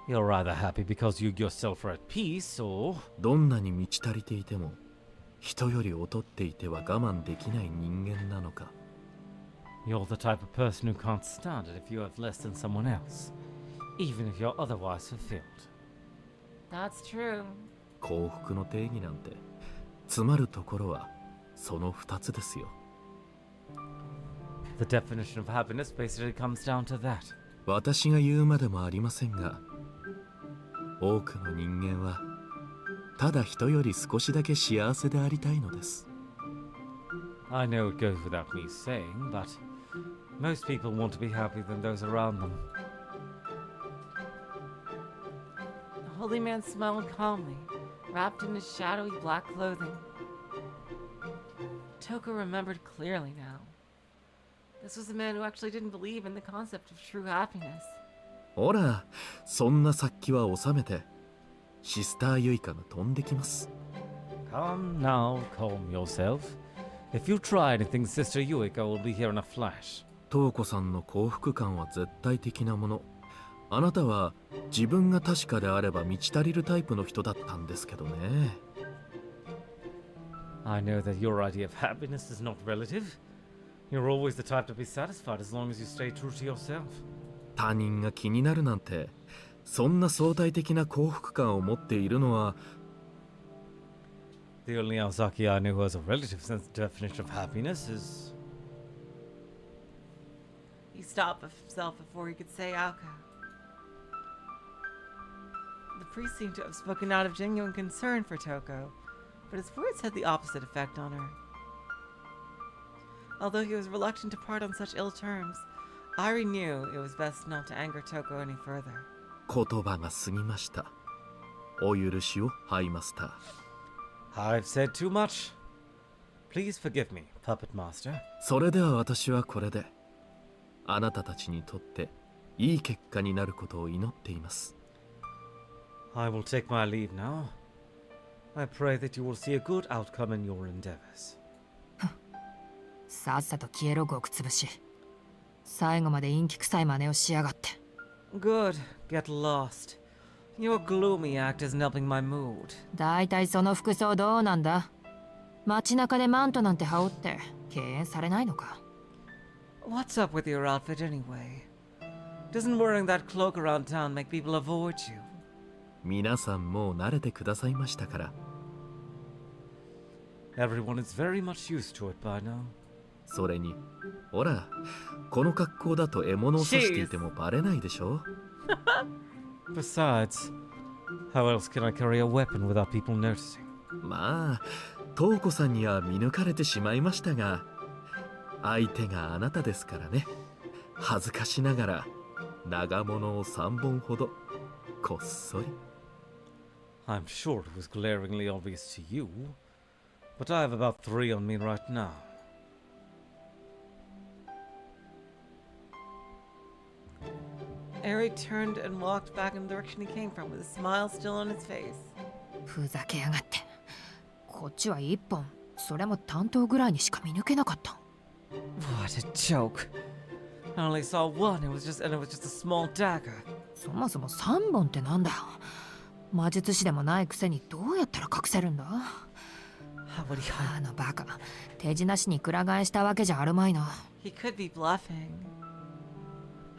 You're either happy because you yourself are at peace, or... どんなに満ち足りていても、人より劣っていては我慢できない人間なのか。You're the type of person who can't stand it if you have less than someone else, even if you're otherwise fulfilled. That's true. 幸福の定義なんて、つまるところはその2つですよ。The definition of happiness basically comes down to that. 私が言うまでもありませんが、多くの人間はただ人より少しだけ幸せでありたいのです。I know it goes without me saying, but Most people want to be happy than those around them. The holy man smiled calmly, wrapped in his shadowy black clothing. Toko remembered clearly now. This was a man who actually didn't believe in the concept of true happiness. ほら、そんな殺気は収めて、シスターユイカが飛んできます。Come now, calm yourself. If you try anything, Sister Yuika will be here in a flash. トウコさんの幸福感は絶対的なもの。あなたは自分が確かであれば満ち足りるタイプの人だったんですけどね。I know that your idea of happiness is not relative. You're always the type to be satisfied as long as you stay true to yourself. 他人が気になるなんて、そんな相対的な幸福感を持っているのは。The only Aozaki I know who has a relative sense definition of happiness is... He stopped himself before he could say Aoko. The priest seemed to have spoken out of genuine concern for Toko, but his words had the opposite effect on her. Although he was reluctant to part on such ill terms, Ari knew it was best not to anger Toko any further. 言葉が過ぎました。お許しを、ハイマスター。I've said too much. Please forgive me, Puppet Master. それでは私はこれで、あなたたちにとっていい結果になることを祈っています。I will take my leave now. I pray that you will see a good outcome in your endeavors. さっさと消えろ、極つぶし。最後まで陰気臭い真似をしやがって。Good. Get lost. Your gloomy act isn't helping my mood. だいたいその服装どうなんだ？街中でマントなんて羽織って敬遠されないのか？ What's up with your outfit anyway? Doesn't wearing that cloak around town make people avoid you? 皆さんもう慣れてくださいましたから。Everyone is very much used to it by now. それに、ほら、この格好だと獲物を刺していてもバレないでしょ？ Besides, how else can I carry a weapon without people noticing? まあ、トウコさんには見抜かれてしまいましたが、相手があなたですからね。恥ずかしながら長物を3本ほどこっそり。I'm sure it was glaringly obvious to you, but I have about 3 on me right now. Ari turned and walked back in the direction he came from, with a smile still on his face. ふざけやがって。こっちは1本、それも担当ぐらいにしか見抜けなかった。What a joke. I only saw one, it was just a small dagger. そもそも3本ってなんだ。魔術師でもないくせにどうやったら隠せるんだ？ How would he hide? あのバカ、手品師にくら替えしたわけじゃあるまいな。 He could be bluffing.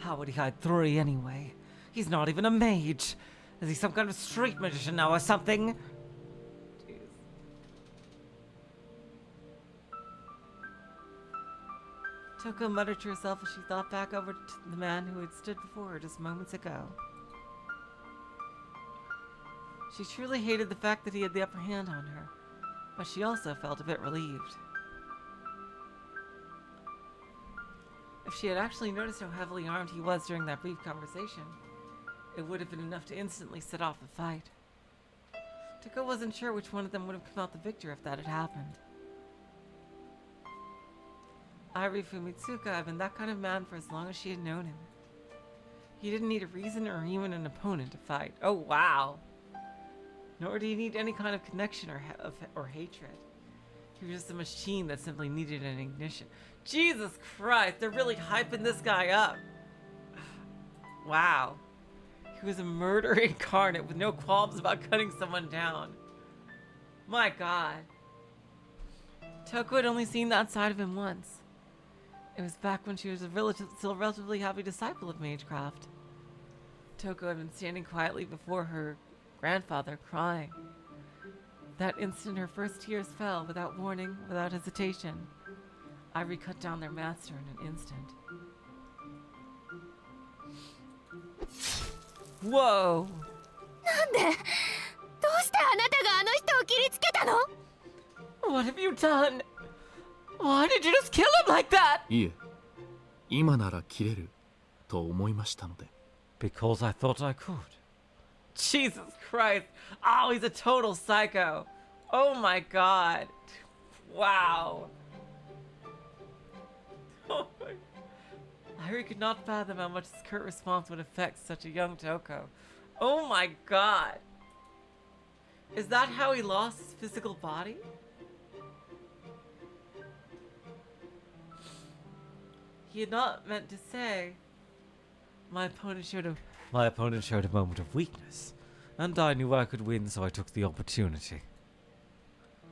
How would he hide 3 anyway? He's not even a mage. Is he some kind of street magician now or something? Jeez. Toko muttered to herself as she thought back over to the man who had stood before her just moments ago. She truly hated the fact that he had the upper hand on her, but she also felt a bit relieved. If she had actually noticed how heavily armed he was during that brief conversation, it would have been enough to instantly set off the fight. Toko wasn't sure which one of them would have come out the victor if that had happened. Irie Fumitsuka had been that kind of man for as long as she had known him. He didn't need a reason or even an opponent to fight. Oh wow! Nor did he need any kind of connection or hatred. He was just a machine that simply needed an ignition. Jesus Christ, they're really hyping this guy up. Wow. He was a murderer incarnate with no qualms about cutting someone down. My God. Toko had only seen that side of him once. It was back when she was still a relatively happy disciple of magecraft. Toko had been standing quietly before her grandfather, crying. That instant her first tears fell, without warning, without hesitation. Irie cut down their master in an instant. Whoa! なんで？どうしてあなたがあの人を切りつけたの？ What have you done? Why did you just kill him like that? いえ、今なら切れると思いましたので。 Because I thought I could. Jesus Christ. Oh, he's a total psycho. Oh my god. Wow. Oh my. Larry could not fathom how much his curt response would affect such a young Toko. Oh my god. Is that how he lost his physical body? He had not meant to say. My opponent showed a moment of weakness, and I knew I could win, so I took the opportunity.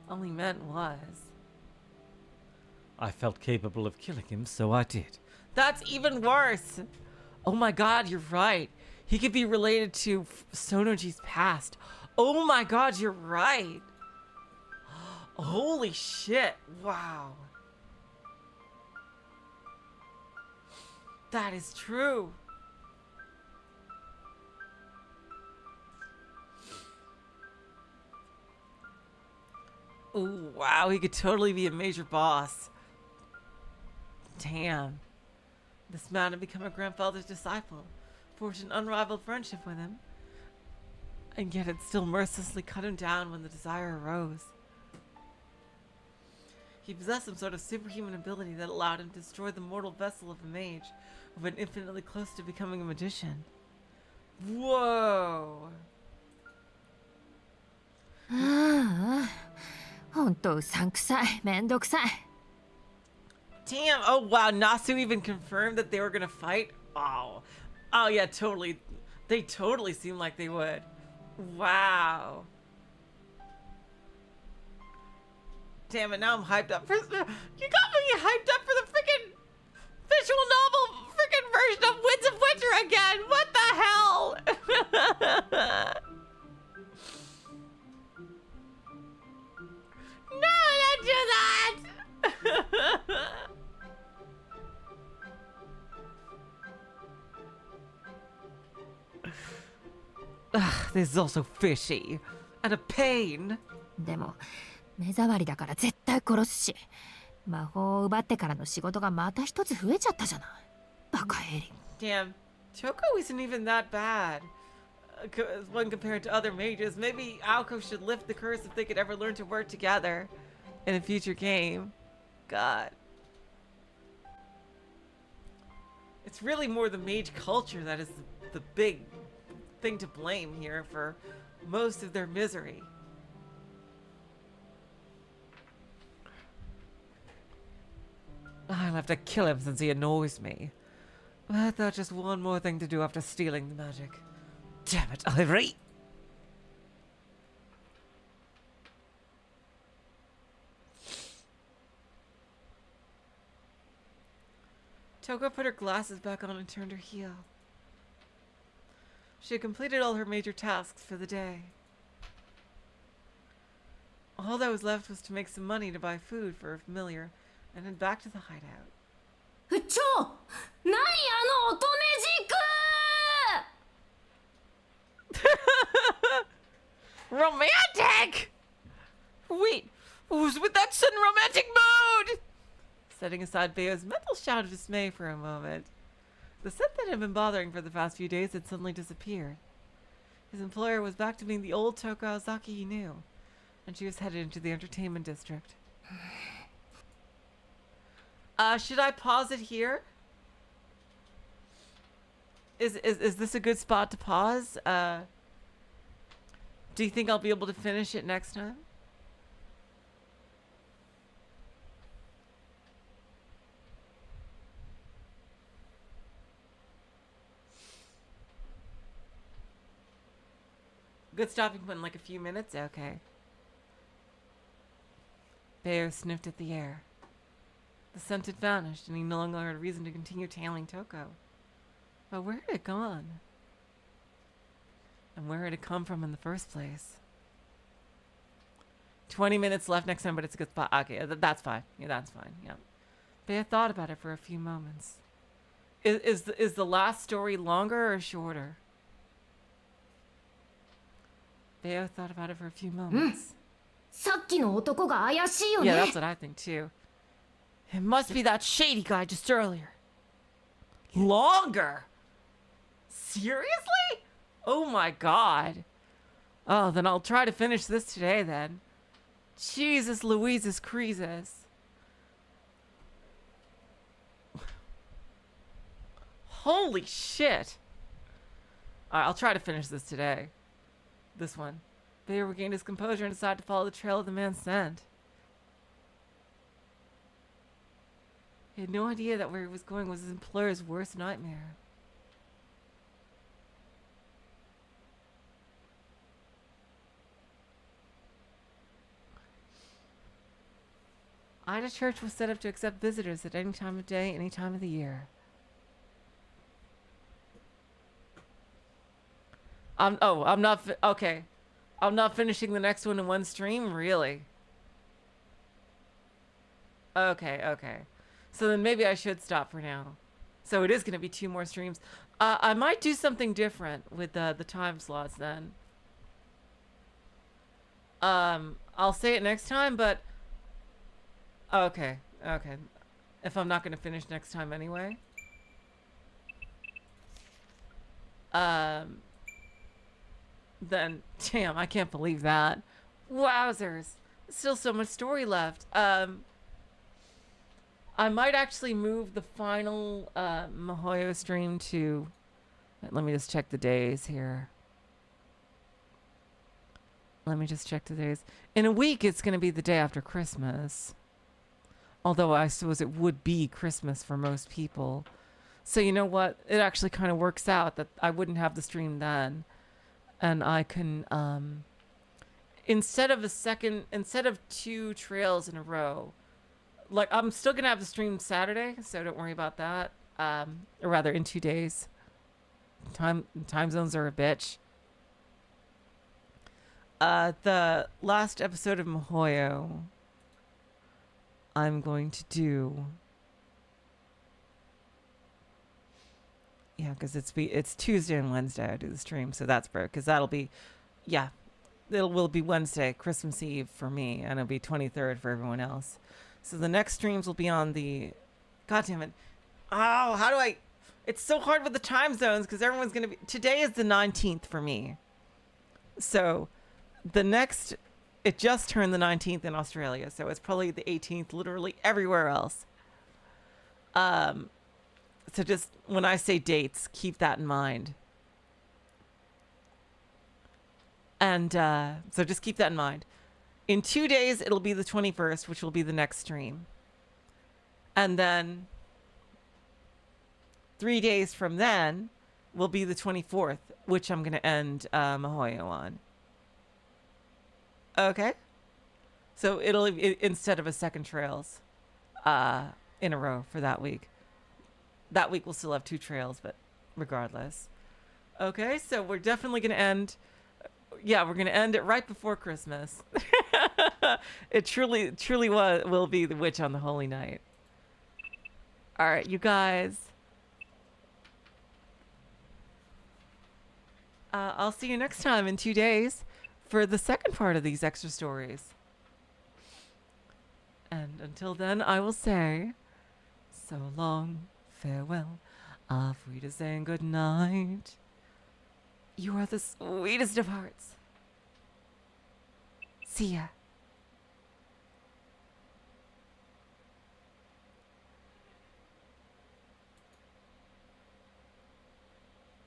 All he meant was. I felt capable of killing him, so I did. That's even worse. Oh my god, you're right. He could be related to Sonoji's past. Oh my god, you're right. Holy shit. Wow. That is true. Oh, wow. He could totally be a major boss. Damn. This man had become a grandfather's disciple, forged an unrivaled friendship with him, and yet had still mercilessly cut him down when the desire arose. He possessed some sort of superhuman ability that allowed him to destroy the mortal vessel of a mage, who had been infinitely close to becoming a magician. Whoa! ほんとうさんくさい、めんどくさい。 Damn! Oh wow! Nasu even confirmed that they were gonna fight. Oh, oh yeah, totally. They totally seem like they would. Wow. Damn it! Now I'm hyped up for. You got me hyped up for the freaking visual novel freaking version of Winds of Winter again. What the hell? No, don't do that. Ugh, this is also fishy. And a pain. でも目障りだから絶対殺すし、魔法を奪ってからの仕事がまた一つ増えちゃったじゃない。バカエリ。 Damn, Choco isn't even that bad. When compared to other mages, maybe Aoko should lift the curse if they could ever learn to work together in a future game. God. It's really more the mage culture that is the big thing to blame here for most of their misery. I'll have to kill him since he annoys me. But that's just one more thing to do after stealing the magic. Damn it, Ivory! Toko put her glasses back on and turned her heel. She had completed all her major tasks for the day. All that was left was to make some money to buy food for her familiar and head back to the hideout. ちょ、何あの乙女軸 Romantic! Wait, who's with that sudden romantic mood? Setting aside Bayo's mental shout of dismay for a moment, the scent that had been bothering for the past few days had suddenly disappeared. His employer was back to being the old Tokaozaki he knew, and she was headed into the entertainment district. Should I pause it here? Is this a good spot to pause? Do you think I'll be able to finish it next time? Good stopping point in like a few minutes? Okay. Bayo sniffed at the air. The scent had vanished, and he no longer had a reason to continue tailing Toko. But where had it gone? And where had it come from in the first place? 20 minutes left next time, but it's a good spot. Okay, that's fine. Yeah, that's fine. Yeah. Bayo thought about it for a few moments. Is the last story longer or shorter? Bayo thought about it for a few moments. さっきの男が怪しいよね。 Yeah, that's what I think too. It must be that shady guy just earlier. Longer? Seriously? Oh my god. Oh, then I'll try to finish this today then. Jesus Louises Creases. Holy shit. Alright, I'll try to finish this today. This one. Bayer regained his composure and decided to follow the trail of the man's scent. He had no idea that where he was going was his employer's worst nightmare. Ida Church was set up to accept visitors at any time of day, any time of the year. I'm not finishing the next one in one stream, really? Okay. So then maybe I should stop for now. So it is going to be 2 more streams. I might do something different with the time slots then. I'll say it next time, but okay. If I'm not going to finish next time anyway. Then, damn, I can't believe that. Wowzers. Still so much story left. I might actually move the final Mahoyo stream to... Let me just check the days here. Let me just check the days. In a week, it's going to be the day after Christmas. Although I suppose it would be Christmas for most people. So you know what? It actually kind of works out that I wouldn't have the stream then. And I can, instead of 2 trails in a row, like, I'm still going to have the stream Saturday, so don't worry about that. Or rather, in 2 days. Time zones are a bitch. The last episode of Mahoyo, I'm going to do... Yeah, because it's Tuesday and Wednesday I do the stream, so that's broke. Because that'll be, yeah, it will be Wednesday, Christmas Eve for me, and it'll be 23rd for everyone else. So the next streams will be on the, God damn it, oh, how do I? It's so hard with the time zones because everyone's gonna be. Today is the 19th for me, so the next, it just turned the 19th in Australia, so it's probably the 18th, literally everywhere else. So just when I say dates, keep that in mind. And so just keep that in mind. In 2 days, it'll be the 21st, which will be the next stream. And then 3 days from then will be the 24th, which I'm going to end Mahoyo on. Okay? So instead of a second trails in a row for that week. That week we'll still have 2 trails, but regardless. Okay, so we're definitely going to end... Yeah, we're going to end it right before Christmas. It truly will be the witch on the holy night. All right, you guys. I'll see you next time in 2 days for the second part of these extra stories. And until then, I will say, so long, farewell, auf Wiedersehen, good night. You are the sweetest of hearts. See ya.